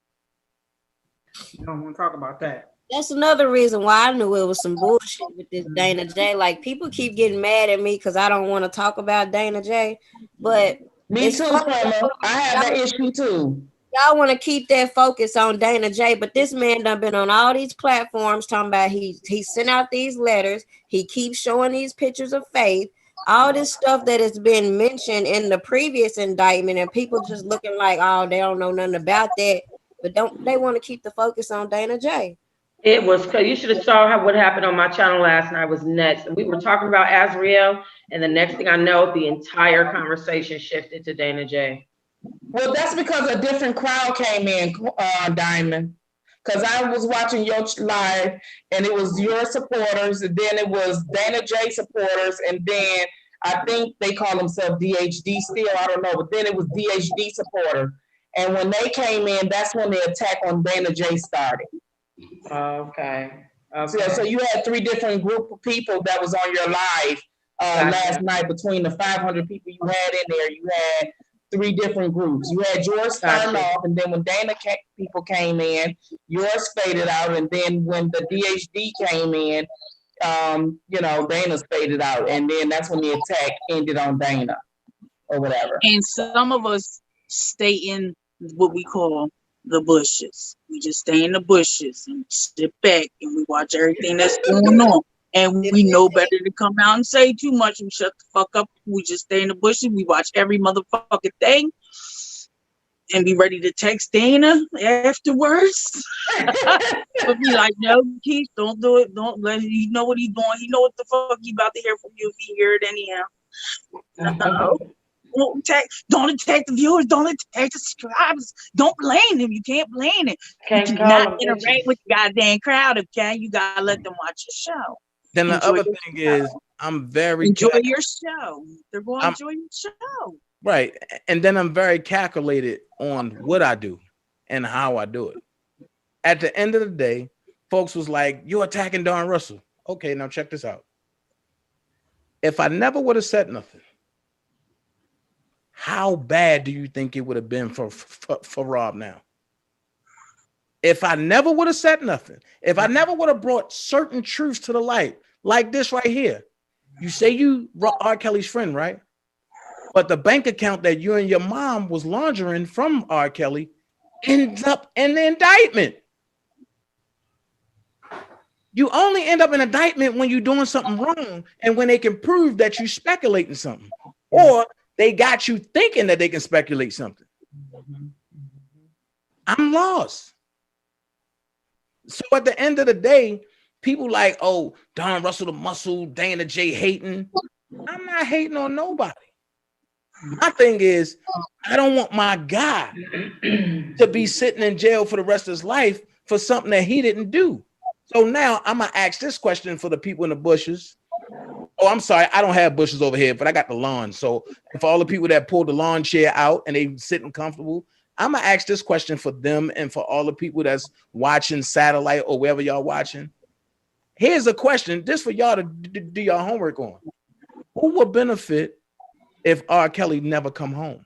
don't want to talk about that. That's another reason why I knew it was some bullshit with this DanaJay. Like, people keep getting mad at me because I don't want to talk about DanaJay, but me too, Carla. I have that issue too. Y'all want to keep that focus on DanaJay, but this man done been on all these platforms talking about he sent out these letters. He keeps showing these pictures of Faith, all this stuff that has been mentioned in the previous indictment, and people just looking like, oh, they don't know nothing about that, but they want to keep the focus on DanaJay. It was, you should have saw what happened on my channel last night. Was nuts. We were talking about Azriel, and the next thing I know, the entire conversation shifted to DanaJay. Well, that's because a different crowd came in, Diamond. Because I was watching your live, and it was your supporters, and then it was DanaJay supporters, and then I think they call themselves DHD still, I don't know, but then it was DHD supporters. And when they came in, that's when the attack on DanaJay started. Okay. So you had three different group of people that was on your live last night. Between the 500 people you had in there, you had three different groups. You had yours starting off, and then when Dana people came in, yours faded out, and then when the DHD came in, Dana's faded out, and then that's when the attack ended on Dana or whatever. And some of us stay in what we call the bushes. We just stay in the bushes and sit back and we watch everything that's going on. And we know better to come out and say too much. We shut the fuck up. We just stay in the bushes. We watch every motherfucking thing and be ready to text Dana afterwards. But be like, no, Keith, don't do it. Don't let him. You know what he's doing. He know what the fuck he about to hear from you if he hear it anyhow. Don't attack the viewers. Don't attack the subscribers. Don't blame them. You can't blame it. You cannot interact with the goddamn crowd, okay? You gotta let them watch your show. Then the other thing is, I'm very enjoy your show. They're going to enjoy your show. Right. And then I'm very calculated on what I do and how I do it. At the end of the day, folks was like, you're attacking Don Russell. Okay, now check this out. If I never would have said nothing, how bad do you think it would have been for Rob now? If I never would have said nothing, if I never would have brought certain truths to the light, like this right here, you say you R. Kelly's friend, right? But the bank account that you and your mom was laundering from R. Kelly ends up in the indictment. You only end up in indictment when you're doing something wrong and when they can prove that you're speculating something, or they got you thinking that they can speculate something. I'm lost. So at the end of the day, people like, oh, Don Russell the muscle, DanaJay hating. I'm not hating on nobody. My thing is, I don't want my guy to be sitting in jail for the rest of his life for something that he didn't do. So now I'm gonna ask this question for the people in the bushes. Oh, I'm sorry, I don't have bushes over here, but I got the lawn. So for all the people that pulled the lawn chair out and they sitting comfortable, I'm gonna ask this question for them and for all the people that's watching satellite or wherever y'all watching. Here's a question, this for y'all to do your homework on. Who will benefit if R. Kelly never come home?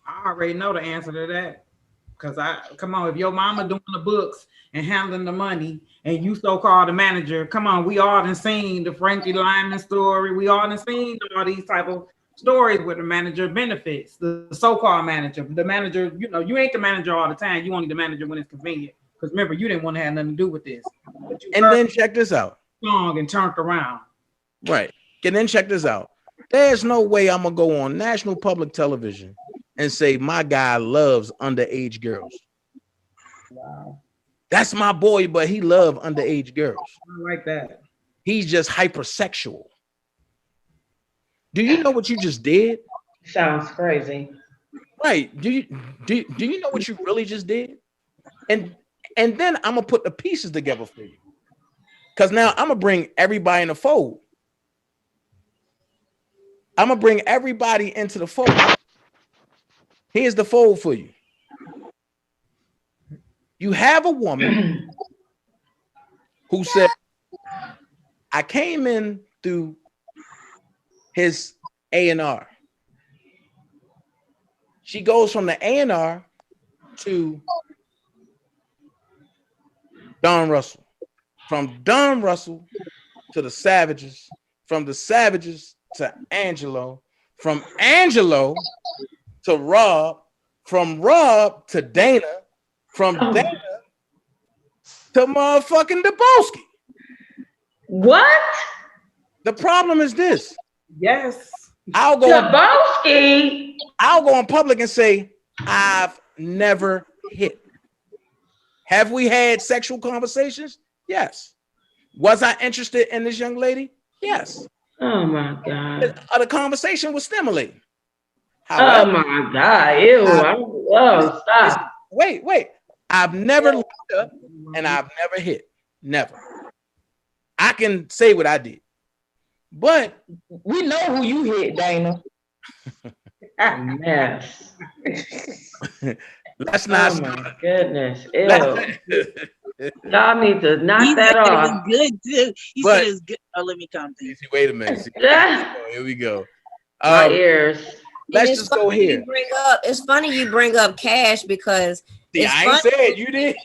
I already know the answer to that. Because come on, if your mama doing the books and handling the money and you so-called the manager, come on, we all done seen the Frankie Lyman story. We all done seen all these type of stories where the manager benefits, the so-called manager. The manager, you ain't the manager all the time. You only the manager when it's convenient. Because remember, you didn't want to have nothing to do with this. And then check this out. Song and turned around. Right. And then check this out. There's no way I'm gonna go on national public television and say my guy loves underage girls. Wow. That's my boy, but he loves underage girls. I like that. He's just hypersexual. Do you know what you just did? Sounds crazy. Right. Do you know what you really just did? And then I'm gonna put the pieces together for you. Because now I'm gonna bring everybody in the fold. I'm gonna bring everybody into the fold. Here's the fold for you. You have a woman who said, I came in through his A&R. She goes from the A&R to Don Russell. From Don Russell to the Savages. From the Savages to Angelo. From Angelo to Rob. From Rob to Dana. From Dana to motherfucking Dabowski. What? The problem is this. Yes. I'll go Dabowski. I'll go in public and say, I've never hit. Have we had sexual conversations? Yes. Was I interested in this young lady? Yes. Oh my God. The conversation was stimulating. However, oh my God. Ew. Stop. Wait. I've never looked up and I've never hit. Never. I can say what I did. But we know who you hit, Dana. Mess. Let's not. Oh my goodness. Ew. Y'all need to knock that off. It was good too. He said it was good. Oh, let me come to you. Wait a minute. Here we go. My ears. Let's just go here. It's funny you bring up Cash because I ain't said you did.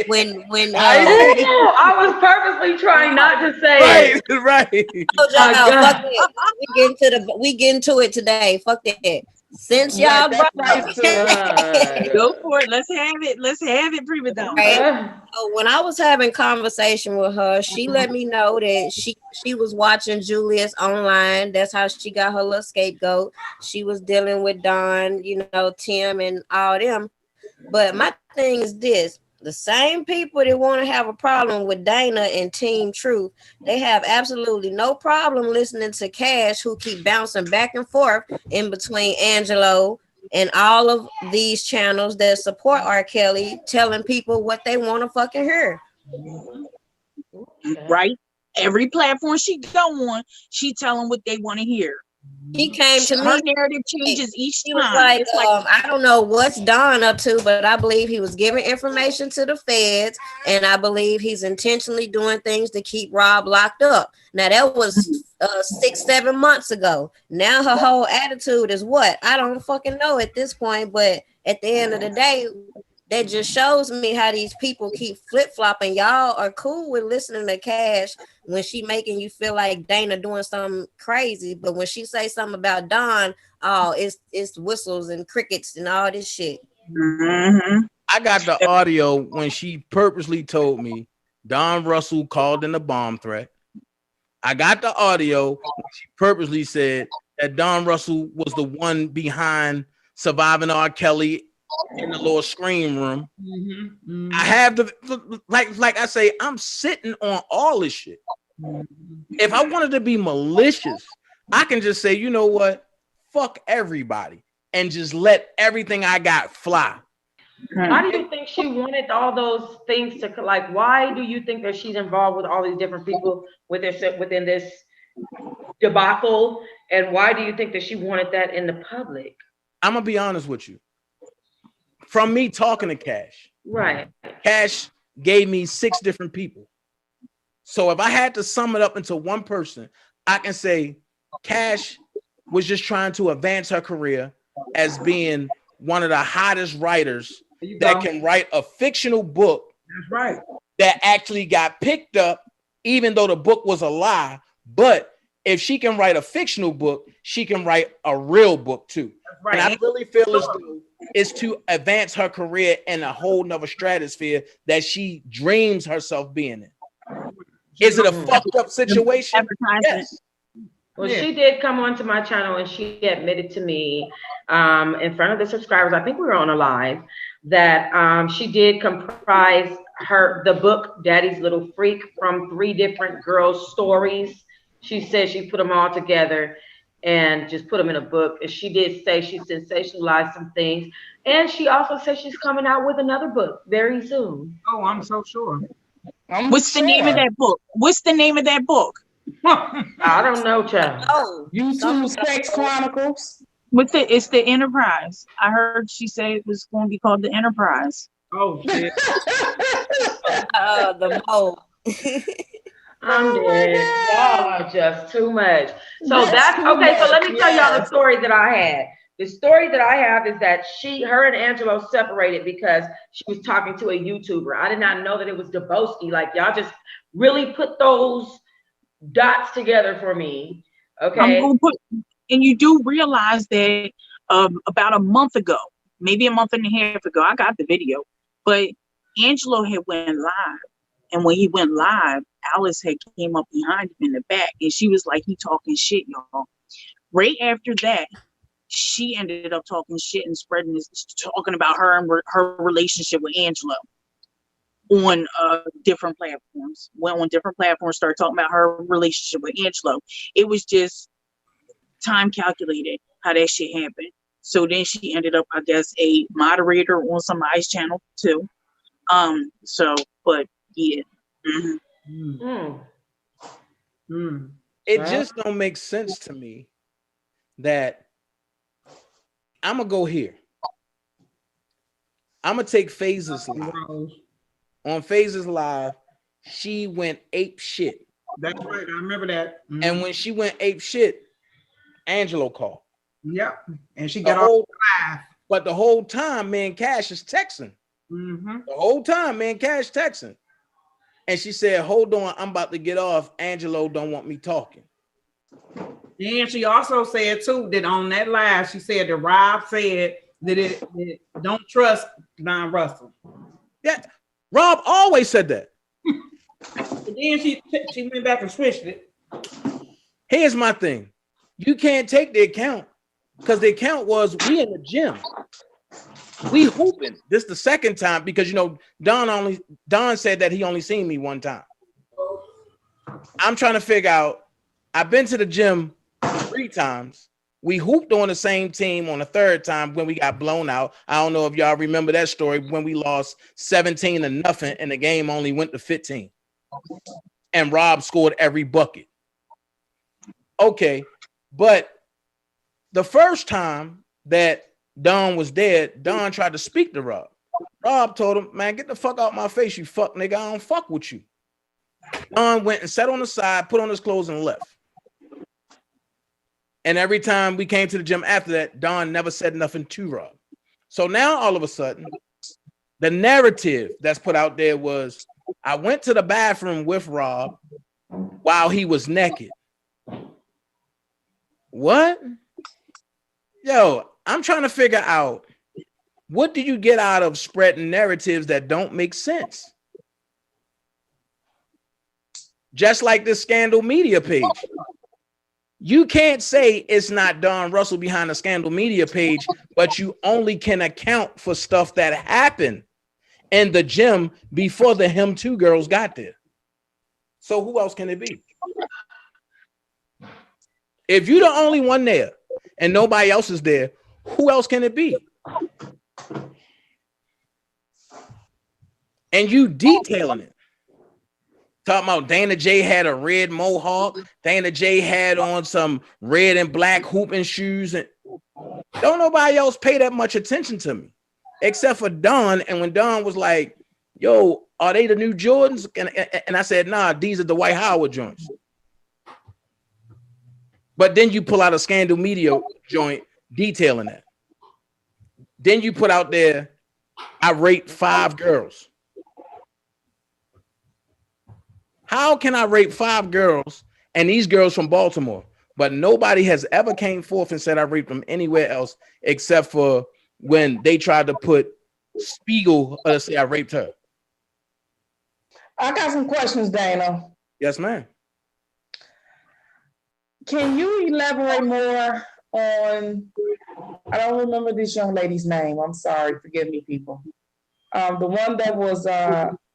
When I was purposely trying not to say it. Right. Fuck it. We get into it today. Fuck that. Since y'all brought go for it. Let's have it, prima donna. Right? So when I was having conversation with her, she let me know that she was watching Julius online. That's how she got her little scapegoat. She was dealing with Don, Tim and all them. But my thing is this. The same people that want to have a problem with Dana and Team Truth, they have absolutely no problem listening to Cash, who keep bouncing back and forth in between Angelo and all of these channels that support R. Kelly, telling people what they want to fucking hear. Right? Every platform she go on, she tell them what they want to hear. He came to her me. narrative changes each time. Was like, I don't know what's Don up to, but I believe he was giving information to the feds, and I believe he's intentionally doing things to keep Rob locked up. Now that was 6-7 months ago. Now her whole attitude is what? I don't fucking know at this point, but at the end of the day, that just shows me how these people keep flip-flopping. Y'all are cool with listening to Cash when she making you feel like Dana doing something crazy, but when she say something about Don, it's whistles and crickets and all this shit. Mm-hmm. I got the audio when she purposely told me Don Russell called in a bomb threat. I got the audio when she purposely said that Don Russell was the one behind surviving R. Kelly in the little screen room. Mm-hmm. Mm-hmm. I have like I say, I'm sitting on all this shit. If I wanted to be malicious, I can just say, you know what? Fuck everybody and just let everything I got fly. How do you think she wanted all those things to, like, why do you think that she's involved with all these different people within this debacle? And why do you think that she wanted that in the public? I'm gonna be honest with you. From me talking to Cash, right? Cash gave me 6 different people. So if I had to sum it up into one person, I can say Cash was just trying to advance her career as being one of the hottest writers that can write a fictional book. That's right. That actually got picked up, even though the book was a lie. But if she can write a fictional book, she can write a real book too. Right. And I really feel as though it's to advance her career in a whole nother stratosphere that she dreams herself being in. Is it a fucked up situation? Yes. Well, she did come onto my channel and she admitted to me in front of the subscribers, I think we were on a live, that she did comprise the book Daddy's Little Freak from 3 different girls' stories. She said she put them all together and just put them in a book. And she did say she sensationalized some things. And she also said she's coming out with another book very soon. Oh, I'm so sure. What's the name of that book? What's the name of that book? I don't know, child. Oh, YouTube Sex Chronicles. It's the Enterprise. I heard she said it was going to be called the Enterprise. Oh shit. The mole. I'm dead. Y'all are just too much. So that's okay. So let me tell y'all the story that I had. The story that I have is that her and Angelo separated because she was talking to a YouTuber. I did not know that it was Deboski. Like, y'all just really put those dots together for me. Okay. And you do realize that about a month ago, maybe a month and a half ago, I got the video, but Angelo had went live. And when he went live, Alice had came up behind him in the back and she was like, he talking shit, y'all. Right after that, she ended up talking shit and spreading this, talking about her and her relationship with Angelo on different platforms. Went on different platforms, started talking about her relationship with Angelo. It was just time calculated how that shit happened. So then she ended up, I guess, a moderator on somebody's channel too. But yeah. It just don't make sense to me that I'm gonna go here. I'm gonna take Phases live. On Phases live, she went ape shit. That's right. I remember that. And when she went ape shit, Angelo called. Yep. And she got all live. But the whole time, man, Cash is texting. The whole time, man, Cash texting. And she said, hold on, I'm about to get off. Angelo don't want me talking. And she also said too that on that live, she said that Rob said that it don't trust Don Russell. Yeah, Rob always said that. But then she went back and switched it. Here's my thing. You can't take the account because the account was we in the gym. We hooping. This the second time because Don said that he only seen me one time. I'm trying to figure out. I've been to the gym 3 times. We hooped on the same team on the 3rd time when we got blown out. I don't know if y'all remember that story when we lost 17-0 and the game only went to 15. And Rob scored every bucket. Okay, but the first time that Don was dead, Don tried to speak to Rob. Rob told him, man, get the fuck out my face, you fuck nigga. I don't fuck with you. Don went and sat on the side, put on his clothes and left. And every time we came to the gym after that, Don never said nothing to Rob. So now all of a sudden, the narrative that's put out there was, I went to the bathroom with Rob while he was naked. What? Yo, I'm trying to figure out, what do you get out of spreading narratives that don't make sense? Just like this Scandal Media page. You can't say it's not Don Russell behind the Scandal Media page, but you only can account for stuff that happened in the gym before the Him Too girls got there. So who else can it be? If you're the only one there and nobody else is there, who else can it be? And you detailing it. Talking about DanaJay had a red mohawk. DanaJay had on some red and black hooping shoes. And don't nobody else pay that much attention to me except for Don. And when Don was like, yo, are they the new Jordans? And I said, nah, these are the White Howard joints. But then you pull out a Scandal Media joint detailing that. Then you put out there, I raped 5 girls. How can I rape 5 girls and these girls from Baltimore, but nobody has ever came forth and said I raped them anywhere else except for when they tried to put Spiegel say I raped her? I got some questions, Dana. Yes, ma'am. Can you elaborate more on? I don't remember this young lady's name. I'm sorry. Forgive me, people. The one that was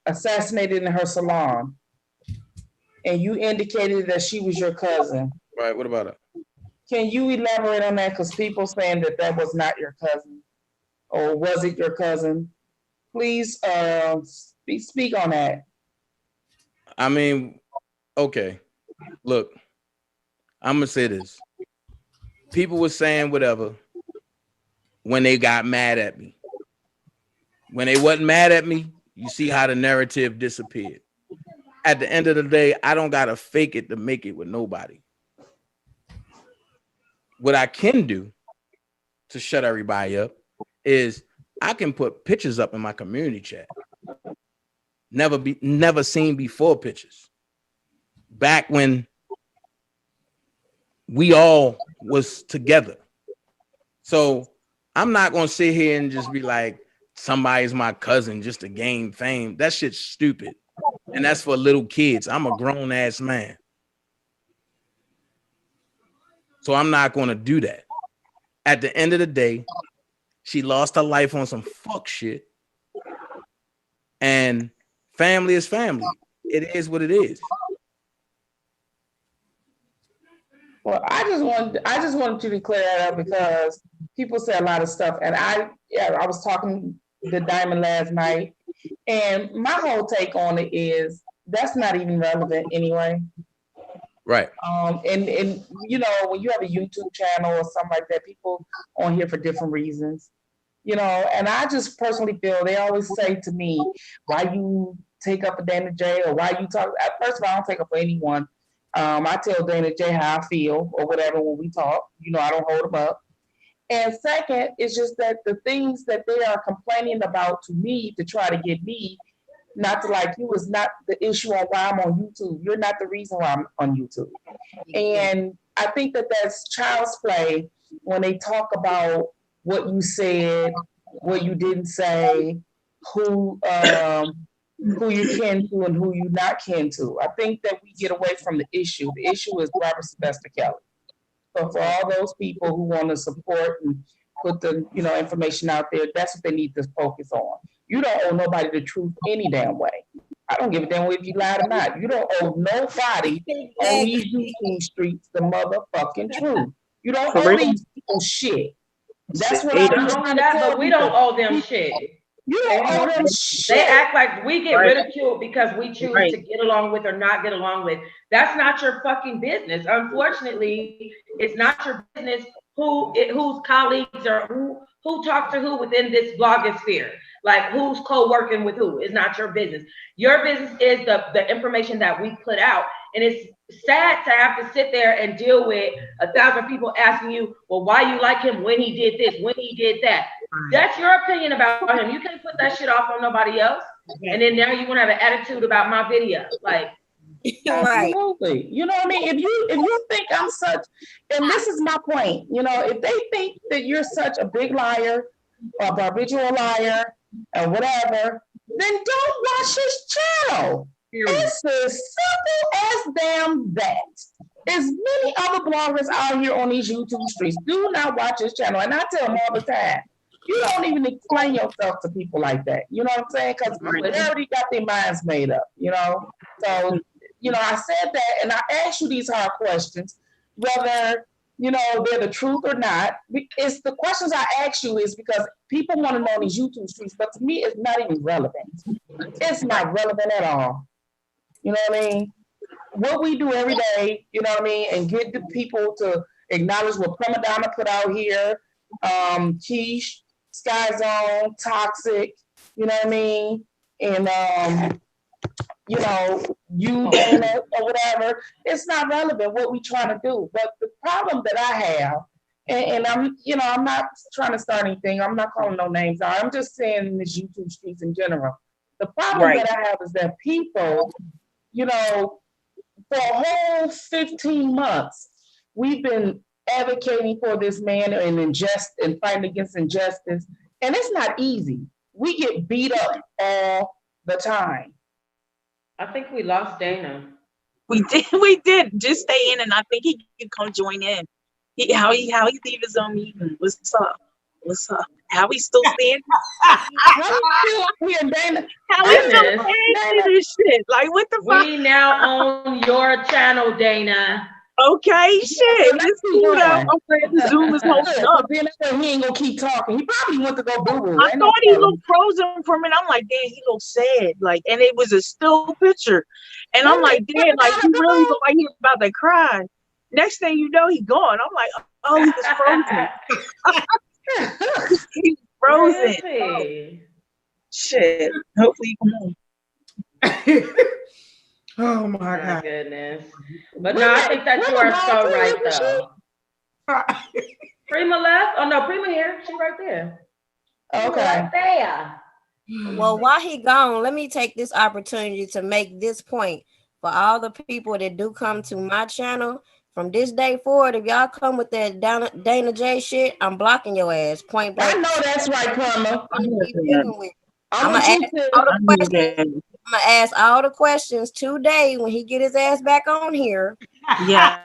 assassinated in her salon, and you indicated that she was your cousin. Right. What about her? Can you elaborate on that? Because people saying that that was not your cousin, or was it your cousin? Please speak on that. I mean, okay. Look, I'm gonna say this. People were saying whatever when they got mad at me. When they wasn't mad at me, you see how the narrative disappeared. At the end of the day, I don't gotta fake it to make it with nobody. What I can do to shut everybody up is I can put pictures up in my community chat. Never seen before pictures. Back when we all was together. So I'm not gonna sit here and just be like, somebody's my cousin just to gain fame. That shit's stupid. And that's for little kids. I'm a grown ass man. So I'm not gonna do that. At the end of the day, she lost her life on some fuck shit. And family is family. It is what it is. Well, I just wanted you to clear that up because people say a lot of stuff, and I was talking to Diamond last night, and my whole take on it is that's not even relevant anyway. Right. And you know, when you have a YouTube channel or something like that, people on here for different reasons. You know, and I just personally feel they always say to me, why you take up a DanaJay or why you talk. First of all, I don't take up for anyone. I tell DanaJay how I feel or whatever when we talk. You know, I don't hold them up. And second, it's just that the things that they are complaining about to me to try to get me not to like you is not the issue on why I'm on YouTube. You're not the reason why I'm on YouTube. And I think that that's child's play when they talk about what you said, what you didn't say, who you kin to and who you not kin to. I think that we get away from the issue. The issue is Robert Sylvester Kelly. So for all those people who want to support and put the information out there, that's what they need to focus on. You don't owe nobody the truth any damn way. I don't give a damn if you lied or not. You don't owe nobody on these YouTube streets the motherfucking truth. You don't owe these people shit. That's what I'm trying to tell. But we don't owe them shit. You don't owe them shit. They act like we get ridiculed because we choose to get along with or not get along with. That's not your fucking business. Unfortunately, it's not your business whose colleagues or who talks to who within this blogosphere. Like who's co-working with who is not your business. Your business is the information that we put out. And it's sad to have to sit there and deal with 1,000 people asking you, well, why you like him when he did this, when he did that. That's your opinion about him. You can't put that shit off on nobody else. And then now you want to have an attitude about my video. Like, absolutely. You know what I mean? If you think I'm such, and this is my point, if they think that you're such a big liar or a habitual liar and whatever, then don't watch his channel. It's as simple as damn that. There's many other bloggers out here on these YouTube streets. Do not watch his channel. And I tell them all the time, you don't even explain yourself to people like that. You know what I'm saying? Because they already got their minds made up, So, I said that, and I asked you these hard questions, whether, they're the truth or not. It's the questions I ask you is because people want to know these YouTube streets, but to me, it's not even relevant. It's not relevant at all. You know what I mean? What we do every day, you know what I mean, and get the people to acknowledge what Prima Donna put out here, Quiche, Sky Zone, Toxic, you know what I mean, and you, Dana, or whatever. It's not relevant what we trying to do. But the problem that I have, and I'm not trying to start anything. I'm not calling no names out. I'm just saying in this YouTube streets in general. The problem that I have is that people, for a whole 15 months, we've been advocating for this man and fighting against injustice. And it's not easy. We get beat up all the time. I think we lost Dana. We did. Just stay in, and I think he can come join in. How he leave his own meeting. What's up? How he still standing? Dana. How he still standing this shit? Like what the fuck? We now own your channel, Dana. Okay, shit. Let's see what the Zoom is hosting up. Then he ain't gonna keep talking. He probably went to go boo-boo. I thought he looked frozen for a minute. I'm like, damn, he looked sad. Like, and it was a still picture. And I'm like, damn, like he really looked like he was about to cry. Next thing you know, he gone. I'm like, oh, he was frozen. He's frozen. Really? Oh, shit. Hopefully he come home. Oh my God. Goodness. But no, I think that you are so right though. Prima left? Oh no, Prima here. She's right there. Okay. Right there. Well, while he gone, let me take this opportunity to make this point for all the people that do come to my channel. From this day forward, if y'all come with that DanaJay shit, I'm blocking your ass. Point blank. I know that's right, Karma. I'm gonna ask all the questions today when he get his ass back on here. Yeah.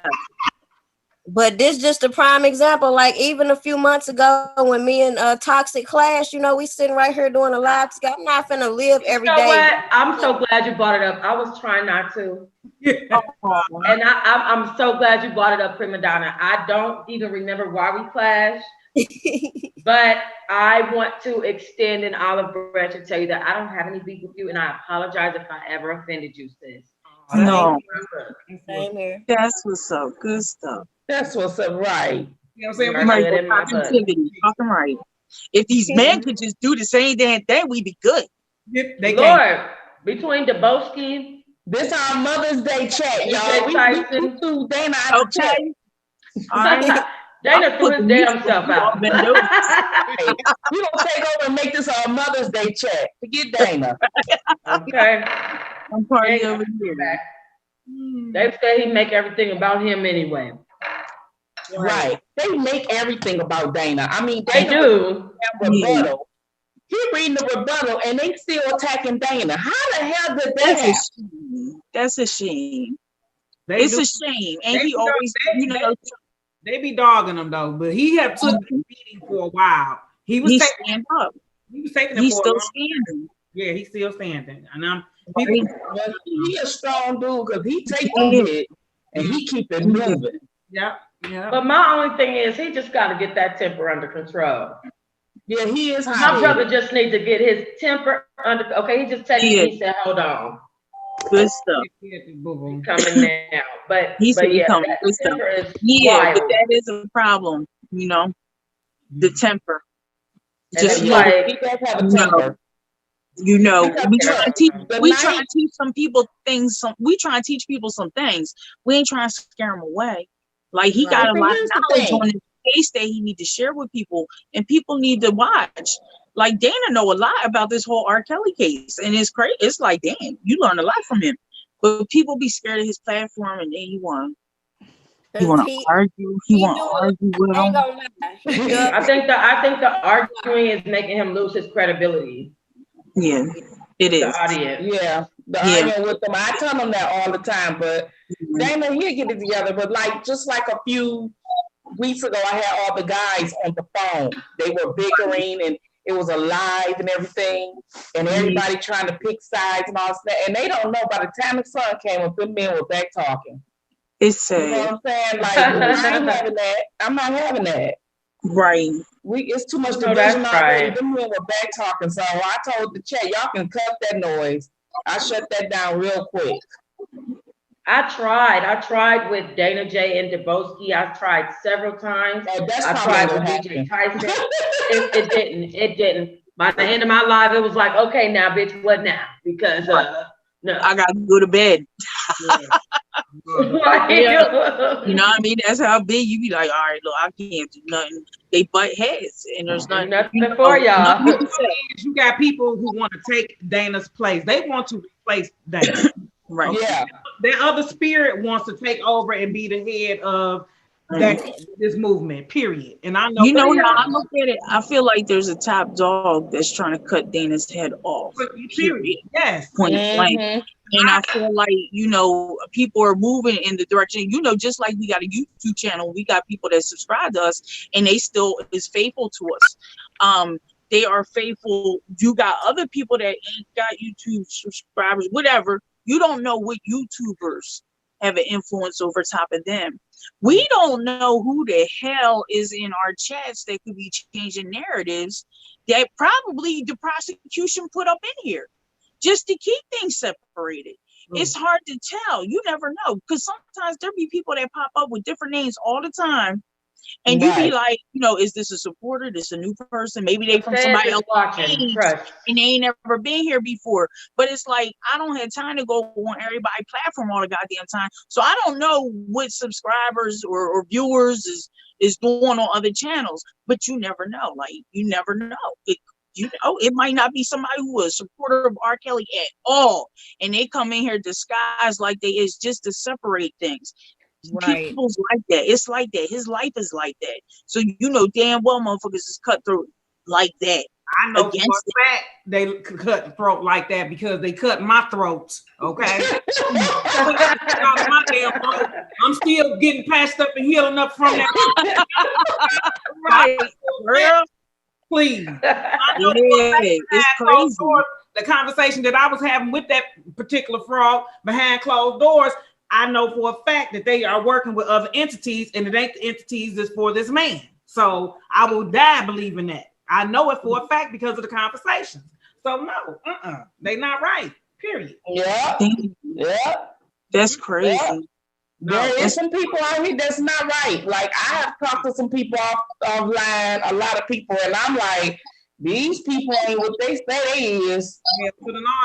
But this just a prime example. Like even a few months ago when me and Toxic Clash, you know, we sitting right here doing a live. I'm not finna live every day. What? I'm so glad you brought it up. I was trying not to. And I'm so glad you brought it up, Prima Donna. I don't even remember why we clashed. But I want to extend an olive branch and tell you that I don't have any beef with you, and I apologize if I ever offended you, sis. No. Same here. That's what's up. Good stuff. That's what's up, right? You know what I'm saying? Right. Positivity. Talking right. If these men could just do the same damn thing, we'd be good. Lord, between Deboski, this our Mother's Day chat, y'all. Tyson, to Dana. Okay. All right. Dana threw his damn self out. We don't take over and make this our Mother's Day chat. Forget Dana. Okay. I'm party over here. They say he make everything about him anyway. Right. They make everything about Dana. I mean, they do. Rebuttal. He reading the rebuttal and they still attacking Dana. How the hell did that happen? That's a shame. It's a shame. And he always, they be dogging him though, but he have took the beating for a while. He was taking up. He was taking it. He's for still standing. Yeah, he's still standing. And he a strong dude because he take it and he keep it moving. Yeah. But my only thing is he just got to get that temper under control. Yeah, he is. My brother just needs to get his temper under. Okay, he just texted me. He said, "Hold on." Good stuff. Coming now, but he's coming. Good stuff. Yeah, but that is a problem. You know, the temper. Just like he does have a temper. You know, we try to teach some people things. We try to teach people some things. We ain't trying to scare them away. Like he got a lot of knowledge on his case that he need to share with people, and people need to watch. Like Dana know a lot about this whole R. Kelly case, and it's crazy. It's like, damn, you learn a lot from him. But people be scared of his platform, and then you want to argue. He want to argue with him. I think the arguing is making him lose his credibility. Yeah, it is. The audience. Yeah, the arguing with them. I tell them that all the time, but Dana, he'll get it together. But just like a few weeks ago, I had all the guys on the phone. They were bickering and it was alive and everything, and everybody trying to pick sides and all that. And they don't know by the time the sun came up, them men were back talking. It's sad. You know what I'm saying? Like, I ain't having that. I'm not having that. Right. It's too much division already. Them men were back talking. So I told the chat, y'all can cut that noise. I shut that down real quick. I tried with DanaJay and Deboski. I tried several times. Oh, I tried with DJ Tyson. It didn't. By the end of my live, it was like, okay, now, bitch, what now? Because no, I gotta go to bed. You know what I mean? That's how big you be like, all right, look, I can't do nothing. They butt heads, and there's nothing for y'all. You got people who want to take Dana's place. They want to replace Dana. Right. Yeah. That other spirit wants to take over and be the head of that this movement, period. And I know You know how I look at it. I feel like there's a top dog that's trying to cut Dana's head off. Period. Yes. Point blank. And I feel like, you know, people are moving in the direction, you know, just like we got a YouTube channel, we got people that subscribe to us and they still is faithful to us. They are faithful. You got other people that ain't got YouTube subscribers, whatever. You don't know what YouTubers have an influence over top of them. We don't know who the hell is in our chats that could be changing narratives that probably the prosecution put up in here just to keep things separated. It's hard to tell. You never know, because sometimes there be people that pop up with different names all the time. And you be like, you know, is this a supporter? This a new person? Maybe they from somebody else and they ain't never been here before. But it's like, I don't have time to go on everybody's platform all the goddamn time. So I don't know what subscribers or viewers is doing on other channels. But you never know. Like, you never know. You know, it might not be somebody who was a supporter of R. Kelly at all. And they come in here disguised like they is just to separate things. Right. People's like that. It's like that. His life is like that. So you know damn well motherfuckers is cut through like that. I know for a fact they cut the throat like that because they cut my throat. Okay. My damn throat. I'm still getting patched up and healing up from that. Right. Real? Please. I know it's crazy. The conversation that I was having with that particular frog behind closed doors, I know for a fact that they are working with other entities, and it ain't the entities that's for this man. So I will die believing that. I know it for a fact because of the conversations. So no, they not right. Period. Yeah. That's crazy. Yeah. There is some people out here that's not right. Like, I have talked to some people offline, a lot of people, and I'm like, these people ain't what they say they is. Yeah,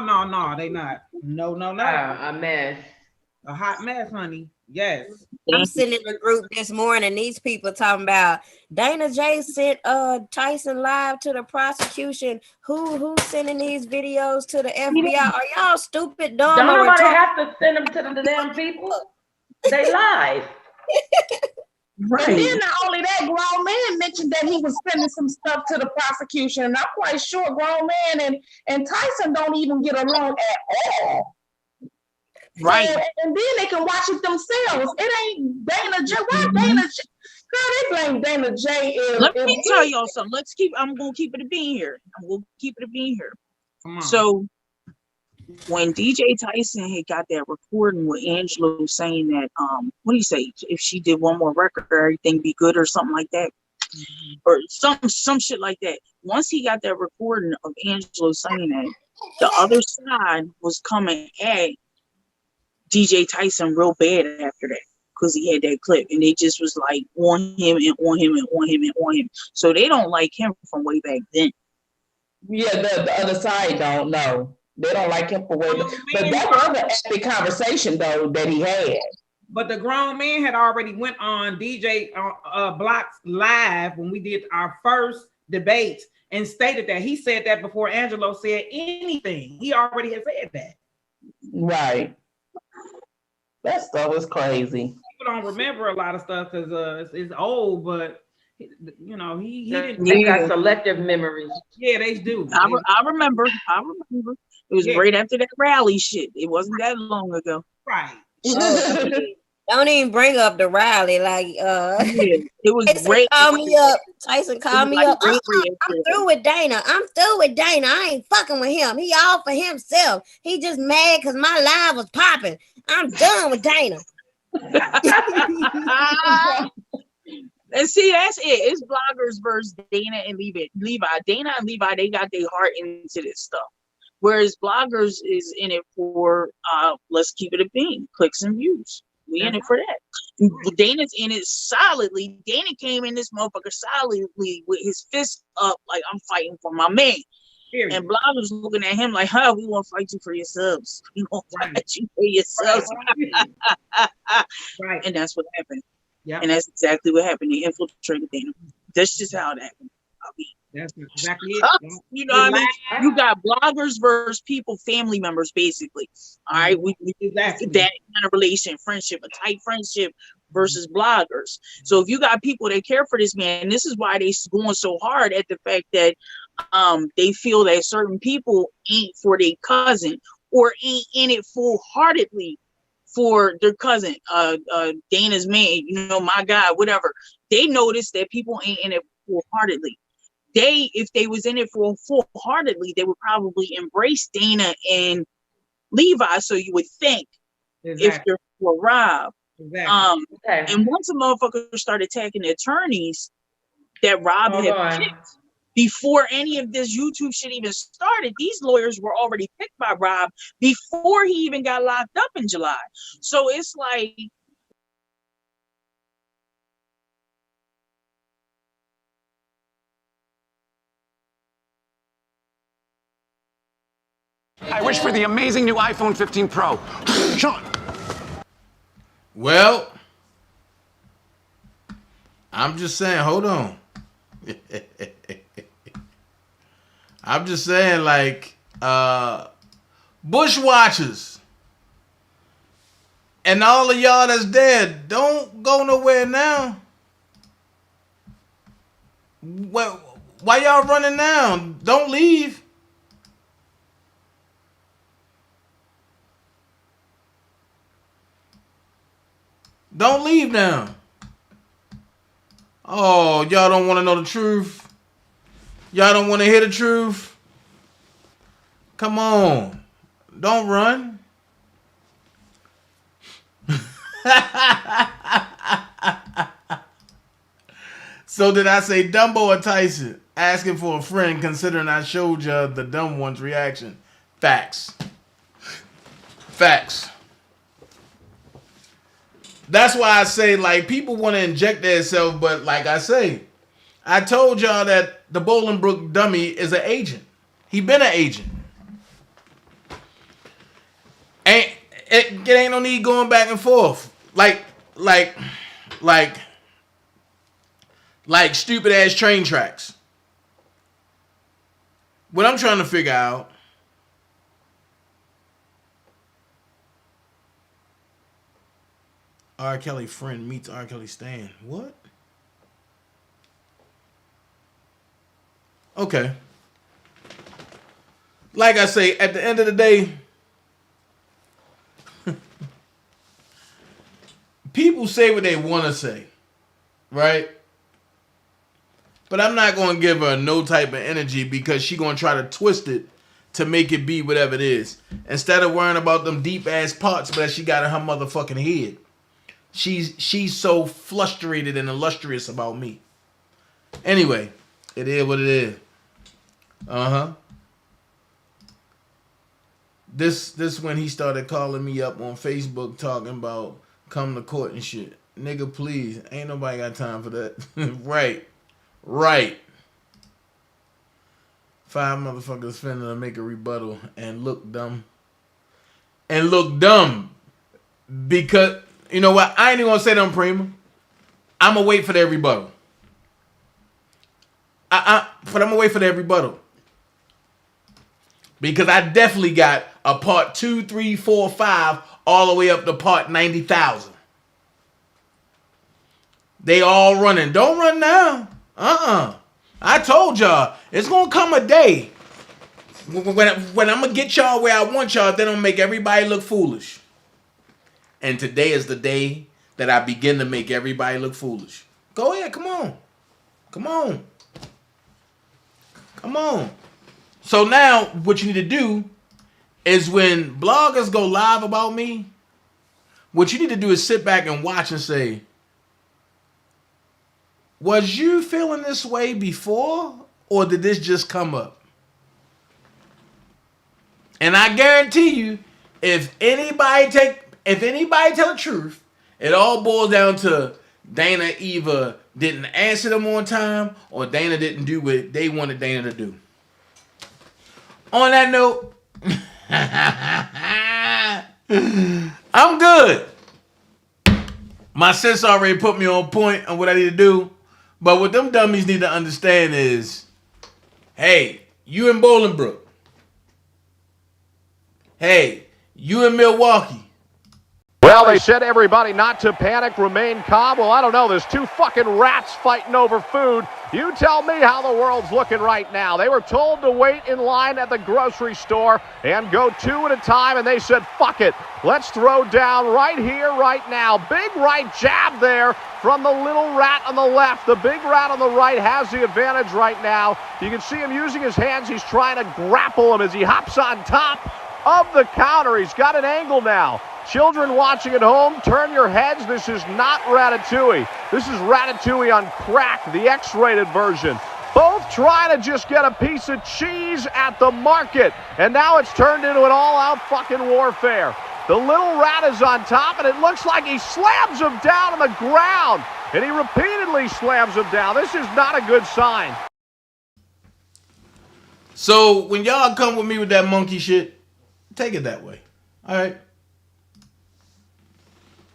no, they not. No. A mess. A hot mess, honey. Yes. I'm sitting in the group this morning. These people talking about DanaJay sent Tyson live to the prosecution. Who sending these videos to the FBI? Are y'all stupid, dumb? Don't nobody have to send them to the damn people. They live. Right. And then not only that, grown man mentioned that he was sending some stuff to the prosecution, and I'm quite sure grown man and Tyson don't even get along at all. Right. And then they can watch it themselves. It ain't DanaJay. Why DanaJay? Girl, they blame DanaJay. Let me tell y'all something. I'm gonna keep it a bean here. So when DJ Tyson had got that recording with Angelo saying that what do you say, if she did one more record everything be good or something like that, or some shit like that. Once he got that recording of Angelo saying that, the other side was coming at DJ Tyson real bad after that because he had that clip, and they just was like on him and on him and on him and on him. So they don't like him from way back then. Yeah, the other side don't know. They don't like him for way back. But that was an epic conversation though that he had. But the grown man had already went on DJ Block's live when we did our first debate and stated that he said that before Angelo said anything. He already had said that. Right. That stuff was crazy. People don't remember a lot of stuff because it's old, but you know he didn't. They got selective memories. Yeah, they do. I remember. It was right after that rally shit. It wasn't that long ago. Right. Don't even bring up the rally. Like it was Tyson called me up. Tyson called me up. I'm through with Dana. I ain't fucking with him. He all for himself. He just mad because my live was popping. I'm done with Dana. And see, that's it. It's bloggers versus Dana and Levi. Dana and Levi, they got their heart into this stuff. Whereas bloggers is in it for let's keep it a bean, clicks and views. We in it for that. Dana's in it solidly. Dana came in this motherfucker solidly with his fist up, like I'm fighting for my man. Period. And bloggers looking at him like, "Huh, we won't fight you for your subs. We won't fight you for your subs." Right. And that's what happened. Yeah. And that's exactly what happened. They infiltrated Dana. That's just how it happened. That's exactly it. You know what I mean? You got bloggers versus people, family members, basically. All right, we exactly that kind of relation, friendship, a tight friendship versus bloggers. So if you got people that care for this man, this is why they going so hard at the fact that they feel that certain people ain't for their cousin or ain't in it full-heartedly for their cousin, Dana's man, you know, my guy, whatever. They notice that people ain't in it full-heartedly. If they was in it for full-heartedly, they would probably embrace Dana and Levi. So you would think if they're for Rob. And once a motherfucker started attacking the attorneys that Rob had picked, before any of this YouTube shit even started, these lawyers were already picked by Rob before he even got locked up in July. So it's like, I wish for the amazing new iPhone 15 Pro. Sean. Well, I'm just saying, hold on. I'm just saying, like, Bushwatchers and all of y'all that's dead, don't go nowhere now. Why y'all running now? Don't leave. Don't leave now. Oh, y'all don't want to know the truth? Y'all don't want to hear the truth? Come on. Don't run. So did I say Dumbo or Tyson? Asking for a friend considering I showed you the dumb one's reaction. Facts. Facts. That's why I say, like, people want to inject themselves, but like I say, I told y'all that the Bolingbrook dummy is an agent. He been an agent. It ain't no need going back and forth. Like stupid ass train tracks. What I'm trying to figure out, R. Kelly friend meets R. Kelly stan. What? Okay. Like I say, at the end of the day, people say what they want to say, right? But I'm not going to give her no type of energy because she going to try to twist it to make it be whatever it is. Instead of worrying about them deep ass parts that she got in her motherfucking head. She's so frustrated and illustrious about me. Anyway, it is what it is. This when he started calling me up on Facebook talking about come to court and shit. Nigga, please. Ain't nobody got time for that. Right. 5 motherfuckers finna make a rebuttal and look dumb. Because, you know what? I ain't even gonna say them, Prima. I'm gonna wait for their rebuttal. But I'm gonna wait for their rebuttal. Because I definitely got a part 2, 3, 4, 5, all the way up to part 90,000. They all running. Don't run now. I told y'all, it's gonna come a day when I'm gonna get y'all where I want y'all, then I'm gonna make everybody look foolish. And today is the day that I begin to make everybody look foolish. Go ahead, come on. So now, what you need to do is when bloggers go live about me, what you need to do is sit back and watch and say, was you feeling this way before, or did this just come up? And I guarantee you, if anybody tell the truth, it all boils down to Dana either didn't answer them on time, or Dana didn't do what they wanted Dana to do. On that note, I'm good. My sis already put me on point on what I need to do. But what them dummies need to understand is, hey, you in Bolingbrook. Hey, you in Milwaukee. Well, they said everybody not to panic, remain calm. Well, I don't know. There's two fucking rats fighting over food. You tell me how the world's looking right now. They were told to wait in line at the grocery store and go two at a time, and they said, fuck it. Let's throw down right here, right now. Big right jab there from the little rat on the left. The big rat on the right has the advantage right now. You can see him using his hands. He's trying to grapple him as he hops on top of the counter. He's got an angle now. Children watching at home, turn your heads. This is not Ratatouille. This is Ratatouille on crack, the X-rated version. Both trying to just get a piece of cheese at the market. And now it's turned into an all-out fucking warfare. The little rat is on top, and it looks like he slams him down on the ground. And he repeatedly slams him down. This is not a good sign. So when y'all come with me with that monkey shit, take it that way. All right?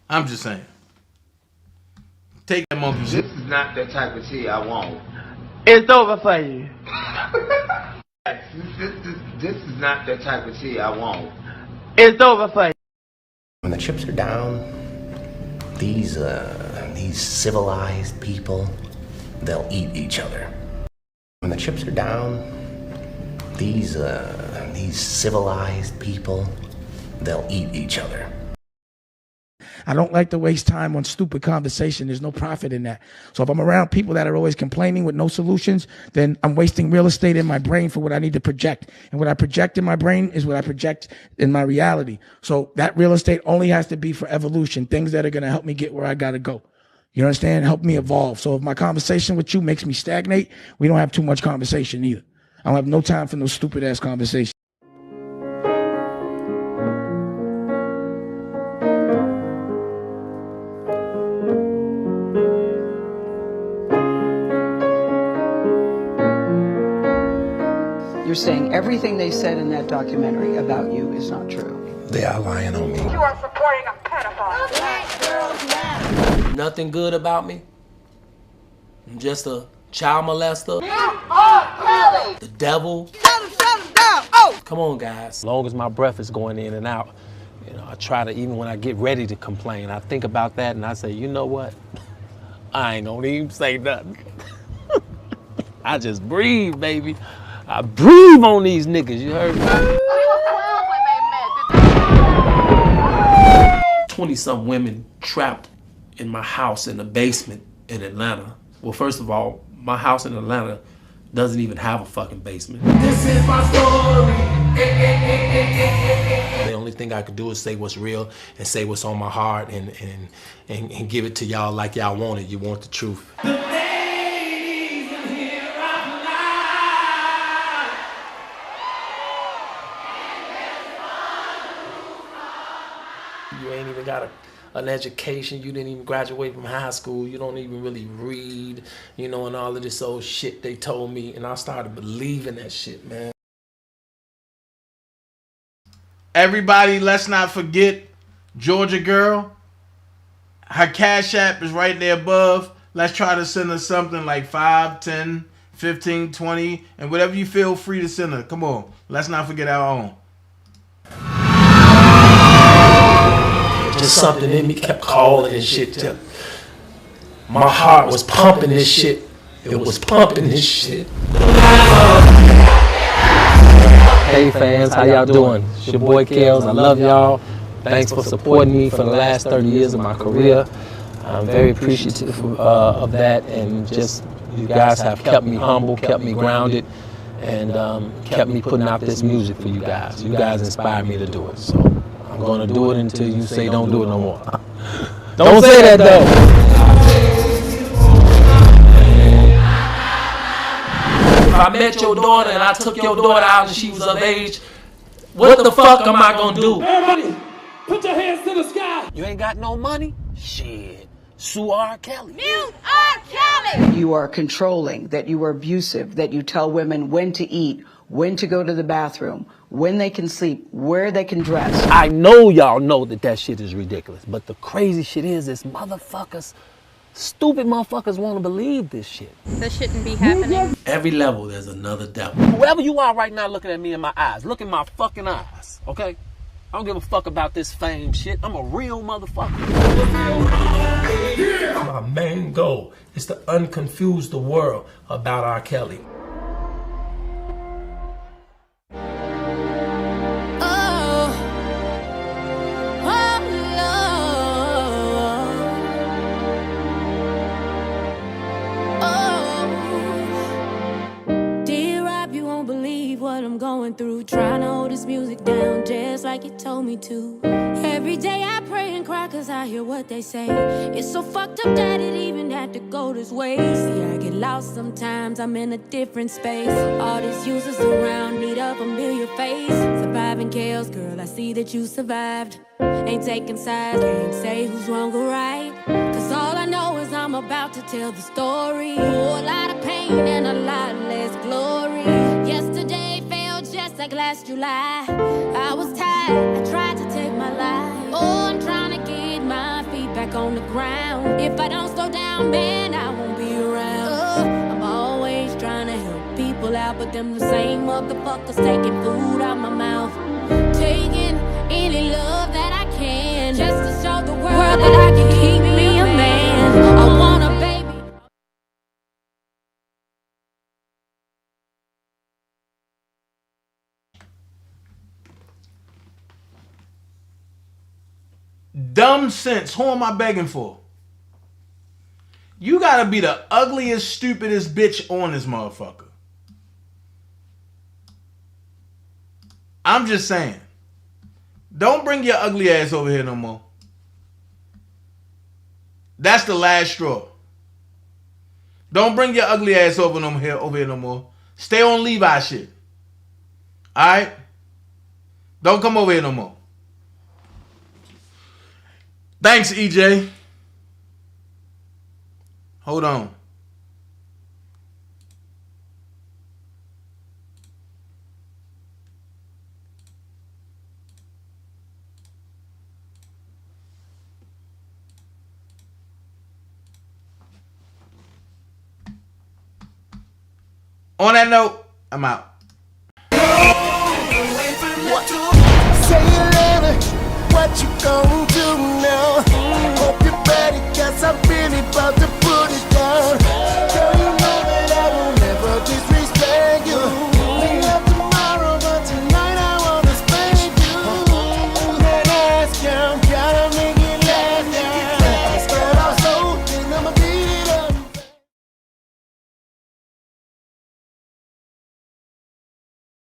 I'm just saying. Take that monkey shit. This is not the type of tea I want. It's over for you. This is not the type of tea I want. It's over for you. When the chips are down, these civilized people, they'll eat each other. When the chips are down, these civilized people, they'll eat each other. I don't like to waste time on stupid conversation. There's no profit in that. So if I'm around people that are always complaining with no solutions, then I'm wasting real estate in my brain for what I need to project. And what I project in my brain is what I project in my reality. So that real estate only has to be for evolution, things that are going to help me get where I got to go. You understand? Help me evolve. So if my conversation with you makes me stagnate, we don't have too much conversation either. I don't have no time for no stupid ass conversation. You're saying everything they said in that documentary about you is not true. They are lying on me. You are supporting a pedophile. Black girls matter. Nothing good about me. I'm just a child molester. The devil. Shut him down. Oh! Come on, guys. As long as my breath is going in and out, you know, I try to, even when I get ready to complain, I think about that and I say, you know what? I ain't gonna even say nothing. I just breathe, baby. I breathe on these niggas, you heard me? 20-some women trapped in my house in the basement in Atlanta. Well, first of all, my house in Atlanta doesn't even have a fucking basement. This is my story. The only thing I could do is say what's real and say what's on my heart and give it to y'all like y'all want it. You want the truth. You ain't even got an education. You didn't even graduate from high school. You don't even really read, you know, and all of this old shit they told me. And I started believing that shit, man. Everybody, let's not forget Georgia girl. Her Cash App is right there above. Let's try to send her something like 5, 10, 15, 20, and whatever you feel free to send her. Come on. Let's not forget our own. Just something in me kept calling and shit. My heart was pumping this shit. It was pumping this shit. Hey fans, how y'all doing? It's your boy Kels. I love y'all. Thanks for supporting me for the last 30 years of my career. I'm very appreciative of that, and just you guys have kept me humble, kept me grounded, and kept me putting out this music for you guys. You guys inspired me to do it. So I'm gonna do it until you say don't do it no more. Don't say that though. If I met your daughter and I took your daughter out and she was of age, what the fuck am I gonna do? Everybody, put your hands to the sky. You ain't got no money? Shit. Sue R. Kelly. Mute R. Kelly. You are controlling, that you are abusive, that you tell women when to eat, when to go to the bathroom, when they can sleep, where they can dress. I know y'all know that shit is ridiculous, but the crazy shit is motherfuckers, stupid motherfuckers want to believe this shit. This shouldn't be happening. Every level there's another devil. Whoever you are right now looking at me in my eyes, look in my fucking eyes, okay? I don't give a fuck about this fame shit. I'm a real motherfucker. My main goal is to unconfuse the world about R. Kelly. I'm going through, trying to hold this music down just like you told me to. Every day I pray and cry cause I hear what they say. It's so fucked up that it even had to go this way. See, I get lost sometimes, I'm in a different space. All these users around need a familiar face. Surviving chaos, girl, I see that you survived. Ain't taking sides, can't say who's wrong or right. Cause all I know is I'm about to tell the story. Oh, a lot of pain and a lot less glory. Yesterday felt just like last July. I was tired, I tried to take my life. Oh, I'm trying to get my feet back on the ground. If I don't slow down, man, I won't be around. I'm always trying to help people out, but them the same motherfuckers taking food out my mouth. Taking any love that I can, just to show the world that I can keep me a man. I want a baby. Dumb sense. Who am I begging for? You gotta be the ugliest, stupidest bitch on this motherfucker. I'm just saying. Don't bring your ugly ass over here no more. That's the last straw. Don't bring your ugly ass over here no more. Stay on Levi shit. Alright? Don't come over here no more. Thanks, EJ. Hold on. On that note, I'm out. Say you love it, what you gonna do now? Hope you're ready, cause I'm really about to put it down.